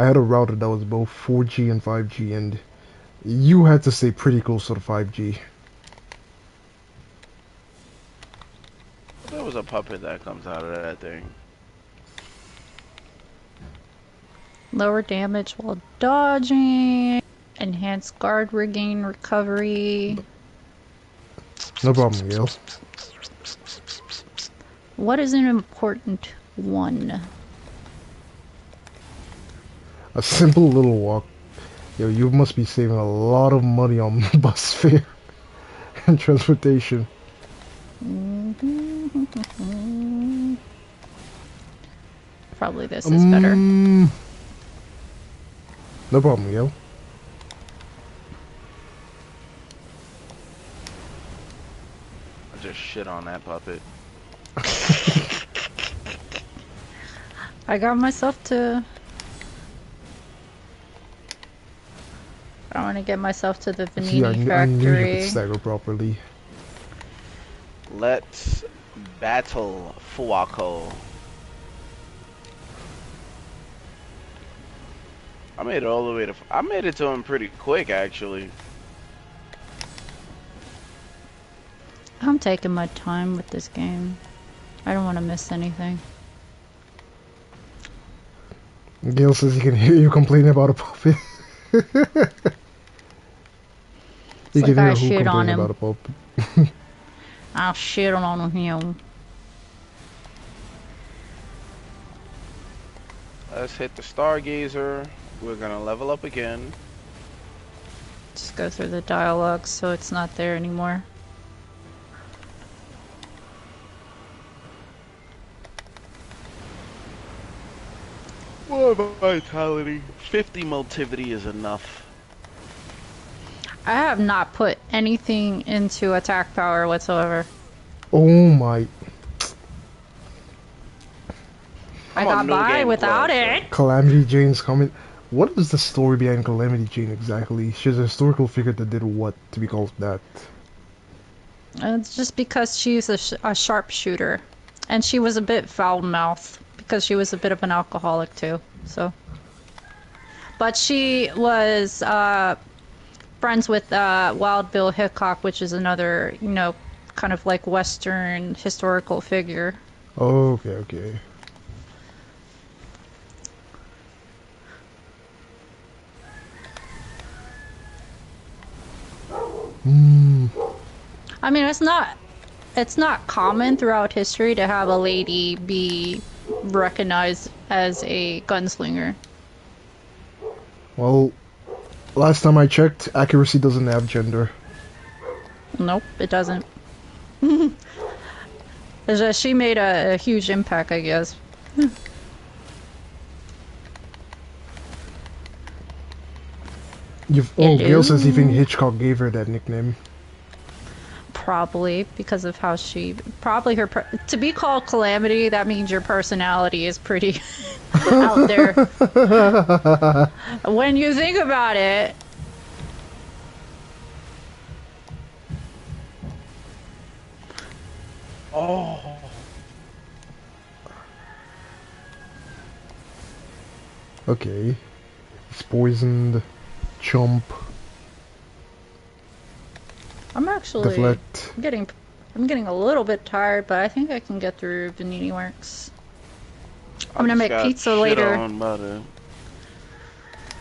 C: had a router that was both 4G and 5G, and you had to stay pretty close to the 5G.
D: There was a puppet that comes out of that thing.
A: Lower damage while dodging. Enhanced guard rigging recovery.
C: No problem, Gail.
A: What is an important one?
C: A simple little walk. Yo, you must be saving a lot of money on bus fare and transportation.
A: Probably this is better.
C: No problem, Gail.
D: I just shit on that puppet.
A: I got myself to... I want to get myself to the
C: See, I
A: Vanini
C: knew you
A: factory.
C: could stagger properly.
D: Let's battle Fuako. I made it all the way to. I made it to him pretty quick, actually.
A: I'm taking my time with this game. I don't want to miss anything.
C: Gail says he can hear you complaining about a puppet.
A: It's
C: You can
A: like
C: hear
A: I
C: who
A: shit on
C: complaining
A: him.
C: about a pup.
A: I shit on him.
D: Let's hit the Stargazer. We're gonna level up again.
A: Just go through the dialogue so it's not there anymore.
D: More vitality. 50 motivity is enough.
A: I have not put anything into attack power whatsoever.
C: Oh my.
A: I
D: I'm on
A: got
D: New
A: by
D: Game
A: without
D: Plus,
A: it.
D: so.
C: Calamity Jane's coming. What is the story behind Calamity Jane exactly? She's a historical figure that did what to be called that?
A: It's just because she's a sharpshooter. And she was a bit foul-mouthed because she was a bit of an alcoholic too. So, but she was friends with Wild Bill Hickok, which is another, you know, kind of like Western historical figure.
C: Oh, okay, okay. Hmm.
A: I mean, it's not common throughout history to have a lady be recognized as a gunslinger.
C: Well, last time I checked, accuracy doesn't have gender.
A: Nope, it doesn't. It's just she made a huge impact, I guess.
C: Gail says he
A: Hello?
C: thinks Hitchcock gave her that nickname.
A: Probably because of how she probably to be called Calamity, that means your personality is pretty out there. When you think about it.
D: Oh.
C: Okay. It's poisoned. Chomp.
A: I'm actually
C: Deflect.
A: I'm getting a little bit tired, but I think I can get through Vanini Works. I'm gonna make pizza later.
D: On by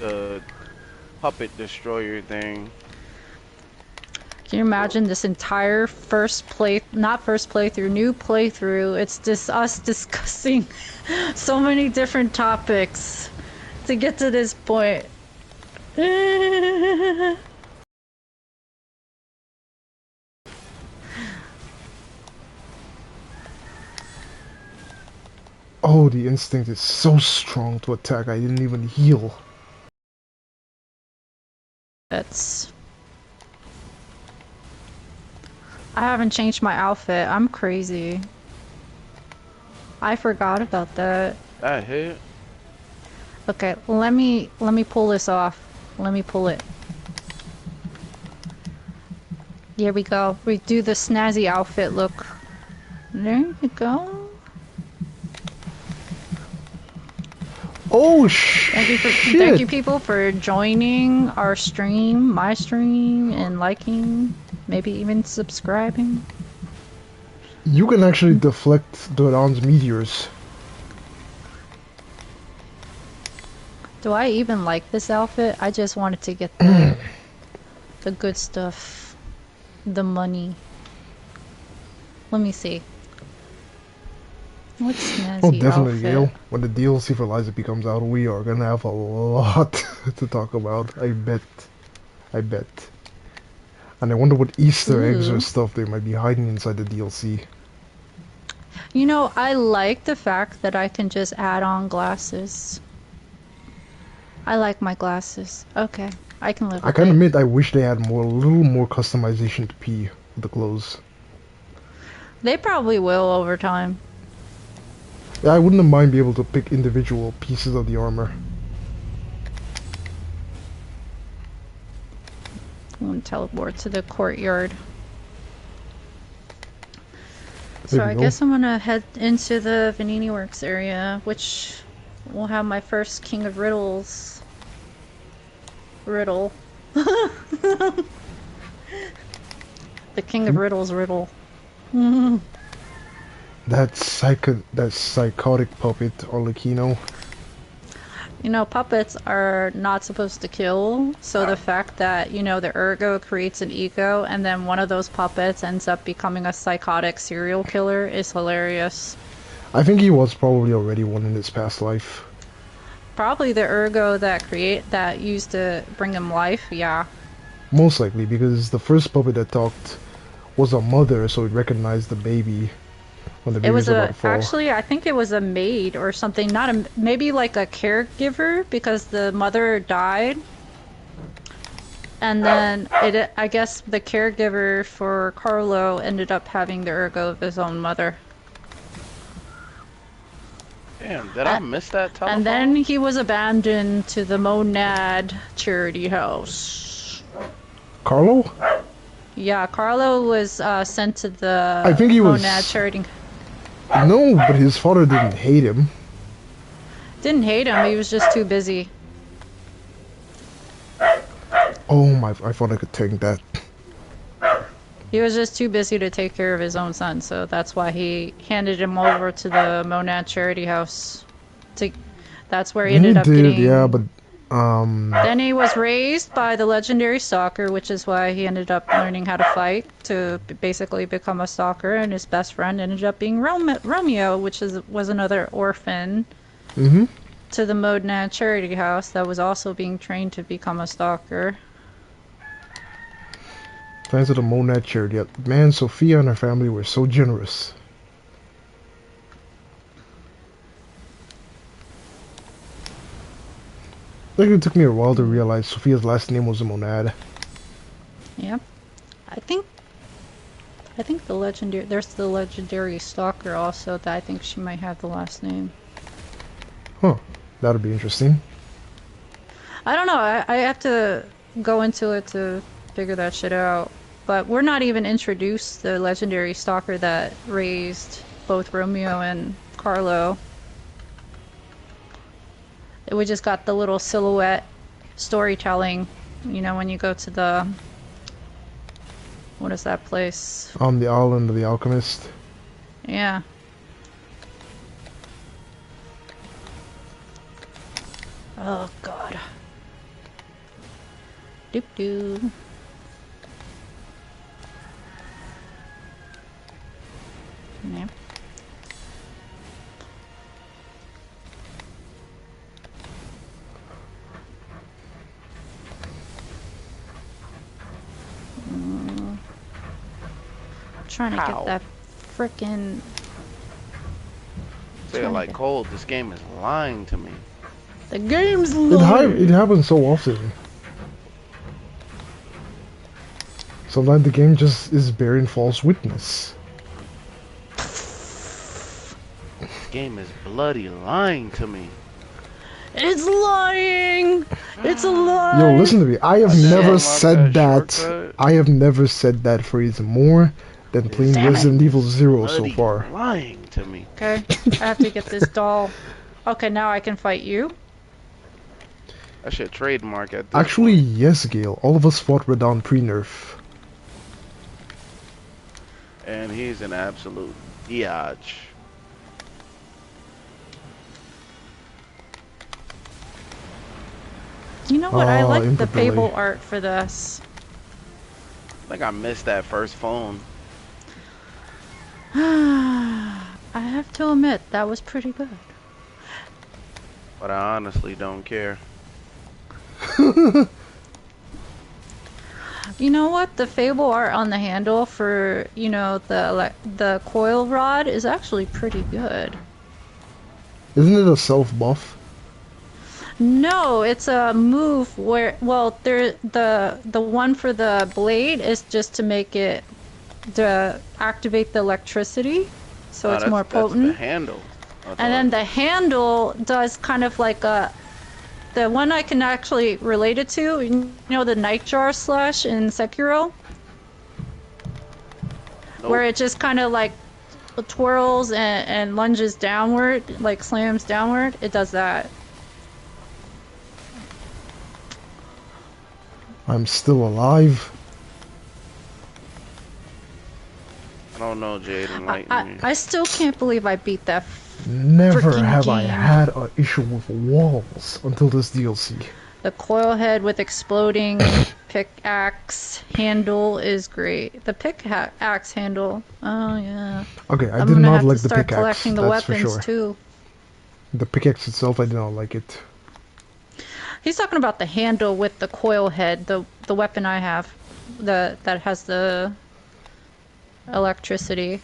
D: the puppet destroyer thing.
A: Can you imagine this entire not first playthrough, new playthrough? It's just us discussing so many different topics to get to this point.
C: Oh, the instinct is so strong to attack, I didn't even heal.
A: I haven't changed my outfit. I'm crazy. I forgot about that.
D: That hit.
A: Okay, let me pull this off. Let me pull it. Here we go. We do the snazzy outfit look. There you go.
C: Oh shit!
A: Thank you people for joining our stream, my stream, and liking, maybe even subscribing.
C: You can actually deflect Doran's meteors.
A: Do I even like this outfit? I just wanted to get the good stuff, the money. Let me see. What's snazzy
C: Oh, definitely,
A: outfit?
C: Gail. When the DLC for Liza comes out, we are gonna have a lot to talk about. I bet. I bet. And I wonder what Easter eggs or stuff they might be hiding inside the DLC.
A: You know, I like the fact that I can just add on glasses. I like my glasses. Okay, I can live with
C: I can
A: it.
C: admit I wish they had a little more customization to P with the clothes.
A: They probably will over time.
C: Yeah, I wouldn't mind being able to pick individual pieces of the armor.
A: I'm gonna teleport to the courtyard. So I guess I'm gonna head into the Vanini Works area, which will have my first King of Riddles riddle. The King of Riddles riddle.
C: That psychotic puppet, Arlecchino.
A: You know, puppets are not supposed to kill, so the fact that, you know, the ergo creates an ego and then one of those puppets ends up becoming a psychotic serial killer is hilarious.
C: I think he was probably already one in his past life.
A: Probably the ergo that used to bring him life, yeah.
C: Most likely, because the first puppet that talked was a mother, so it recognized the baby when the
A: It
C: baby
A: was
C: was about
A: a
C: to fall.
A: actually I think it was a maid or something, not a maybe like a caregiver because the mother died. And then I guess the caregiver for Carlo ended up having the ergo of his own mother.
D: Damn, did I miss that telephone?
A: And then he was abandoned to the Monad charity house.
C: Carlo?
A: Yeah, Carlo was sent to the
C: I think he was.
A: Monad charity.
C: No, but his father didn't hate him.
A: Didn't hate him, he was just too busy.
C: Oh my! I thought I could take that.
A: He was just too busy to take care of his own son, so that's why he handed him over to the Monad charity house. That's where he ended up getting.
C: Yeah, but
A: Then he was raised by the legendary stalker, which is why he ended up learning how to fight to basically become a stalker. And his best friend ended up being Romeo, which was another orphan to the Monad charity house that was also being trained to become a stalker.
C: thanks to the Monad charity. Man, Sophia and her family were so generous. Like it took me a while to realize Sophia's last name was a Monad.
A: Yeah, I think there's the legendary stalker also that I think she might have the last name.
C: Huh, that'd be interesting.
A: I don't know. I have to go into it to figure that shit out. But we're not even introduced the legendary stalker that raised both Romeo and Carlo. We just got the little silhouette storytelling, you know, when you go to the... What is that place?
C: The Island of the Alchemist.
A: Yeah. Oh, God. Doop-doo. Yeah. Trying to get that frickin'
D: Say it like cold. This game is lying to me.
A: The game's lying.
C: It happens so often. Sometimes the game just is bearing false witness.
D: This game is bloody lying to me.
A: It's lying! It's a lie!
C: Yo, listen to me. I have never said that.
D: Shortcut.
C: I have never said that phrase more than playing Resident Evil 0 so
D: Bloody
C: far.
D: lying to me.
A: Okay, I have to get this doll. Okay, now I can fight you.
D: I should trademark at this
C: Actually,
D: point.
C: yes, Gale. All of us fought Radon pre-nerf.
D: And he's an absolute biatch.
A: You know what? I
C: Oh,
A: like the
C: infidelity.
A: Fable art for this.
D: I think I missed that first phone.
A: I have to admit, that was pretty good.
D: But I honestly don't care.
A: You know what? The Fable art on the handle for, you know, the coil rod is actually pretty good.
C: Isn't it a self-buff?
A: No, it's a move where, well, the one for the blade is just to make it to activate the electricity, so it's more potent.
D: That's the handle.
A: And then the handle does kind of like the one I can actually relate it to, you know, the Nightjar Slash in Sekiro?
D: Nope.
A: Where it just kind of like twirls and lunges downward, like slams downward. It does that.
C: I'm still alive.
D: I don't know, Jade. Enlighten me.
A: I still can't believe I beat that
C: Never
A: Freaking
C: have I
A: game.
C: had an issue with walls until this DLC.
A: The coil head with exploding pickaxe handle is great. The pickaxe handle. Oh yeah.
C: Okay, I
A: I'm
C: did
A: gonna
C: not
A: have to
C: like the
A: start
C: pickaxe,
A: collecting the
C: that's for
A: weapons
C: sure.
A: too.
C: The pickaxe itself, I did not like it.
A: He's talking about the handle with the coil head, the weapon I have, that has the electricity.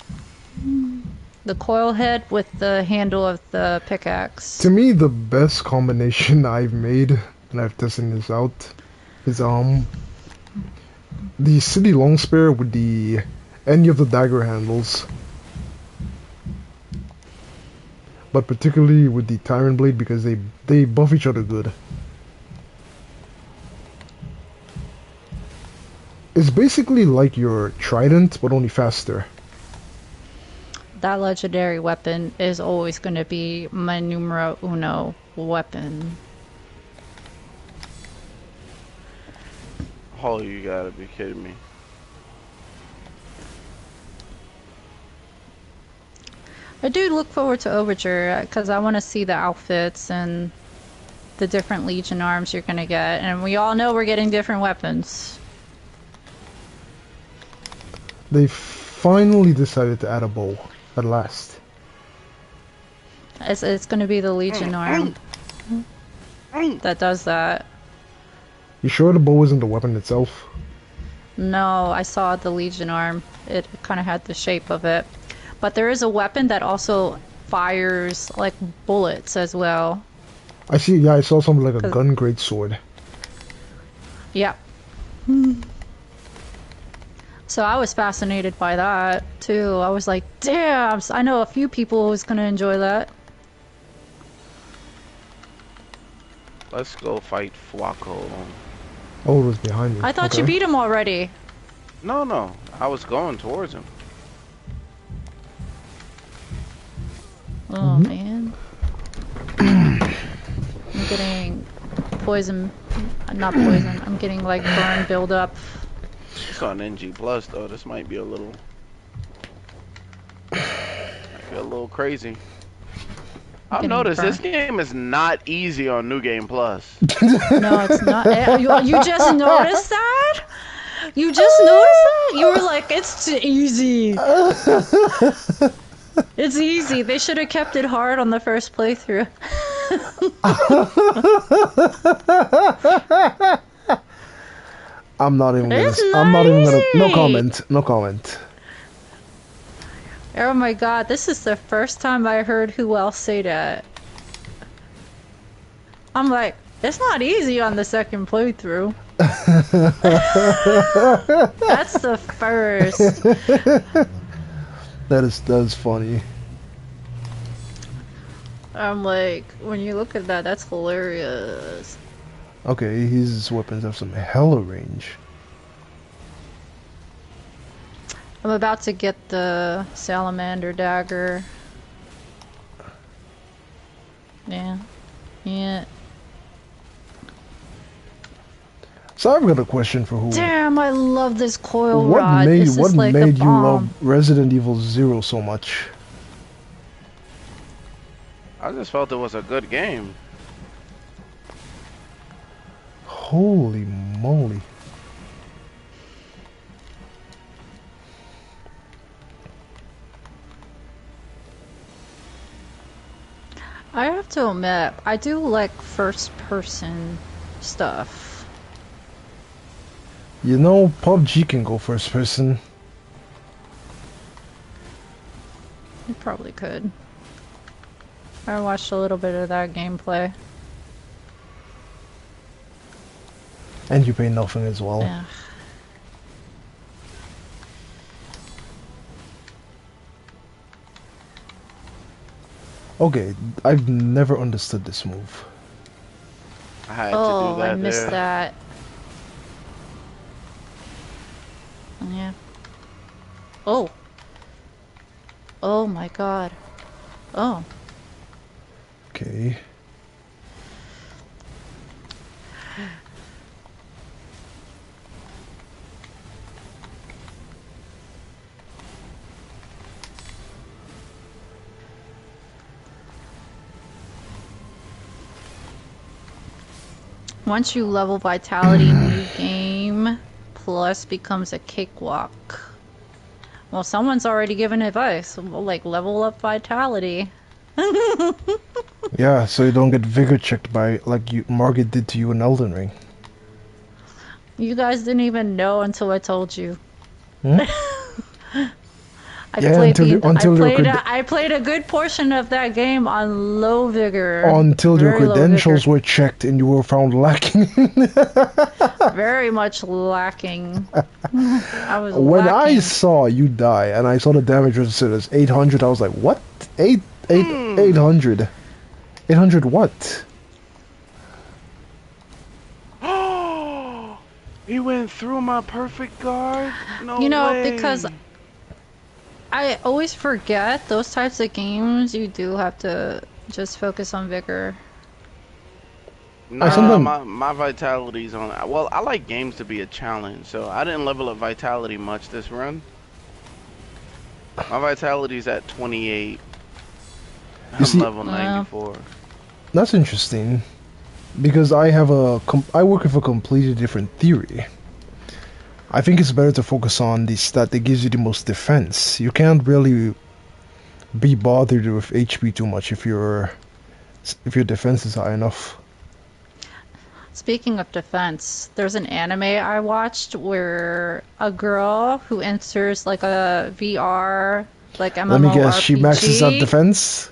A: The coil head with the handle of the pickaxe.
C: To me, the best combination I've made, and I've tested this out, is the city long spear with the any of the dagger handles, but particularly with the tyrant blade because they buff each other good. It's basically like your trident, but only faster.
A: That legendary weapon is always going to be my numero uno weapon.
D: Oh, you gotta be kidding me.
A: I do look forward to Overture because I want to see the outfits and the different Legion arms you're going to get. And we all know we're getting different weapons.
C: They finally decided to add a bow at last.
A: It's going to be the Legion arm that does that.
C: You sure the bow isn't the weapon itself?
A: No, I saw the Legion arm. It kind of had the shape of it. But there is a weapon that also fires like bullets as well.
C: I see, yeah, I saw something like a gun great sword.
A: Yeah. So I was fascinated by that too. I was like, damn, I know a few people who's gonna enjoy that.
D: Let's go fight Fuaco.
C: Oh, it was behind me.
A: I thought you
C: Okay.
A: beat him already.
D: No, I was going towards him.
A: Oh man. I'm getting poison, not poison, I'm getting like burn buildup.
D: It's on NG Plus though. This might be a little crazy. I've
A: Getting
D: noticed this
A: burnt.
D: game is not easy on New Game Plus.
A: No, it's not. You just noticed that? You just noticed that? You were like, it's too easy. It's easy. They should have kept it hard on the first playthrough.
C: I'm not even gonna.
A: It's
C: I'm
A: not
C: not even gonna. No
A: easy.
C: comment. No comment.
A: Oh my god, this is the first time I heard who else say that. I'm like, it's not easy on the second playthrough. That's the first.
C: That is funny.
A: I'm like, when you look at that, that's hilarious.
C: Okay, his weapons have some hella range.
A: I'm about to get the salamander dagger. Yeah. Yeah.
C: So I've got a question for who.
A: Damn, I love this coil
C: What
A: rod.
C: made
A: This is like the
C: you
A: bomb.
C: love Resident Evil 0 so much?
D: I just felt it was a good game.
C: Holy moly.
A: I have to admit, I do like first-person stuff.
C: You know, PUBG can go first person.
A: You probably could. I watched a little bit of that gameplay.
C: And you pay nothing as well.
A: Yeah.
C: Okay, I've never understood this move.
D: I had to
A: Oh,
D: do that
A: I missed
D: there.
A: that. Yeah. Oh. Oh my god. Oh.
C: Okay.
A: Once you level vitality, new game plus becomes a cakewalk. Well, someone's already given advice, like level up vitality.
C: Yeah, so you don't get vigor checked by like Margit did to you in Elden Ring.
A: You guys didn't even know until I told you.
C: Hmm?
A: I
C: Yeah,
A: played
C: until
A: I played a good portion of that game on low vigor.
C: until your
A: Very low
C: credentials
A: vigor.
C: were checked and you were found lacking.
A: Very much lacking. I was
C: When I
A: lacking.
C: saw you die and I saw the damage registered as 800, I was like, what? 800? 800 what?
D: He went through my perfect guard? No
A: You know,
D: way.
A: because I always forget those types of games, you do have to just focus on vigor.
C: I
D: Nah,
C: sometimes
D: my vitality's on. Well, I like games to be a challenge, so I didn't level up vitality much this run. My vitality's at 28.
C: you
D: I'm
C: see
D: level 94.
C: that's interesting because I work with a completely different theory. I think it's better to focus on the stat that gives you the most defense. You can't really be bothered with HP too much if your defense is high enough.
A: Speaking of defense, there's an anime I watched where a girl who enters like a VR, like
C: Let me guess, she maxes out
A: MMORPG.
C: defense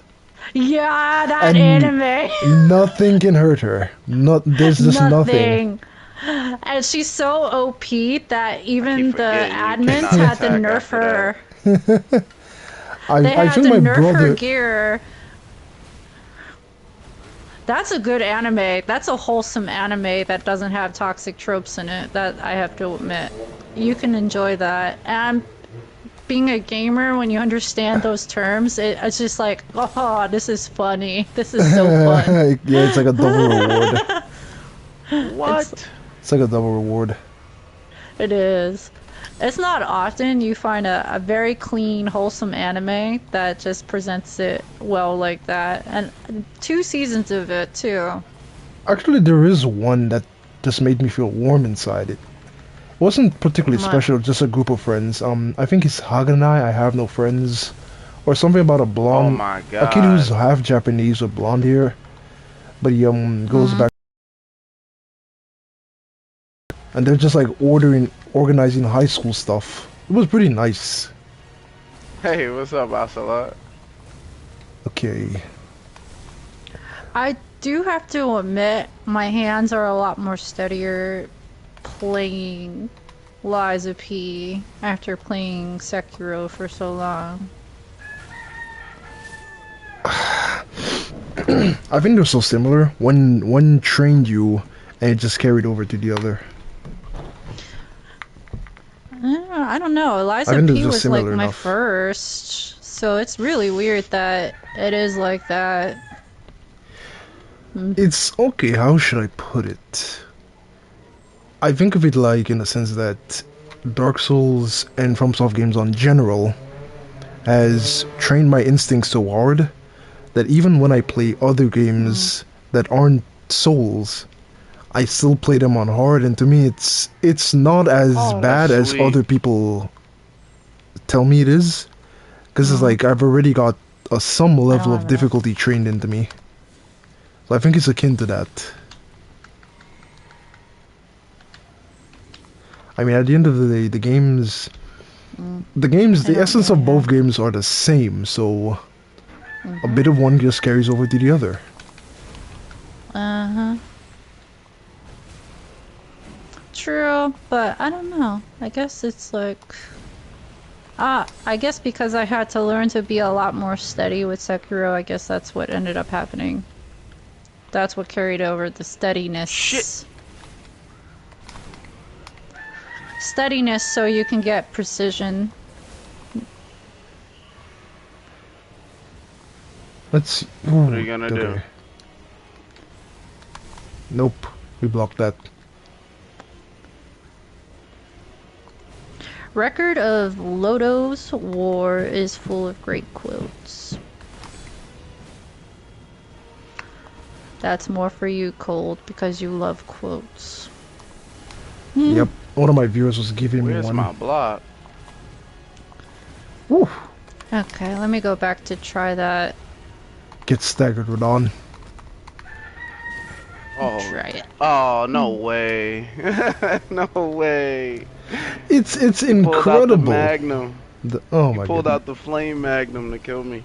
A: Yeah, that
C: and
A: anime.
C: nothing can hurt her. There's just nothing.
A: Nothing. And she's so OP that
D: I
A: even
D: keep
A: the
D: forgetting you
A: admins
D: cannot
A: had to
D: attack
A: nerf
D: after
A: her. They
C: I
A: had
C: think
A: to
C: my
A: nerf her
C: brother.
A: gear. That's a good anime. That's a wholesome anime that doesn't have toxic tropes in it, that I have to admit. You can enjoy that. And being a gamer, when you understand those terms, it's just like, oh, this is funny. This is so fun.
C: Yeah, it's like a double reward.
D: that. What?
C: It's like a double reward.
A: It is. It's not often you find a very clean, wholesome anime that just presents it well like that. And 2 seasons of it, too.
C: Actually, there is one that just made me feel warm inside. It wasn't particularly
A: What?
C: special, just a group of friends. I think it's Haganai, I Have No Friends, or something about a
D: Oh
C: blonde,
D: my
C: a kid who's
D: god.
C: half Japanese with blonde hair, but he goes back, and they're just like organizing high school stuff. It was pretty nice.
D: Hey, what's up, Ocelot?
C: Okay.
A: I do have to admit, my hands are a lot more steadier playing Lies of P after playing Sekiro for so long.
C: I think they're so similar. One trained you, and it just carried over to the other.
A: I don't know. Lies
C: I
A: of
C: think they're
A: P
C: just
A: was like
C: similar
A: my
C: enough.
A: first, so it's really weird that it is like that.
C: It's okay, how should I put it? I think of it like in the sense that Dark Souls and FromSoft games on general has trained my instincts so hard that even when I play other games that aren't Souls, I still play them on hard, and to me it's not as
A: Oh.
D: That's
C: bad as
D: sweet.
C: other people tell me it is. Because it's like I've already got some level of
A: have enough.
C: difficulty trained into me. So I think it's akin to that. I mean, at the end of the day, the
A: don't
C: essence of
A: really
C: both
A: have-
C: games are the same, so a bit of one just carries over to the other.
A: Uh-huh. True, but I don't know. I guess it's like... I guess because I had to learn to be a lot more steady with Sekiro, I guess that's what ended up happening. That's what carried over, the steadiness.
D: Shit.
A: Steadiness so you can get precision.
C: Let's.
D: What are you gonna do?
C: Nope, we blocked that.
A: Record of Lodo's War is full of great quotes. That's more for you, Cold, because you love quotes.
C: Yep. One of my viewers was giving me
D: Where's
C: one.
D: my block?
C: Woo.
A: Okay, let me go back to try that.
C: Get staggered with on.
D: Oh.
A: Try it.
D: Oh, no way. No way.
C: It's
D: Pulled out the
C: incredible.
D: Magnum.
C: Oh
D: He
C: my
D: pulled
C: goodness.
D: out the flame Magnum to kill me.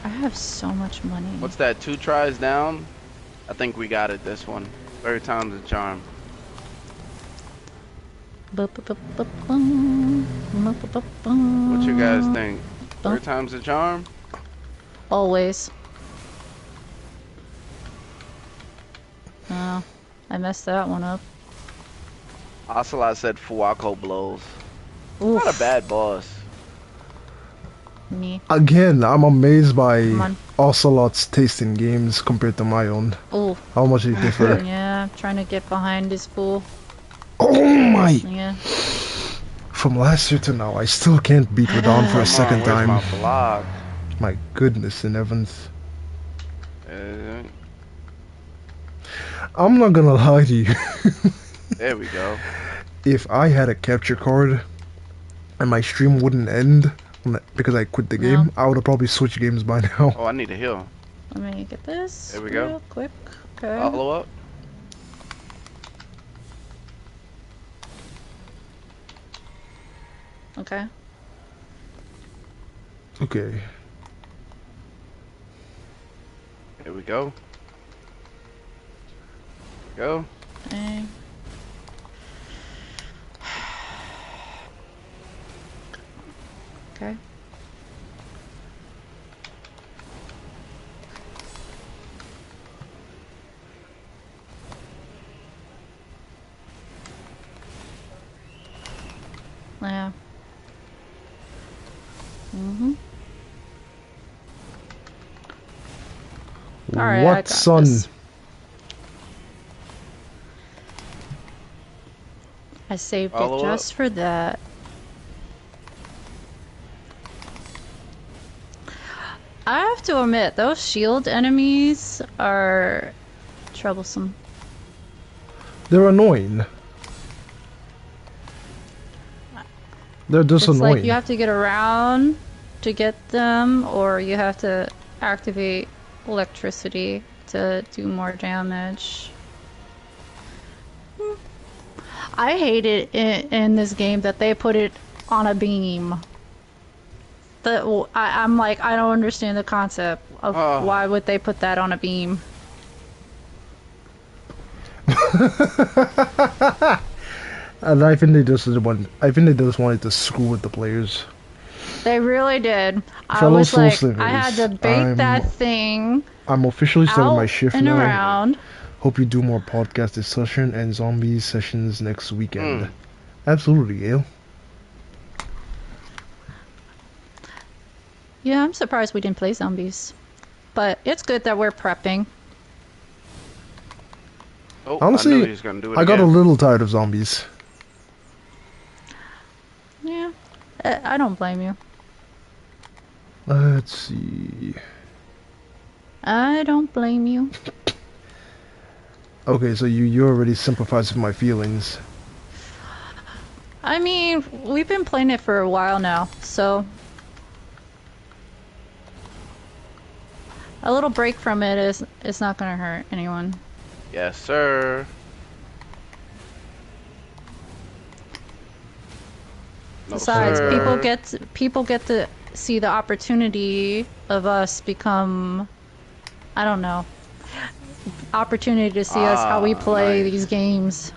A: I have so much money.
D: What's that? 2 tries down? I think we got it this one. Third time's a charm. What you guys think? Third time's a charm?
A: Always. Oh, I messed that one up.
D: Ocelot said Fuako blows.
A: Oof.
D: Not a bad boss.
A: Me.
C: Again, I'm amazed by
A: Come on.
C: Ocelot's taste in games compared to my own.
A: Oh.
C: How much they differ.
A: Yeah, I'm trying to get behind this fool.
C: Oh my!
A: Yeah.
C: From last year to now, I still can't beat Radon for a second
D: Where's
C: time.
D: my block?
C: My goodness in heavens. I'm not gonna lie to you.
D: There we go.
C: If I had a capture card and my stream wouldn't end because I quit the game, I would have probably switched games by now.
D: Oh, I need a heal.
A: Let me get this.
D: There we go.
A: Real quick. Okay.
D: Follow up.
A: Okay.
C: Okay.
D: There we go. Go.
A: Okay. Okay. Yeah. Alright, I
C: What
A: got
C: son?
A: this. I saved
D: Follow
A: it just for that. I have to admit, those shield enemies are troublesome.
C: They're annoying. They're just
A: It's
C: annoying.
A: like you have to get around to get them, or you have to activate electricity to do more damage. I hate it in this game that they put it on a beam. I'm like, I don't understand the concept of why would they put that on a beam.
C: And I think they just wanted to screw with the players.
A: They really did. I
C: Fellow
A: was
C: Soul
A: like,
C: Slingers,
A: I had to bait that thing
C: I'm officially starting my
A: out
C: shift
A: and
C: now.
A: around.
C: Hope you do more podcast discussion and zombie sessions next weekend. Absolutely, Gail.
A: Yeah, I'm surprised we didn't play zombies. But it's good that we're prepping.
D: Oh,
C: Honestly,
D: I knew he was gonna do it
C: I got a
D: again.
C: little tired of zombies.
A: Yeah, I don't blame you.
C: Let's see.
A: I don't blame you.
C: Okay, so you already sympathize with my feelings.
A: I mean, we've been playing it for a while now, so a little break from it is not gonna hurt anyone.
D: Yes, sir. No,
A: Besides,
D: sir.
A: people get to see the opportunity of us become, I don't know, opportunity to see us how we play
D: nice.
A: these games,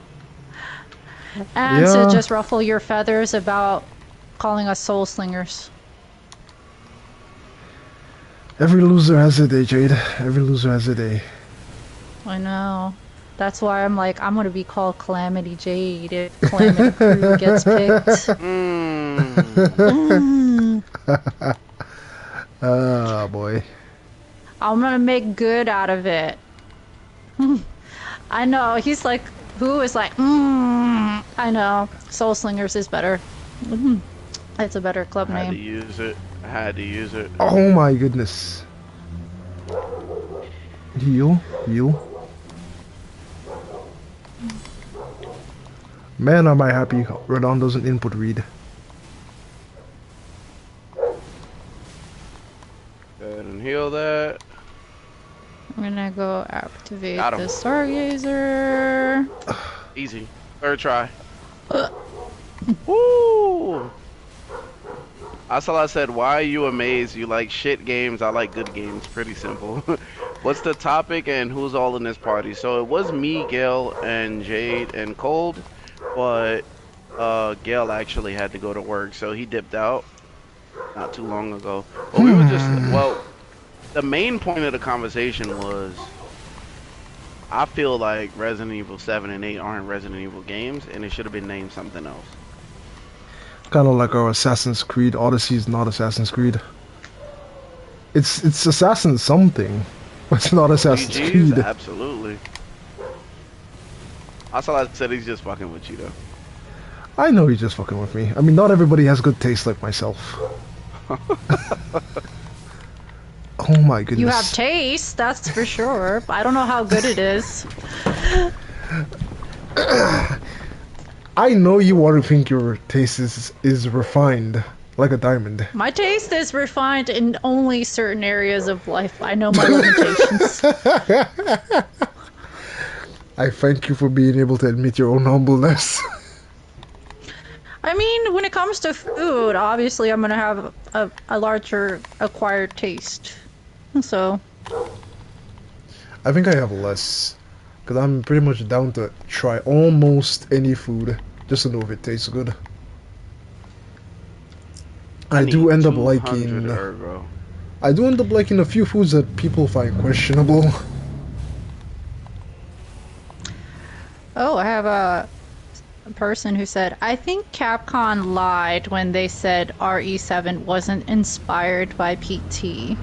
A: and
C: Yeah.
A: to just ruffle your feathers about calling us soul slingers.
C: Every loser has a day, Jade. Every loser has a day.
A: I know. That's why I'm like, I'm gonna be called Calamity Jade if Calamity Crew gets picked.
C: Oh boy.
A: I'm gonna make good out of it. I know, he's like, who is like, I know, Soul Slingers is better. It's a better club
D: I had to
A: name.
D: use it. I had to use it.
C: Oh my goodness. Heal, heal. Man, am I happy Radon doesn't input read.
D: Go ahead and heal that.
A: I'm gonna go activate
D: Got him.
A: the Stargazer.
D: Easy. Third try.
A: Uh,
D: Woo! That's all I said. Why are you amazed? You like shit games. I like good games. Pretty simple. What's the topic and who's all in this party? So it was me, Gail, and Jade and Cold, but Gail actually had to go to work, so he dipped out not too long ago. But we were just the main point of the conversation was I feel like Resident Evil 7 and 8 aren't Resident Evil games, and it should have been named something else.
C: Kind of like our Assassin's Creed. Odyssey is not Assassin's Creed. It's Assassin something, but it's not Assassin's
D: GG's,
C: Creed.
D: absolutely. That's all I said. He's just fucking with you, though.
C: I know he's just fucking with me. I mean, not everybody has good taste like myself. Oh my goodness.
A: you have taste, that's for sure. I don't know how good it is.
C: I know you want to think your taste is refined, like a diamond.
A: My taste is refined in only certain areas of life. I know my limitations.
C: I thank you for being able to admit your own humbleness.
A: I mean, when it comes to food, obviously I'm gonna have a larger acquired taste. So,
C: I think I have less, because I'm pretty much down to try almost any food, just to know if it tastes good. I do end up liking...
D: Ergo.
C: I do end up liking a few foods that people find questionable.
A: oh, I have a person who said, I think Capcom lied when they said RE7 wasn't inspired by PT.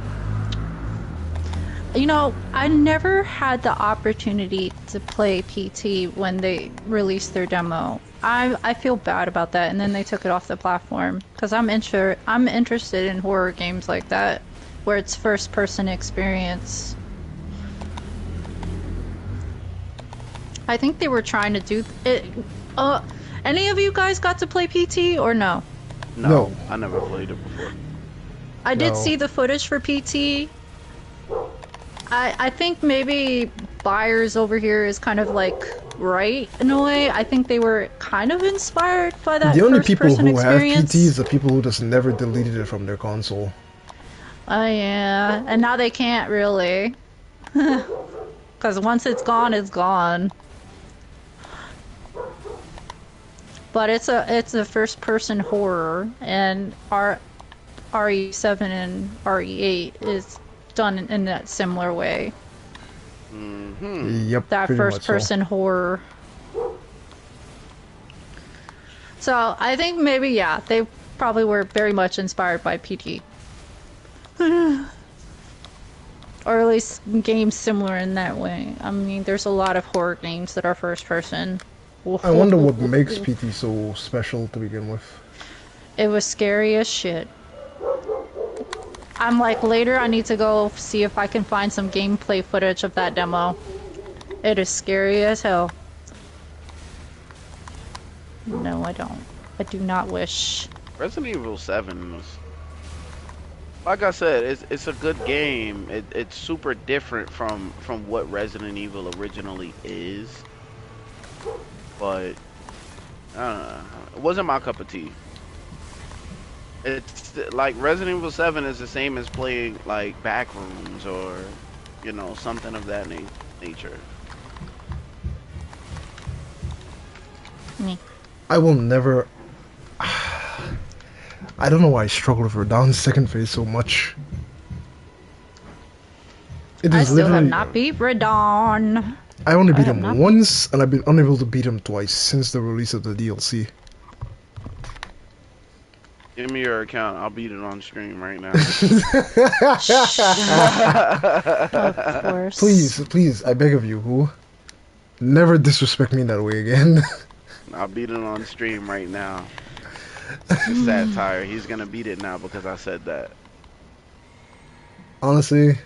A: You know, I never had the opportunity to play PT when they released their demo. I feel bad about that, and then they took it off the platform because I'm interested in horror games like that, where it's first-person experience. I think they were trying to do it. Any of you guys got to play PT or no?
D: No, I never played it before.
A: I did
C: No.
A: see the footage for PT. I think maybe Buyers over here is kind of like right in a way. I think they were kind of inspired by that
C: The only people
A: first-person
C: who have
A: experience.
C: PT is the people who just never deleted it from their console.
A: Oh yeah, and now they can't really, because once it's gone. But it's a first-person horror, and RE7 and RE8 is done in that similar way.
C: Yep,
A: That
C: pretty much
A: first-person horror. So I think maybe yeah, they probably were very much inspired by PT. Or at least games similar in that way. I mean, there's a lot of horror games that are first person.
C: so. I wonder what makes PT so special to begin with.
A: It was scary as shit. I'm like, later I need to go see if I can find some gameplay footage of that demo. It is scary as hell. No, I don't. I do not wish.
D: Resident Evil 7 was, like I said, it's a good game. It's super different from what Resident Evil originally is, but I don't know. It wasn't my cup of tea. It's like Resident Evil 7 is the same as playing like Backrooms or, you know, something of that nature.
A: Me.
C: I will never... I don't know why I struggle with Radon's second phase so much. It
A: I
C: is
A: still have
C: literally...
A: not beat Radon.
C: I only beat
A: have
C: him
A: not-
C: once, and I've been unable to beat him twice since the release of the DLC.
D: Give me your account. I'll beat it on stream right now.
A: Of course.
C: Please, I beg of you, who? Never disrespect me in that way again.
D: I'll beat it on stream right now. It's satire. He's gonna beat it now because I said that.
C: Honestly,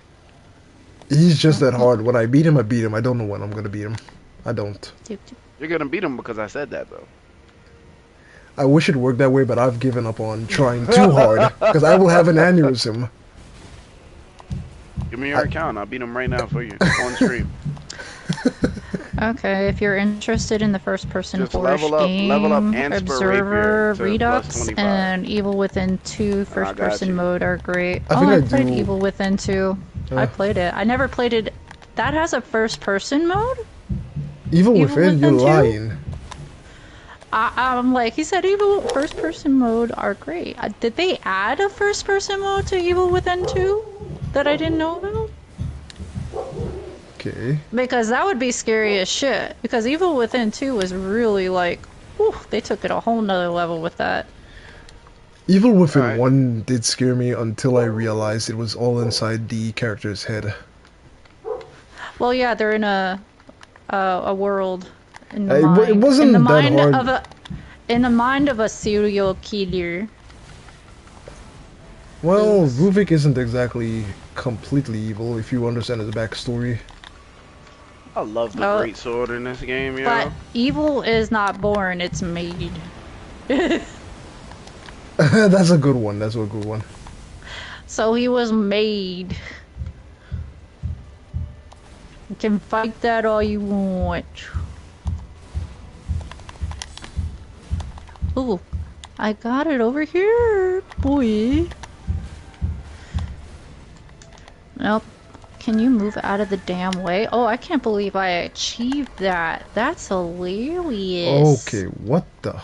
C: He's just that hard. When I beat him, I beat him. I don't know when I'm gonna beat him. I don't.
D: You're gonna beat him because I said that though.
C: I wish it worked that way, but I've given up on trying too hard because I will have an aneurysm.
D: Give me your account. I'll beat him right now for you on stream.
A: Okay, if you're interested in the first-person
D: Just
A: horror
D: level up
A: game,
D: and spur
A: Observer,
D: rapier to
A: Redux,
D: +25.
A: and Evil Within 2
D: I
A: first-person
D: got you.
A: mode are great.
C: I
A: Oh,
C: think
A: I
C: I
A: played
C: do-
A: Evil Within 2. I played it. I never played it. That has a first-person mode?
C: Evil
A: Evil
C: Within, you're
A: Within too?
C: lying.
A: I'm like, he said Evil first-person mode are great. Did they add a first-person mode to Evil Within 2 that I didn't know about?
C: Okay.
A: Because that would be scary as shit. Because Evil Within 2 was really like, whew, they took it a whole nother level with that.
C: Evil Within
D: Alright.
C: 1 did scare me until I realized it was all inside the character's head.
A: Well, yeah, they're in a world in the
C: It
A: mind.
C: wasn't
A: in the
C: that
A: mind
C: hard.
A: of a in the mind of a serial killer.
C: Well, Ruvik isn't exactly completely evil if you understand his backstory.
D: I love the
A: Oh.
D: great sword in this game, yo.
A: But evil is not born; it's made.
C: That's a good one. That's a good one.
A: So he was made. You can fight that all you want. Ooh, I got it over here, boy. Nope. Can you move out of the damn way? Oh, I can't believe I achieved that. That's hilarious.
C: Okay, what the?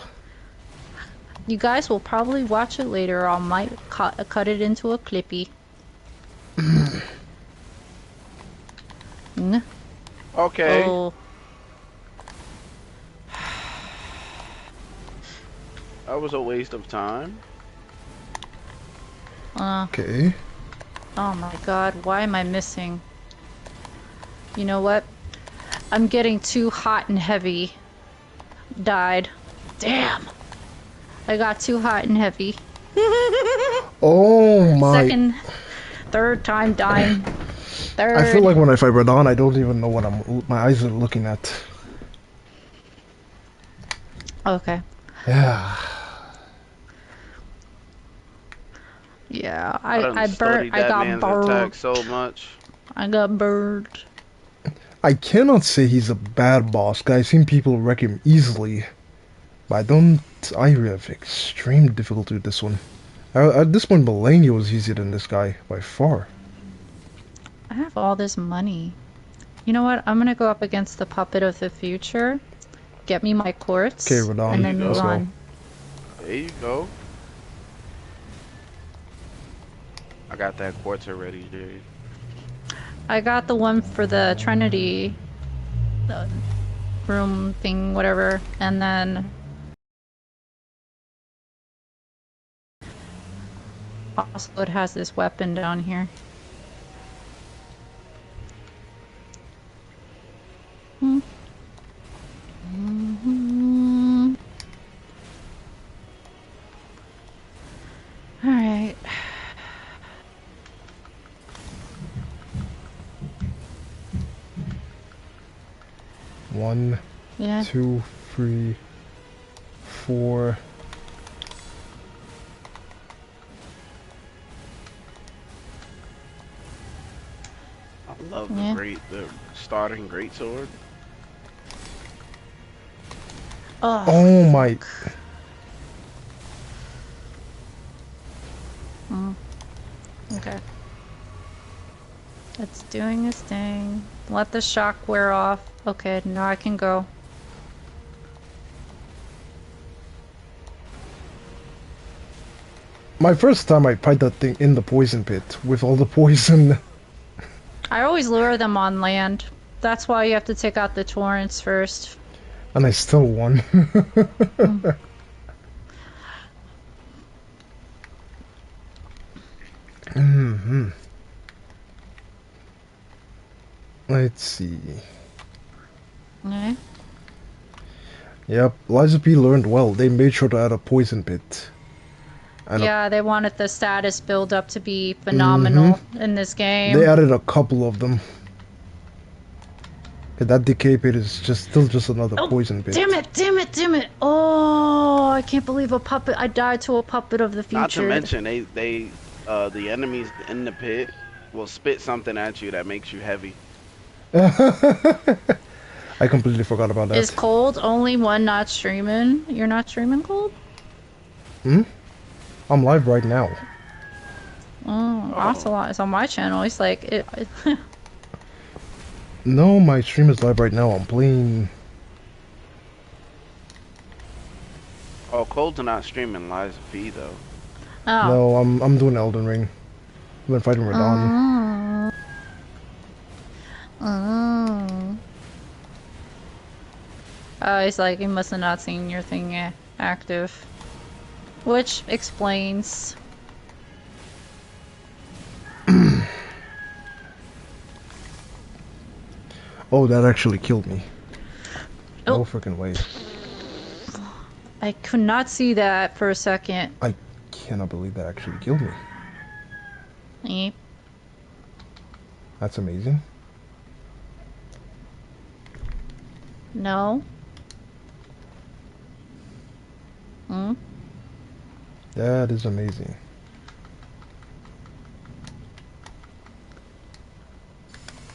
A: You guys will probably watch it later, or I might cut it into a clippy. Mm.
D: Okay.
A: Oh,
D: That was a waste of time.
C: Okay.
A: oh my god, why am I missing? You know what? I'm getting too hot and heavy. Died. Damn! I got too hot and heavy.
C: Oh my.
A: Second, third time dying. Third.
C: I feel like when I fight Radon, I don't even know what my eyes are looking at.
A: Okay.
C: Yeah.
A: Yeah,
D: done
A: I
D: studied
A: burnt. I
D: that
A: got
D: man's attack
A: burned.
D: so much.
A: I got burned.
C: I cannot say he's a bad boss, guys. I've seen people wreck him easily. But I have extreme difficulty with this one. At this point, Melania was easier than this guy, by far.
A: I have all this money. You know what? I'm gonna go up against the puppet of the future. Get me my quartz.
C: Okay, Radon,
A: and then move
C: let's go.
A: on.
D: There you go. I got that quartz already, dude.
A: I got the one for the Trinity room thing, whatever, and then also it has this weapon down here. Hmm. Mm-hmm. All right.
C: One,
A: Yeah.
C: 2, 3, 4.
D: I love
A: Yeah.
D: the starting great sword.
A: Oh.
C: Oh my.
A: Okay. It's doing its thing. Let the shock wear off. Okay, now I can go.
C: My first time I tried that thing in the poison pit with all the poison.
A: I always lure them on land. That's why you have to take out the torrents first.
C: And I still won. Hmm. Let's see.
A: Okay.
C: Yep, Liza P learned well. They made sure to add a poison pit. And
A: Yeah, they wanted the status build up to be
C: mm-hmm,
A: phenomenal in this
C: they
A: game.
C: added a couple of them. That decay pit is still just another
A: Oh,
C: poison
A: damn
C: pit.
A: it, damn it, damn it. Oh, I can't believe a puppet. I died to a puppet of the
D: Not to
A: future.
D: mention the enemies in the pit will spit something at you that makes you heavy.
C: I completely forgot about
A: Is
C: that.
A: Cold only one not streaming? You're not streaming Cold?
C: Hmm? I'm live right now.
A: Oh,
D: Oh,
A: Ocelot is on my channel. He's like,
C: No, my stream is live right now. I'm playing.
D: oh, Cold's not streaming Lies of P though.
A: oh.
C: No, I'm doing Elden Ring. I've been fighting Radon.
A: Oh. Oh. Oh, he's like, you must have not seen your thing active. Which explains.
C: Oh, that actually killed me.
A: Oh.
C: No freaking way.
A: I could not see that for a second.
C: I cannot believe that actually killed me.
A: Eep.
C: That's amazing.
A: No. Hmm?
C: That is amazing.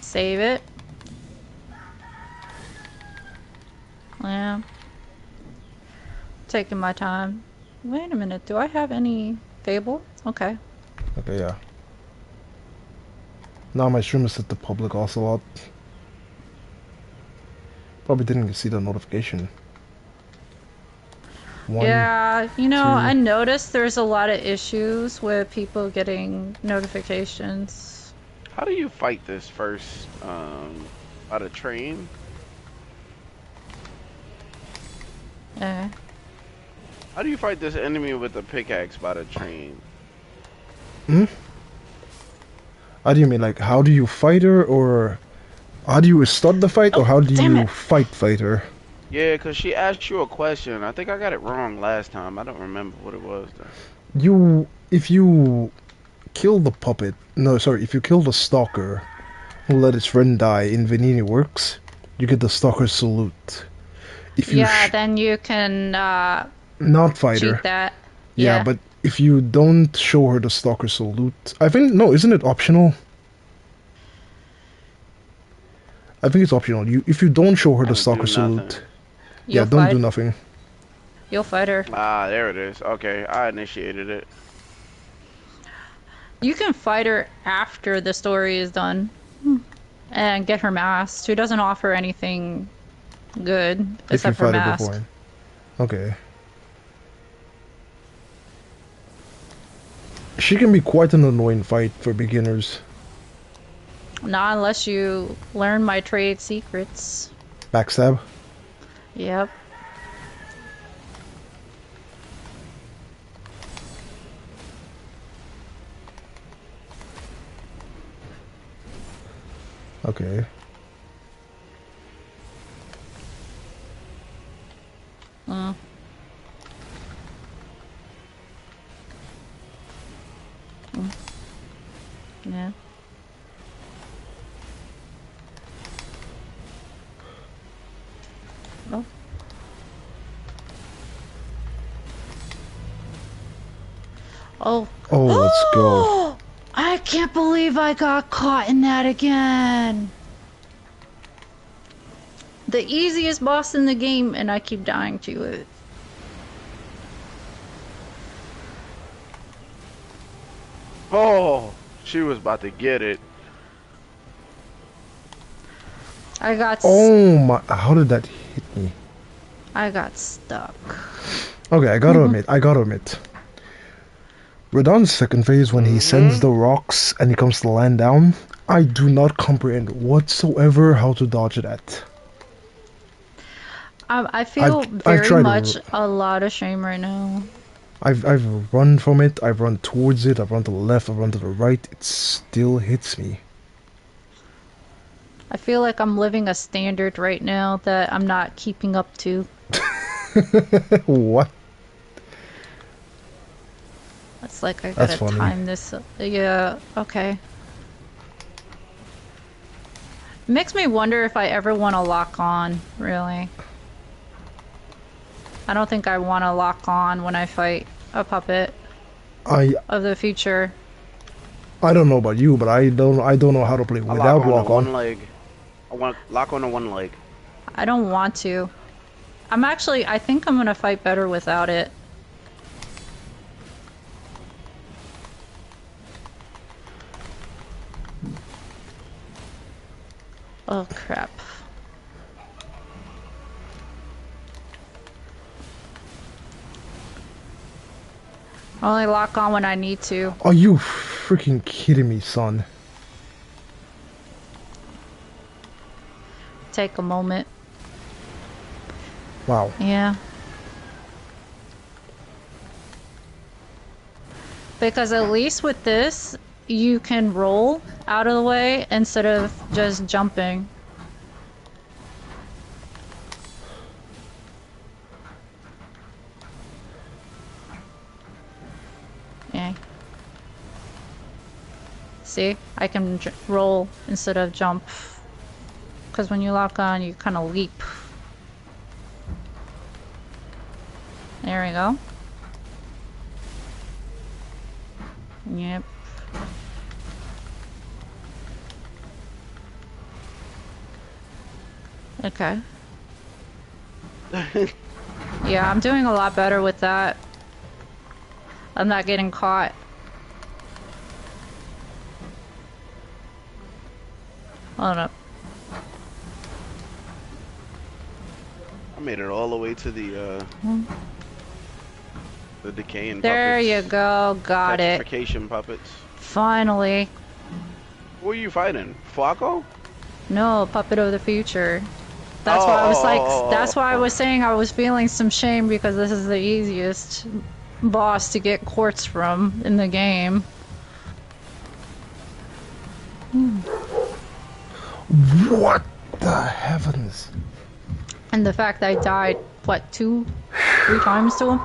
A: Save it. Yeah. Taking my time. Wait a minute, do I have any Fable? Okay.
C: Okay, yeah. Now my stream is set to public Ocelot. Probably didn't see the notification. One,
A: Yeah, you know,
C: two.
A: I noticed there's a lot of issues with people getting notifications.
D: How do you fight this first? By the train?
A: Eh.
D: How do you fight this enemy with a pickaxe by the train?
C: Hmm? How do you mean, like, how do you fight her, or how do you start the fight, or
A: Oh,
C: how do
A: damn
C: you
A: it.
C: fight her?
D: Yeah, cause she asked you a question. I think I got it wrong last time. I don't remember what it was though.
C: If you kill the puppet, no, sorry, if you kill the stalker who let his friend die in Venini Works, you get the stalker salute. If you
A: Yeah, then you can
C: not fight
A: cheat
C: her,
A: that.
C: yeah, but if you don't show her the stalker salute, I think, no, isn't it optional? I think it's optional. If you don't show her the
D: Don't do
C: stalker
D: nothing.
C: salute, yeah,
A: You'll
C: don't
A: fight.
C: do nothing.
A: You'll fight her.
D: Ah, there it is. Okay, I initiated it.
A: You can fight her after the story is done. And get her mask. She doesn't offer anything good
C: If you
A: except for
C: fight her
A: mask.
C: before. Okay. She can be quite an annoying fight for beginners.
A: Not unless you learn my trade secrets.
C: Backstab.
A: Yep.
C: Okay.
A: Mm. Mm. Yeah. Oh. Oh.
C: Oh, let's go.
A: I can't believe I got caught in that again. The easiest boss in the game, and I keep dying to it.
D: Oh, she was about to get it.
A: I got
C: Oh my, how did that hit me?
A: I got stuck.
C: Okay, I gotta admit. Radon's second phase, when he sends the rocks and he comes to land down, I do not comprehend whatsoever how to dodge that.
A: I feel
C: I've
A: very
C: tried
A: much a lot of shame right now.
C: I've run from it, I've run towards it, I've run to the left, I've run to the right, it still hits me.
A: I feel like I'm living a standard right now that I'm not keeping up to.
C: What?
A: It's like I
C: That's
A: gotta
C: funny.
A: time this. Yeah, okay. Makes me wonder if I ever want to lock on, really. I don't think I want to lock on when I fight a puppet
C: I
A: of the future.
C: I don't know about you, but I don't know how to play
D: I lock
C: without
D: on to
C: lock on.
D: one leg. I want to lock on to one leg.
A: I don't want to. I think I'm gonna fight better without it. Oh crap. I only lock on when I need to.
C: Are you freaking kidding me, son?
A: Take a moment.
C: Wow.
A: Yeah. Because at least with this, you can roll out of the way instead of just jumping. Yeah. See? I can roll instead of jump. Because when you lock on, you kind of leap. There we go. Yep. Okay. Yeah, I'm doing a lot better with that. I'm not getting caught. Hold up.
D: I made it all the way to the decaying
A: There
D: puppets.
A: you go. Got it.
D: Petrification puppets.
A: Finally.
D: Who are you fighting? Flaco?
A: No, puppet of the future. That's why I was like, that's why I was saying I was feeling some shame because this is the easiest boss to get quartz from in the game.
C: What the heavens?
A: And the fact that I died, what, 2, 3 times to him?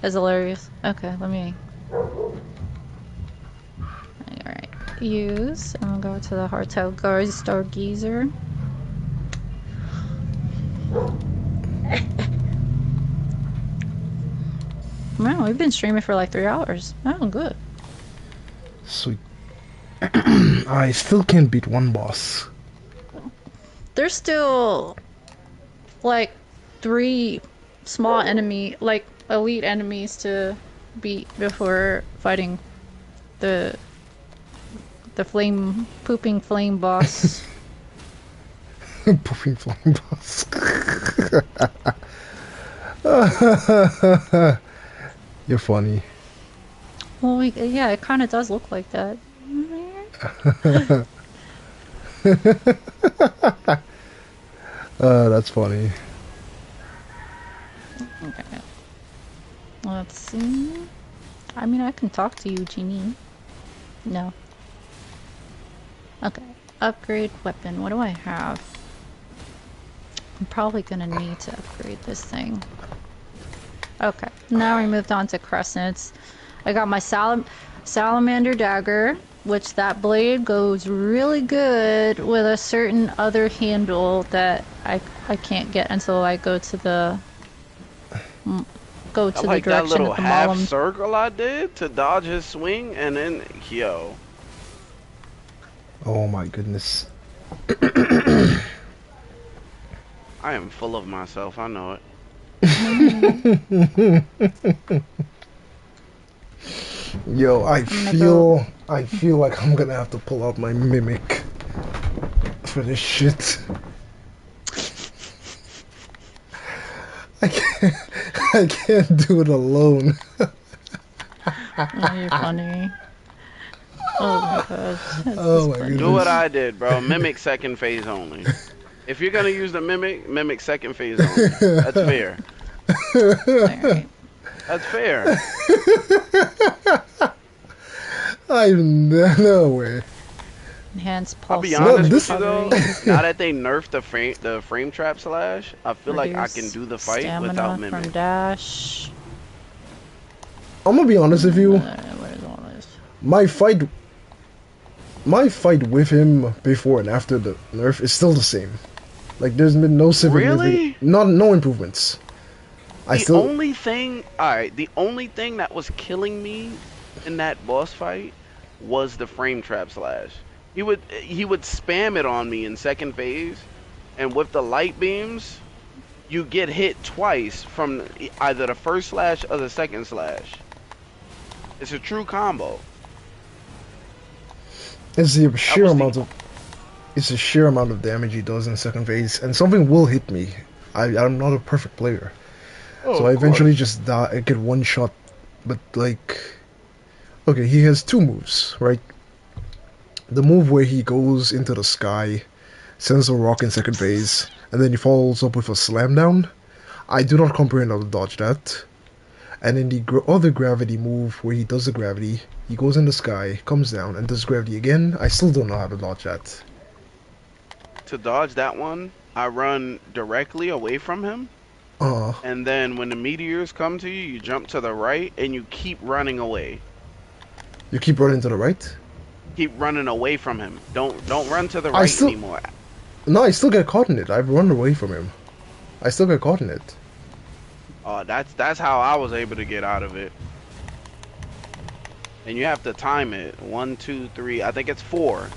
A: Is hilarious. Okay, let me... Alright, use. And we'll go to the Hartel Guard Stargazer. Man, we've been streaming for like 3 hours. Oh, good.
C: Sweet. I still can't beat one boss.
A: There's still like 3 small like elite enemies to beat before fighting the pooping flame boss.
C: Pooping flame boss. You're funny.
A: Well, yeah, it kind of does look like that.
C: That's funny.
A: Okay. Let's see. I mean, I can talk to you, Genie. No. Okay. Upgrade weapon. What do I have? I'm probably gonna need to upgrade this thing. Okay. Now we moved on to crescents. I got my salamander dagger, which that blade goes really good with a certain other handle that I can't get until I go to the
D: I like
A: direction
D: that little
A: of the
D: half
A: Malum.
D: circle I did to dodge his swing, and then yo.
C: Oh my goodness.
D: I am full of myself. I know it.
C: Yo, I feel like I'm gonna have to pull out my mimic for this shit. I can't do it alone.
A: Oh, you're funny. Oh my gosh.
C: Oh my goodness.
D: Do what I did, bro. Mimic second phase only. If you're gonna use the mimic second phase only. That's fair.
A: Alright.
D: That's fair.
C: No way.
A: Enhanced
D: I'll
A: pulse.
D: be honest
C: this-
D: with you though. Now that they nerfed the frame trap slash, I feel like I can do the fight without
A: from
D: mimic.
A: dash.
C: I'm gonna be honest with you.
A: What is
C: My fight, my fight with him before and after the nerf is still the same. Like there's been no significant,
D: Really?
C: no improvements. I
D: The
C: still,
D: only thing, alright, the only thing that was killing me in that boss fight was the frame trap slash. He would spam it on me in second phase, and with the light beams, you get hit twice from either the first slash or the second slash. It's a true combo.
C: it's the
D: That
C: sheer
D: was the
C: amount of, it's the sheer amount of damage he does in second phase, and something will hit me. I'm not a perfect player,
D: Oh,
C: so I
D: of
C: eventually
D: course.
C: just die. I get one shot, but like, okay, he has two moves, right? The move where he goes into the sky, sends a rock in second phase, and then he follows up with a slam down. I do not comprehend how to dodge that. And in the other gravity move where he does the gravity, he goes in the sky, comes down, and does gravity again. I still don't know how to dodge that.
D: To dodge that one, I run directly away from him,
C: Uh,
D: and then when the meteors come to you, you jump to the right and you keep running away.
C: you keep running to the right.
D: Keep running away from him. Don't run to the
C: I
D: right
C: still,
D: anymore.
C: no, I still get caught in it. I've run away from him. I still get caught in it.
D: That's how I was able to get out of it. And you have to time it. 1, 2, 3. I think it's 4.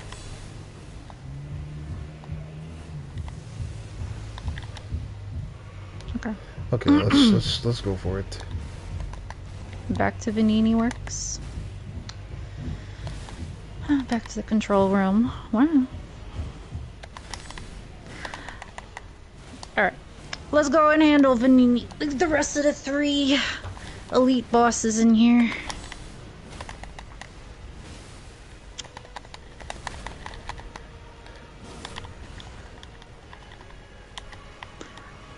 A: Okay.
C: Okay, let's go for it.
A: Back to Vanini Works. Back to the control room. Wow. Alright. Let's go and handle Vanini. The rest of the 3 elite bosses in here.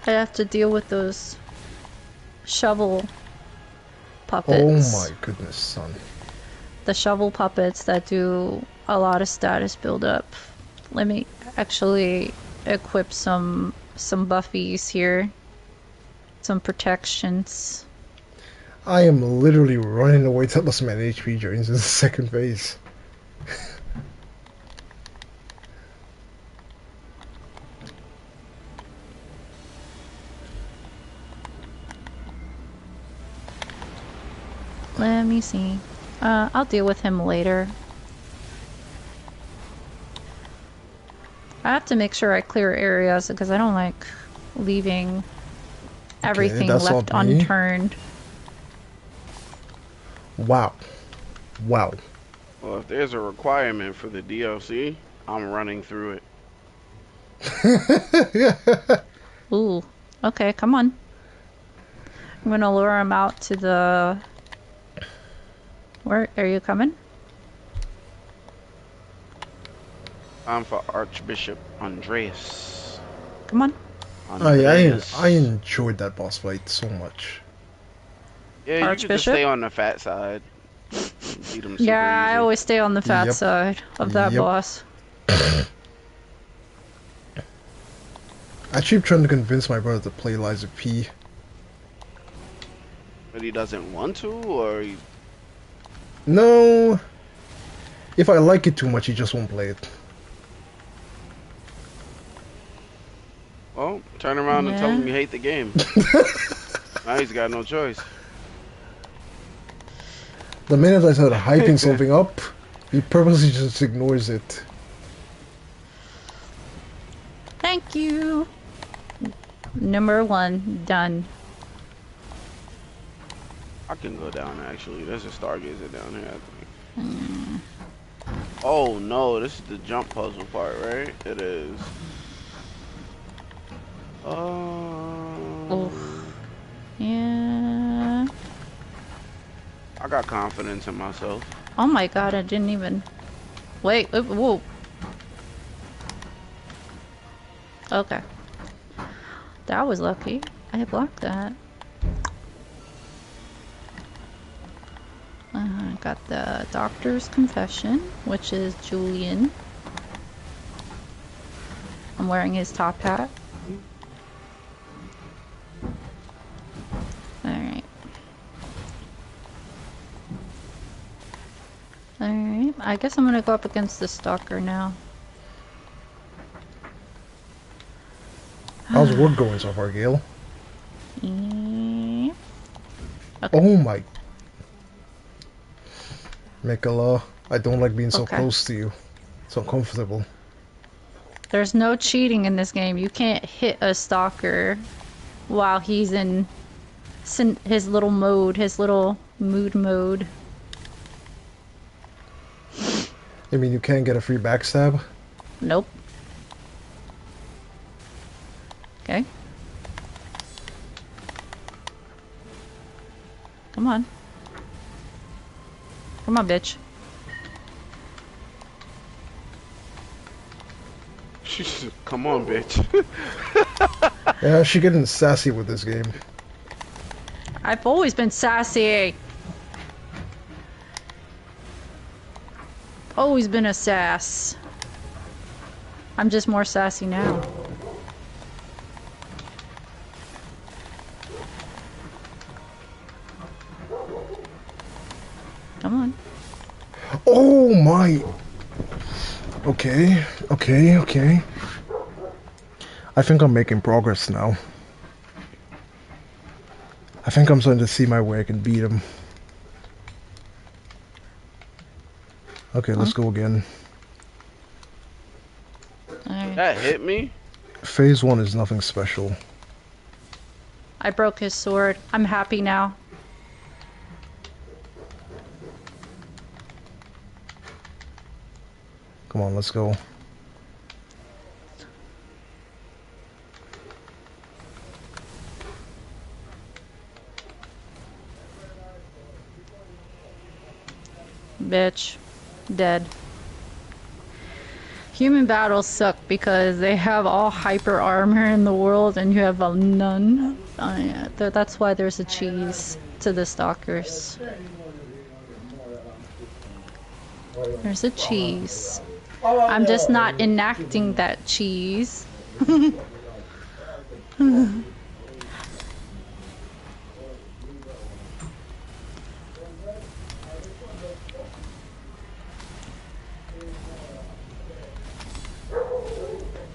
A: I have to deal with those shovel
C: Oh
A: puppets.
C: my goodness, son.
A: The shovel puppets that do a lot of status buildup. Let me actually equip some buffies here. Some protections.
C: I am literally running away till this man HP joins in the second phase.
A: Let me see. I'll deal with him later. I have to make sure I clear areas because I don't like leaving everything
C: that's
A: left
C: on me.
A: unturned.
C: Wow. Wow.
D: Well, if there's a requirement for the DLC, I'm running through it.
A: Ooh. Okay, come on. I'm gonna lure him out to the... Where are you coming?
D: I'm for Archbishop Andreas.
A: Come on.
C: I enjoyed that boss fight so much.
D: Yeah, you could just
A: Archbishop?
D: stay on the fat side. Beat him super
A: Yeah, I
D: easy.
A: always stay on the fat
C: Yep.
A: side of that
C: Yep.
A: boss.
C: I keep trying to convince my brother to play Liza P.
D: But he doesn't want to, or he...
C: No. If I like it too much, he just won't play it.
D: Well, turn around and tell
A: Yeah.
D: him you hate the game. Now he's got no choice.
C: The minute I start hyping something up, he purposely just ignores it.
A: Thank you. Number 1 done.
D: I can go down, actually. There's a stargazer down here, I think. Oh, no. This is the jump puzzle part, right? It is.
A: Oh. Yeah.
D: I got confidence in myself.
A: Oh my god, I didn't even... Wait, whoa. Okay. That was lucky. I blocked that. Got the doctor's confession, which is Julian. I'm wearing his top hat. Alright. I guess I'm gonna go up against the stalker now.
C: How's work going so far, Gail?
A: Yeah. Okay.
C: Oh my... Mikala, I don't like being so
A: Okay.
C: close to you. It's uncomfortable.
A: There's no cheating in this game. You can't hit a stalker while he's in his little mode, his little mood mode.
C: I mean, you can't get a free backstab?
A: Nope. Okay. Come on. Come on, bitch.
D: Come on, bitch.
C: Yeah, she getting sassy with this game.
A: I've always been sassy. Always been a sass. I'm just more sassy now. Come on.
C: Oh my... Okay, okay, okay. I think I'm making progress now. I think I'm starting to see my way I can beat him. Okay, let's go again.
A: Alright.
D: That hit me?
C: Phase 1 is nothing special.
A: I broke his sword. I'm happy now.
C: Come on, let's go.
A: Bitch. Dead. Human battles suck because they have all hyper armor in the world and you have none. Yeah, that's why there's a cheese to the stalkers. There's a cheese. I'm just not enacting that cheese.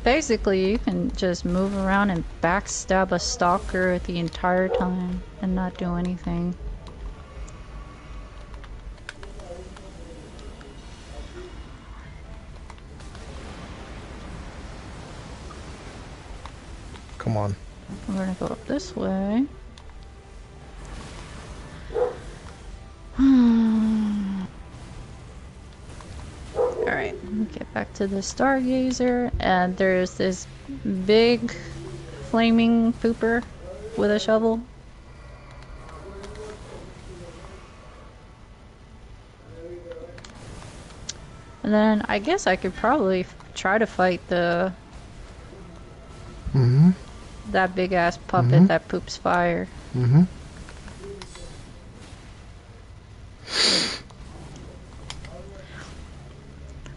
A: Basically, you can just move around and backstab a stalker the entire time and not do anything.
C: Come on.
A: We're gonna go up this way. Alright, get back to the Stargazer, and there's this big flaming pooper with a shovel. And then I guess I could probably try to fight the that big ass puppet that poops fire.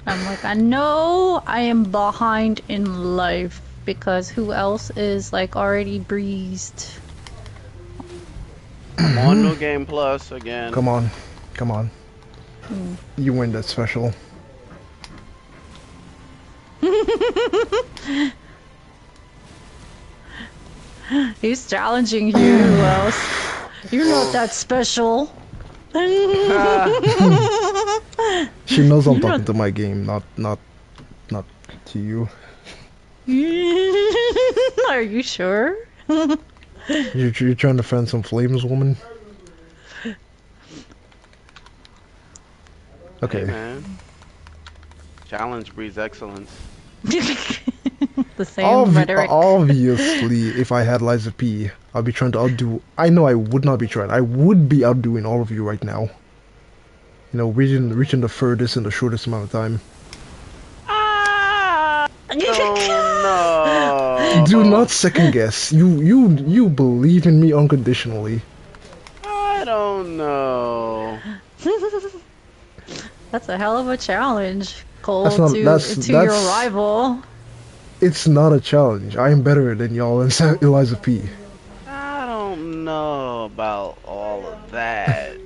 A: I'm like, I know I am behind in life because who else is like already breezed?
D: I'm on New Game Plus again.
C: Come on. Come on. You win that special.
A: He's challenging you. Who else? You're not that special.
C: She knows I'm talking to my game, not to you.
A: Are you sure?
C: You're trying to fan some flames, woman? Okay.
D: Hey, man. Challenge breeds excellence.
A: The same rhetoric.
C: Obviously, if I had Liza P, I'd be trying to outdo... I know I would not be trying. I would be outdoing all of you right now. You know, reaching the furthest in the shortest amount of time.
A: Ah!
D: Oh no!
C: Do not second guess. You believe in me unconditionally.
D: I don't know.
A: That's a hell of a challenge, Cole,
C: That's not-
A: to
C: that's-
A: your
C: that's-
A: rival.
C: It's not a challenge. I am better than y'all and Eliza P.
D: I don't know about all of that.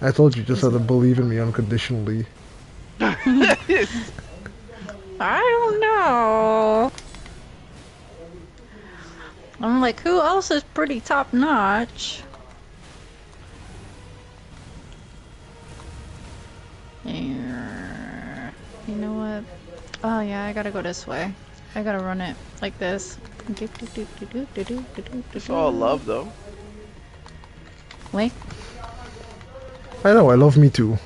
C: I told you just had to believe in me unconditionally.
A: I don't know. I'm like, who else is pretty top notch? Yeah. You know what? Oh yeah, I gotta go this way. I gotta run it like this.
D: It's all love, though.
A: Wait.
C: I know, I love me too.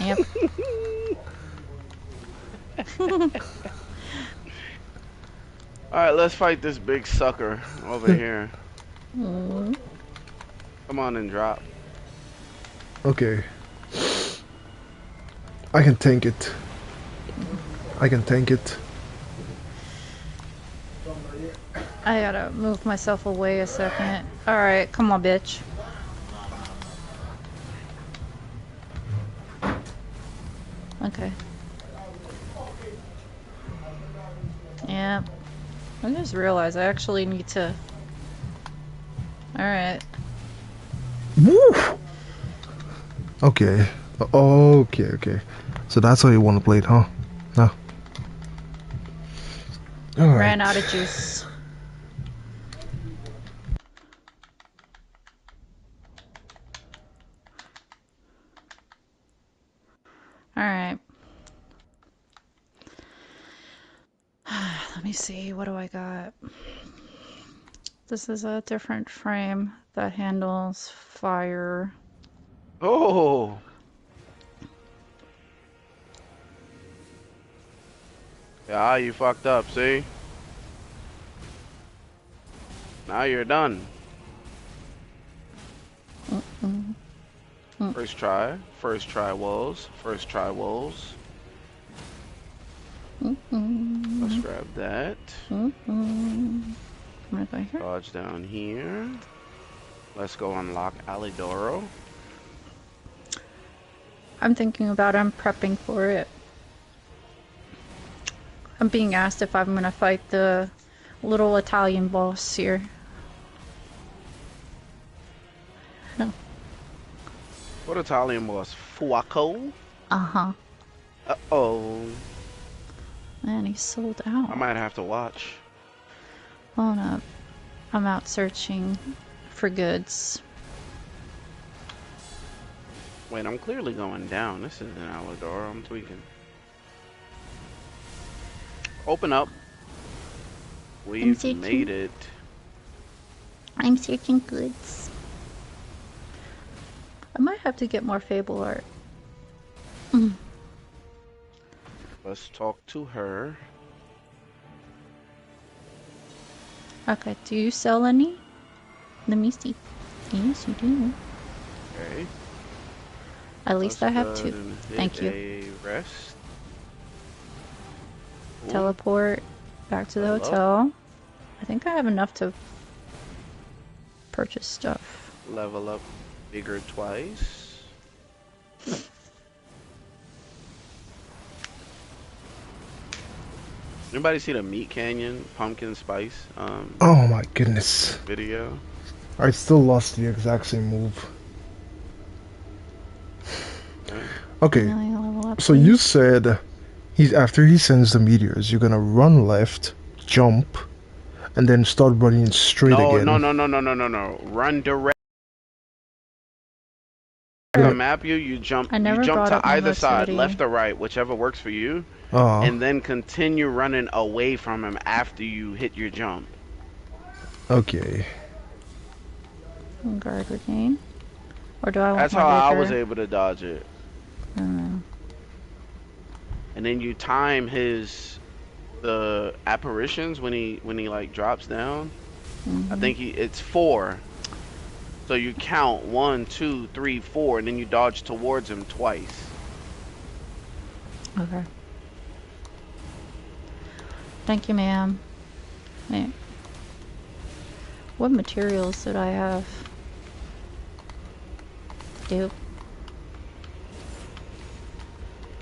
A: Yep.
D: Alright, let's fight this big sucker over here.
A: Mm.
D: Come on and drop.
C: Okay. I can tank it. I can tank it.
A: I gotta move myself away a second. Alright, come on, bitch. Okay. Yeah. I just realized I actually need to... Alright.
C: Woo! Okay. Okay. So that's how you want to play it, huh? No. Alright.
A: Ran out of juice. Alright. Let me see, what do I got? This is a different frame that handles fire.
D: Oh! Yeah, you fucked up, see? Now you're done.
A: Mm-mm.
D: First try wolves.
A: Mm-mm.
D: Let's grab that.
A: Mm-mm. I'm gonna go here.
D: Dodge down here. Let's go unlock Alidoro.
A: I'm thinking about it. I'm prepping for it. I'm being asked if I'm gonna fight the little Italian boss here. No.
D: What Italian boss? Fuoco?
A: Uh-huh.
D: Uh-oh.
A: Man, he's sold out.
D: I might have to watch.
A: Hold up. I'm out searching for goods.
D: Wait, I'm clearly going down. This isn't Alidoro. I'm tweaking. Open up. We've made it.
A: I'm searching goods. I might have to get more Fable art.
D: Let's talk to her.
A: Okay, do you sell any? Let me see. Yes, you do.
D: Okay.
A: At least I have two. Thank you.
D: A rest. Ooh,
A: Teleport back to the
D: Hello?
A: hotel. I think I have enough to purchase stuff.
D: level up bigger twice. Anybody see the Meat Canyon pumpkin spice
C: Oh my goodness.
D: video?
C: I still lost the exact same move. Okay,
A: Really level up,
C: so
A: please.
C: you said he's after he sends the meteors, you're gonna run left, jump, and then start running straight again.
D: No. Run direct.
C: Yeah.
D: The map you jump.
A: I never
D: You jump
A: brought
D: to
A: up
D: either side,
A: Mobility.
D: left or right, whichever works for you,
C: Oh,
D: and then continue running away from him after you hit your jump.
C: okay.
A: Guard regain. Or do I want
D: That's
A: more
D: how I
A: vigor?
D: was able to dodge it.
A: I don't know.
D: And then you time the apparitions when he like drops down. I think it's 4. So you count 1, 2, 3, 4, and then you dodge towards him twice.
A: Okay. Thank you, ma'am. Man. What materials did I have? Dupe.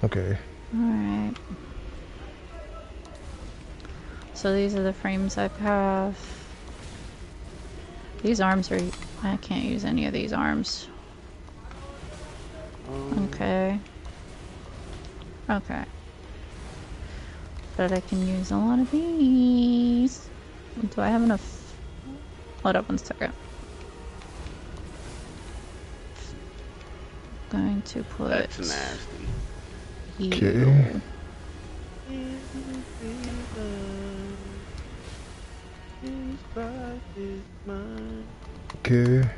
C: Okay.
A: Alright. So these are the frames I have. These arms are... I can't use any of these arms. Okay. Okay. But I can use a lot of these. Do I have enough? Hold up 1 second. Going to put
D: That's nasty.
C: Okay. Okay.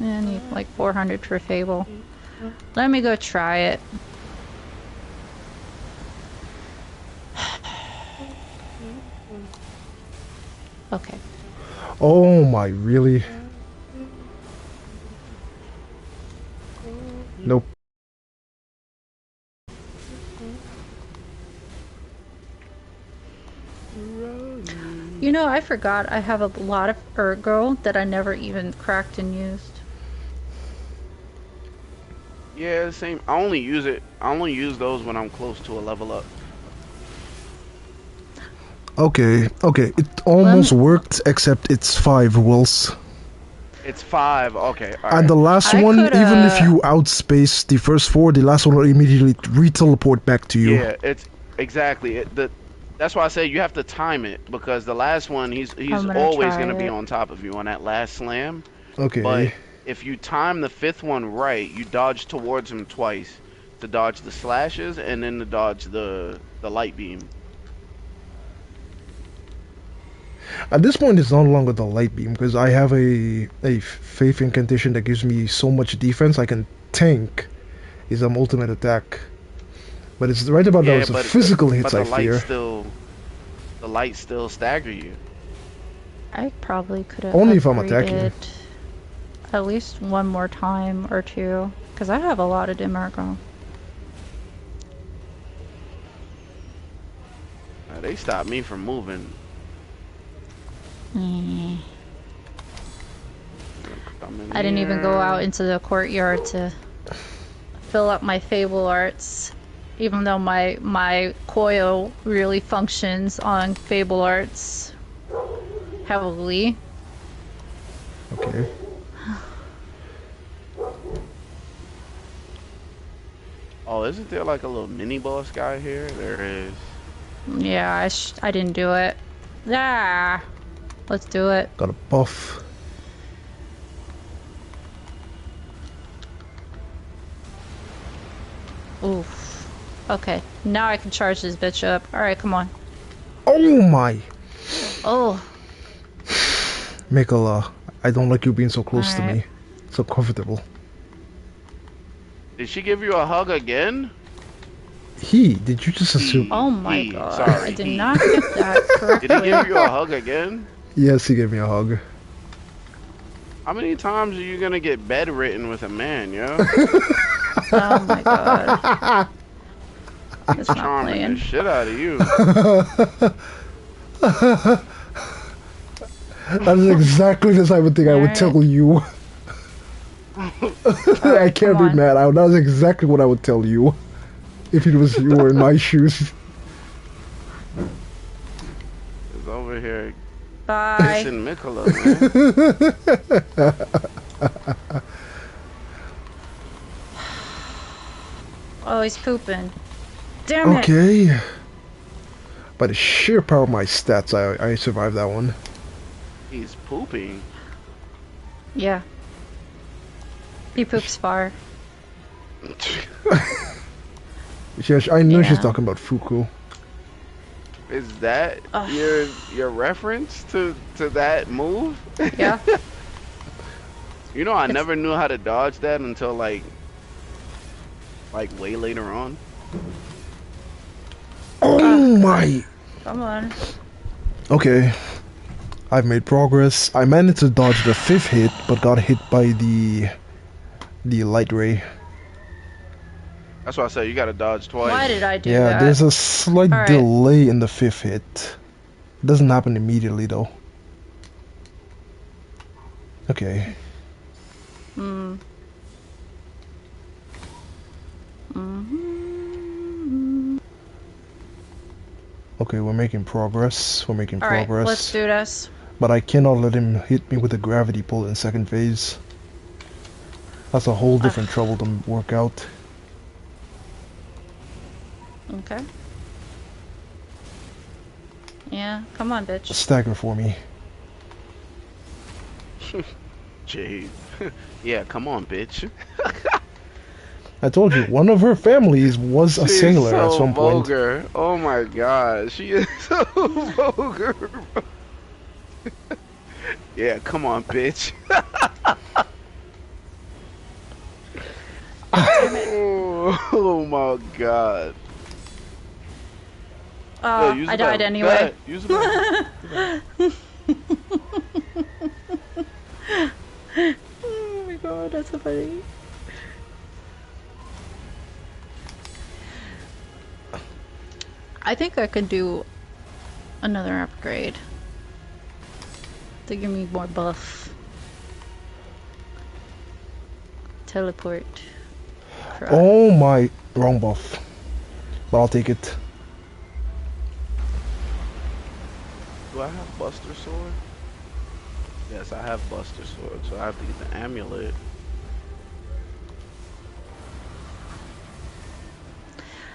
A: I need like 400 for Fable. Let me go try it. Okay.
C: Oh my, really? Nope.
A: You know, I forgot I have a lot of Ergo that I never even cracked and used.
D: Yeah, same. I only use those when I'm close to a level up.
C: Okay, okay. It almost worked, except it's 5 wills.
D: It's 5. Okay, all
C: And
D: right.
C: the last
A: I
C: one,
A: coulda-
C: even if you outspace the first 4, the last one will immediately re-teleport back to you.
D: Yeah, it's exactly that's why I say you have to time it because the last one he's
A: I'm gonna
D: always
A: try
D: gonna be
A: it.
D: on top of you on that last slam. But
C: Okay.
D: if you time the 5th one right, you dodge towards him twice to dodge the slashes and then to dodge the light beam.
C: At this point, it's no longer the light beam because I have a faith incantation that gives me so much defense I can tank his ultimate attack. But it's right about now.
D: Yeah,
C: It's the physical hits
D: but
C: I fear.
D: the lights still stagger you.
A: I probably could have
C: Only if I'm attacking.
A: upgraded at least one more time or two, because I have a lot of dim Ergo.
D: They stopped me from moving.
A: Mm.
D: Come in
A: I didn't even go out
D: here.
A: into the courtyard to fill up my Fable arts, even though my coil really functions on Fable arts heavily.
C: Okay.
D: Oh, isn't there like a little mini boss guy here? There is.
A: Yeah, I didn't do it. Ah, let's do it.
C: Got a buff.
A: Oof. Okay, now I can charge this bitch up. Alright, come on.
C: Oh my!
A: Oh,
C: Mikola, I don't like you being so close to
A: alright.
C: me. So comfortable.
D: Did she give you a hug again?
C: Did you just assume?
A: Oh my
D: He,
A: god.
D: sorry,
A: I did
D: he.
A: not get that
D: Did he
A: correctly.
D: give you a hug again?
C: Yes, he gave me a hug.
D: How many times are you gonna get bedridden with a man, yo?
A: Oh my god. It's not
D: Charming the
A: playing.
D: shit out of you.
C: That is exactly the type of thing I would
A: Alright.
C: tell you. I
A: Alright,
C: can't
A: come
C: be
A: on.
C: mad. That was exactly what I would tell you. If it was you were in my shoes.
D: He's over here
A: Bye.
D: kissing Mikola, man.
A: Oh, he's pooping. Damn it.
C: Okay. By the sheer power of my stats, I survived that one.
D: He's pooping.
A: Yeah. He poops far.
C: I know she's
A: Yeah.
C: talking about Fuku.
D: Is that
A: Ugh.
D: your reference to that move?
A: Yeah.
D: You know, I never knew how to dodge that until like way later on.
C: Oh my!
A: Come on.
C: Okay. I've made progress. I managed to dodge the 5th hit, but got hit by the light ray.
D: That's why I said you gotta dodge twice.
A: Why did I do
C: Yeah,
A: that?
C: there's a slight
A: Alright.
C: delay in the 5th hit. It doesn't happen immediately though. Okay.
A: Mm.
C: Okay, we're making progress. We're making
A: Alright,
C: progress.
A: let's do this.
C: But I cannot let him hit me with a gravity pull in 2nd phase. That's a whole different trouble to work out.
A: Okay. Yeah, come on, bitch.
C: Stagger for me.
D: Jade. Yeah, come on, bitch.
C: I told you, one of her families was a
D: She's
C: sailor at
D: so
C: some point.
D: vulgar. Oh my god, she is so vulgar. Yeah, come on, bitch. Oh my god. Yo, use
A: I
D: the
A: died
D: bathroom. Go
A: anyway.
D: ahead. Use the bathroom.
A: Oh my god, that's so funny. I think I could do another upgrade to give me more buff. Teleport. Cry.
C: Oh my, wrong buff. But I'll take it.
D: Do I have Buster Sword? Yes, I have Buster Sword, so I have to get the amulet.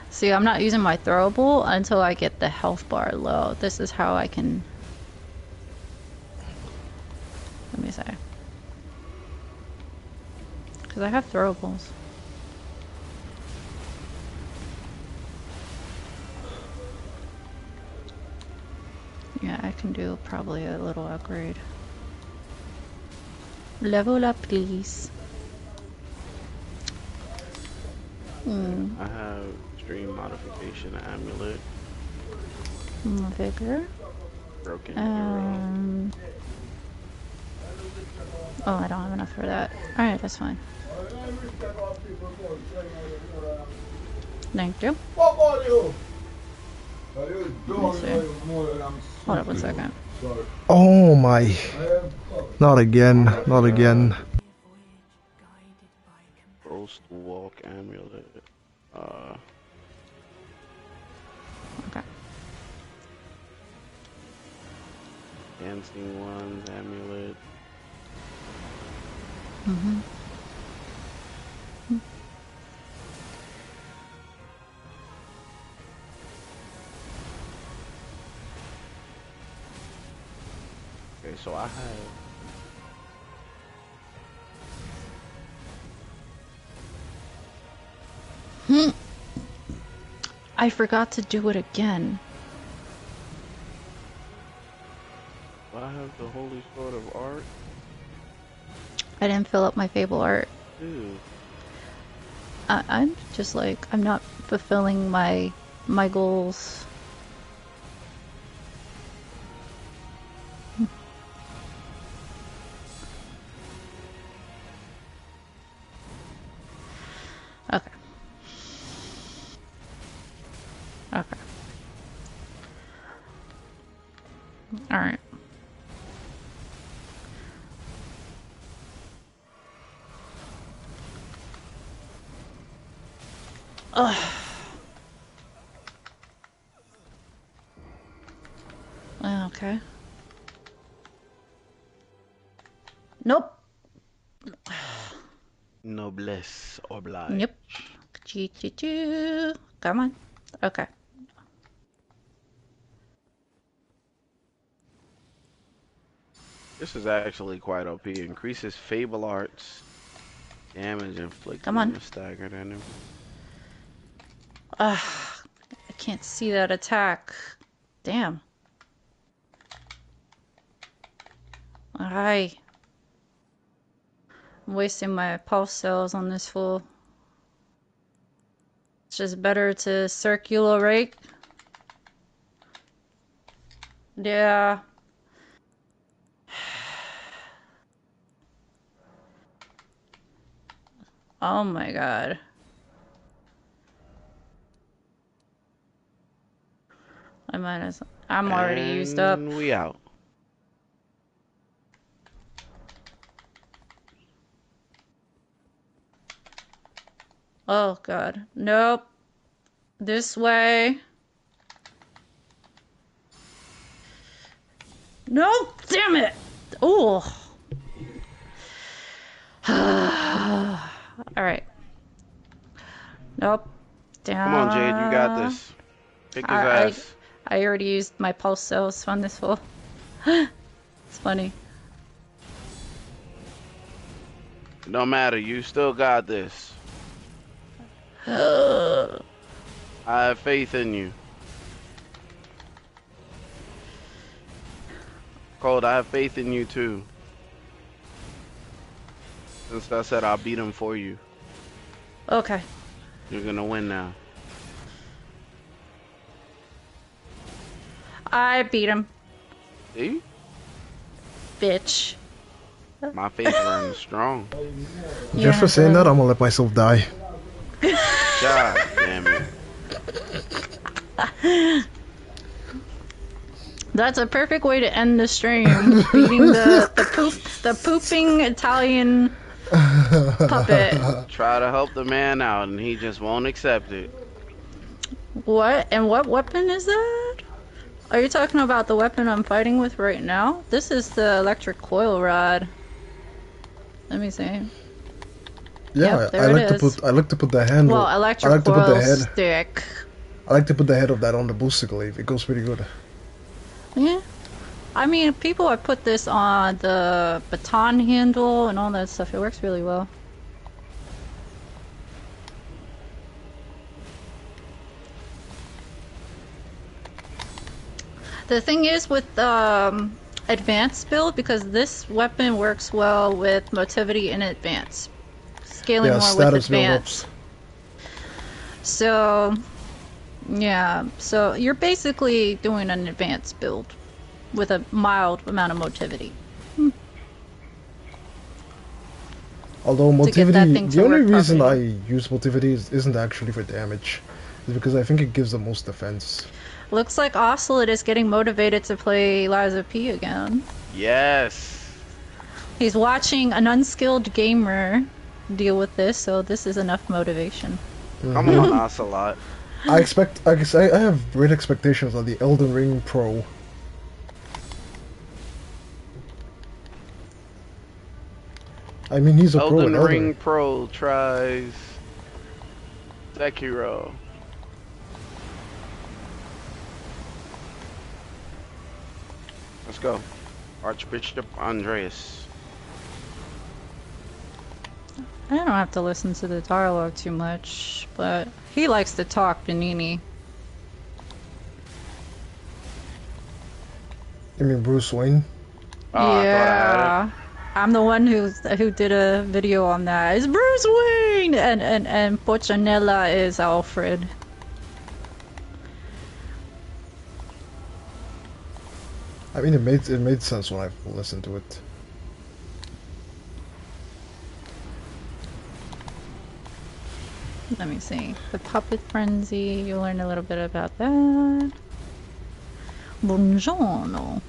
A: See, I'm not using my throwable until I get the health bar low. This is how I can... Let me say. Because I have throwables. Yeah, I can do probably a little upgrade. Level up, please.
D: I have Stream Modification Amulet.
A: Vigor.
D: Broken Arrow.
A: Oh, I don't have enough for that. Alright, that's fine. Thank you. Let me see. Hold up 1 second.
C: Oh my. Not again. Not again.
D: Ghost Walk Amulet.
A: Okay.
D: Dancing Ones Amulet. Okay, so I have...
A: I forgot to do it again.
D: I have the Holy Sword of Art.
A: I didn't fill up my Fable art.
D: Ew.
A: I'm just like, I'm not fulfilling my goals. Okay. Okay. Alright. Ugh. Okay. Nope.
D: Noblesse oblige.
A: Yep. Come on. Okay.
D: This is actually quite OP. Increases Fable Arts damage inflicted
A: Come on.
D: on a staggered enemy.
A: Ugh. I can't see that attack. Damn. Alright. I'm wasting my pulse cells on this fool. It's just better to circulate. Yeah. Oh my god. I'm already used up.
D: And we out.
A: Oh god. Nope. This way. Nope. Damn it. Oh. All right. Nope.
D: Come on, Jade, you got
A: Down.
D: this. Kick his
A: I, I
D: ass.
A: I already used my pulse cells on this fool. It's funny.
D: No matter, you still got this.
A: Ugh.
D: I have faith in you. Cold, I have faith in you too. Since I said I'll beat him for you.
A: Okay.
D: You're gonna win now.
A: I beat him,
D: See?
A: bitch.
D: My faith runs strong.
C: Just for saying that, I'm gonna let myself die.
D: God damn it.
A: That's a perfect way to end the stream. Beating the pooping Italian puppet.
D: Try to help the man out and he just won't accept it.
A: What? And what weapon is that? Are you talking about the weapon I'm fighting with right now? This is the electric coil rod. Let me see.
C: Yeah,
A: Yep, there it is.
C: I like to put the handle.
A: Well,
C: I
A: electric
C: like to put
A: coil
C: the head.
A: stick.
C: I like to put the head of that on the booster glaive. It goes pretty good.
A: Yeah. I mean, people have put this on the baton handle and all that stuff. It works really well. The thing is with advanced build, because this weapon works well with motivity in advance. Scaling more with advance. So, yeah. So you're basically doing an advanced build with a mild amount of motivity.
C: Although
A: To get that
C: motivity,
A: thing to
C: the only
A: work
C: reason I
A: properly.
C: use motivity isn't actually for damage. It's because I think it gives the most defense.
A: Looks like Ocelot is getting motivated to play Liza P again.
D: Yes.
A: He's watching an unskilled gamer deal with this, so this is enough motivation.
D: Come on, Ocelot.
C: I have great expectations on the Elden Ring Pro. I mean, he's a pro
D: Elden
C: at Elden
D: Ring
C: Ring.
D: Pro tries Sekiro. Let's go. Archbishop Andreas.
A: I don't have to listen to the dialogue too much, but he likes to talk, Benini.
C: I mean, Bruce Wayne.
D: Oh, I thought I had
A: Yeah. I'm the one who did a video on that. It's Bruce Wayne, and Pochanella is Alfred.
C: I mean, it made sense when I listened to it.
A: Let me see. The Puppet Frenzy, you learn a little bit about that. Buongiorno.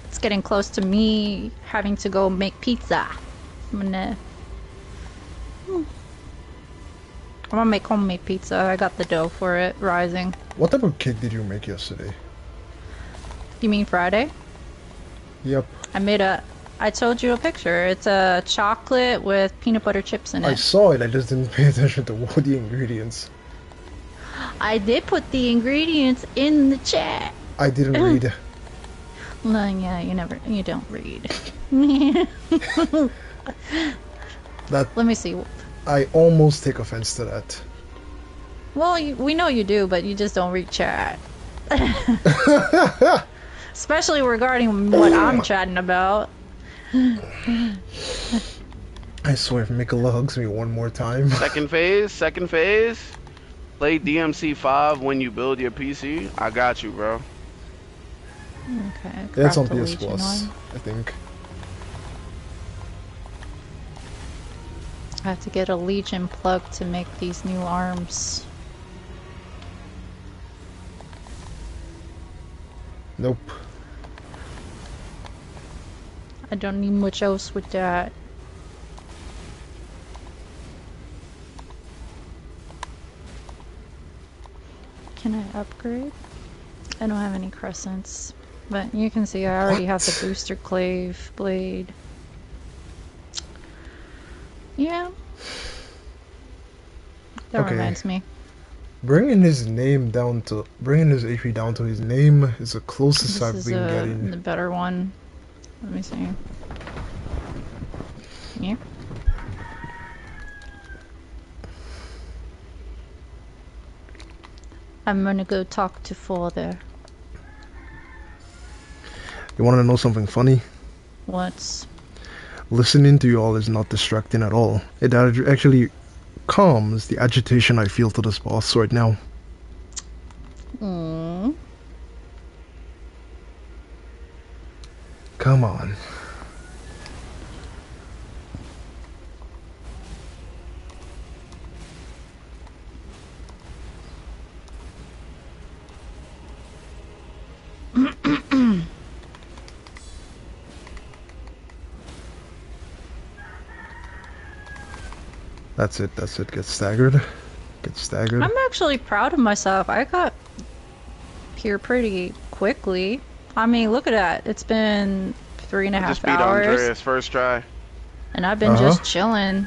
A: It's getting close to me having to go make pizza. I'm gonna make homemade pizza. I got the dough for it, rising.
C: What type of cake did you make yesterday?
A: You mean Friday?
C: Yep.
A: I told you a picture. It's a chocolate with peanut butter chips in
C: I
A: it.
C: saw it, I just didn't pay attention to what the ingredients.
A: I did put the ingredients in the chat.
C: I didn't read.
A: No, yeah, you don't read.
C: That
A: Let me see.
C: I almost take offense to that.
A: Well, we know you do, but you just don't read chat. Especially regarding what I'm chatting about.
C: I swear, if Mikola hugs me one more time.
D: Second phase. Play DMC 5 when you build your PC. I got you, bro.
A: Okay.
C: That's on
A: craft the
C: PS
A: Legion
C: Plus,
A: one.
C: I think.
A: I have to get a Legion plug to make these new arms.
C: Nope.
A: I don't need much else with that. Can I upgrade? I don't have any crescents. But you can see I already have the
C: What?
A: booster clave blade. Yeah, that
C: Okay.
A: reminds me.
C: Bringing his HP down to his name is the closest
A: This
C: I've
A: is
C: been getting.
A: the better one. Let me see. Yeah. I'm gonna go talk to father.
C: You want to know something funny?
A: What's
C: Listening to you all is not distracting at all. It actually calms the agitation I feel to this boss right now.
A: mm,
C: Come on. That's it, that's it. Get staggered. Get staggered.
A: I'm actually proud of myself. I got here pretty quickly. I mean, look at that. It's been three and a
D: I just
A: half
D: beat
A: hours,
D: Andreas first try.
A: and I've been
C: Uh
A: just chilling.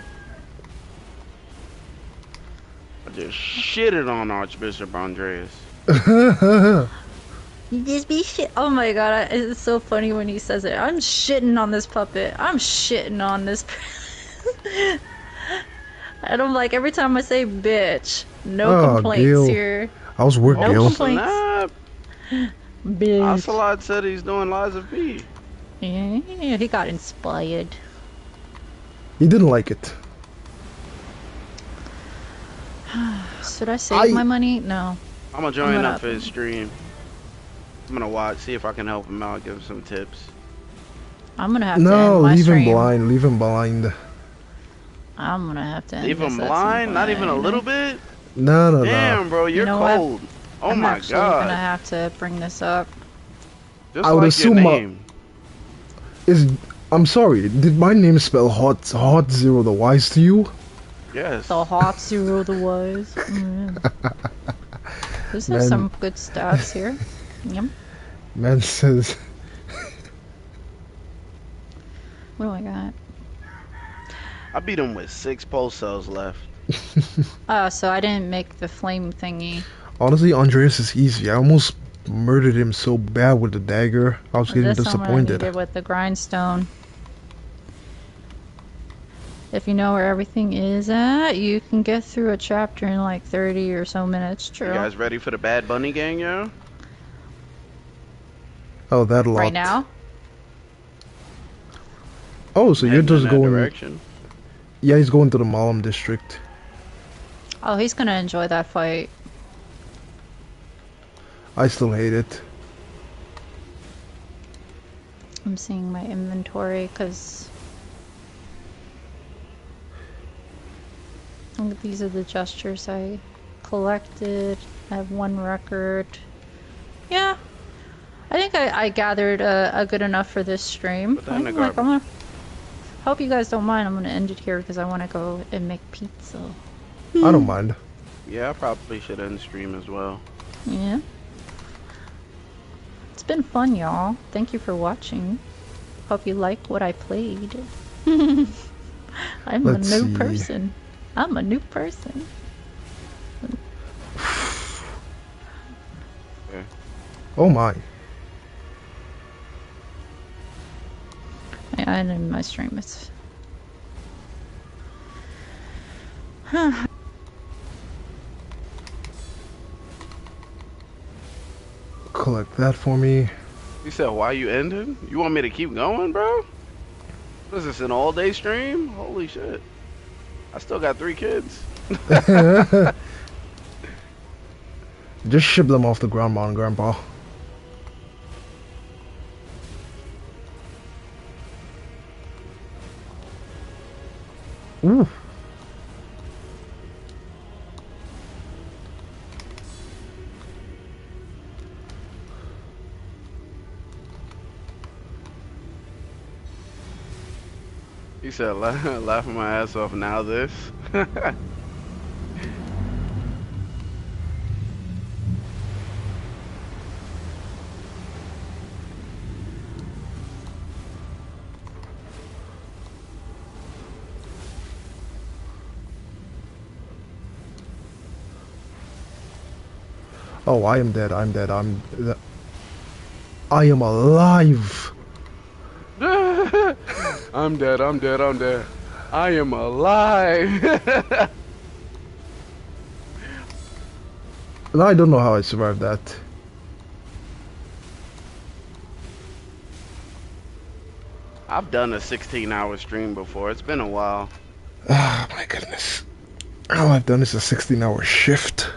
D: I just shitted on Archbishop Andreas.
C: huh.
A: You just be shit. Oh my god, it's so funny when he says it. I'm shitting on this puppet. I'm shitting on this. And I'm like, every time I say bitch, no
C: Oh,
A: complaints
C: Gil.
A: here.
C: How's work,
A: No
D: Oh
C: Gil?
A: complaints.
D: snap!
A: Bitch.
D: Ocelot said he's doing Lies of P.
A: Yeah, he got inspired.
C: He didn't like it.
A: Should I save my money? No.
D: I'm gonna join
A: gonna-
D: up for his stream. I'm gonna watch, see if I can help him out, give him some tips.
A: I'm gonna have to
C: No,
A: end my
C: leave him
A: stream.
C: blind. Leave him blind.
A: I'm gonna have to end
D: Leave
A: this
D: him
A: at some
D: blind? Not even a
A: point.
D: little bit?
C: No, no, no.
D: Damn, bro, you're
A: know what?
D: cold. Oh
A: I'm
D: my
A: actually gonna
D: god.
A: have to bring this up.
D: Just
C: I would
D: like
C: assume
D: your name.
C: I'm sorry. Did my name spell hot zero the wise to you?
D: Yes.
A: The hot zero the wise. This
C: Man.
A: is some good stats here. Yep.
C: Man says.
A: What do I got?
D: I beat him with 6 pulse cells left.
A: Oh, so I didn't make the flame thingy.
C: Honestly, Andreas is easy. I almost murdered him so bad with the dagger. I was getting
A: This one I
C: disappointed.
A: needed with the grindstone. If you know where everything is at, you can get through a chapter in like 30 or so minutes. True.
D: You guys ready for the Bad Bunny gang, yo?
C: Oh, that lot.
A: Right now?
C: Oh, so you're
D: Heading in
C: just
D: that
C: going.
D: direction.
C: Yeah, he's going to the Malam district.
A: Oh, he's gonna enjoy that fight.
C: I still hate it.
A: I'm seeing my inventory because these are the gestures I collected. I have 1 record. Yeah, I think I gathered a good enough for this stream.
D: Put that in the
A: I'm
D: garbage.
A: gonna hope you guys don't mind. I'm gonna end it here because I want to go and make pizza.
C: I don't mind.
D: Yeah, I probably should end the stream as well.
A: Yeah. It's been fun, y'all. Thank you for watching. Hope you like what I played. I'm
C: Let's
A: a new
C: see.
A: person. I'm a new person.
C: Oh my.
A: Yeah, I ended my stream. It's...
C: Collect that for me.
D: You said, why you ending? You want me to keep going, bro? What is this, an all-day stream? Holy shit. I still got 3 kids.
C: Just ship them off to Grandma and Grandpa. Ooh.
D: He said, laughing my ass off, now this.
C: Oh, I am dead. I'm dead. I am alive.
D: I'm dead. I'm dead. I'm dead. I am alive.
C: And I don't know how I survived that.
D: I've done a 16-hour stream before. It's been a while.
C: Oh my goodness. All I've done is a 16-hour shift.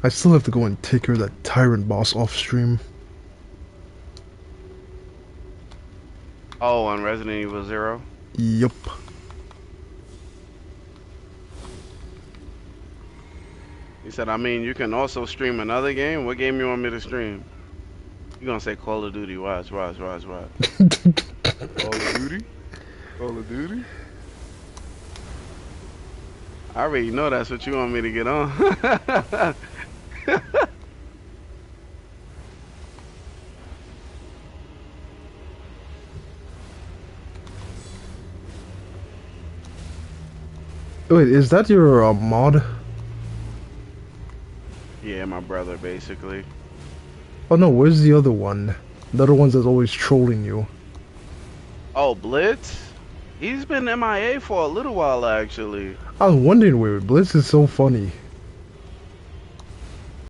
C: I still have to go and take care of that tyrant boss off stream.
D: Oh, on Resident Evil 0?
C: Yup.
D: He said, I mean, you can also stream another game. What game you want me to stream? You gonna say Call of Duty. Watch. Call of Duty? Call of Duty? I already know that's what you want me to get on.
C: Wait, is that your mod?
D: Yeah, my brother, basically.
C: Oh no, where's the other one? The other one's that's always trolling you.
D: Oh, Blitz? He's been MIA for a little while, actually.
C: I was wondering where Blitz is so funny.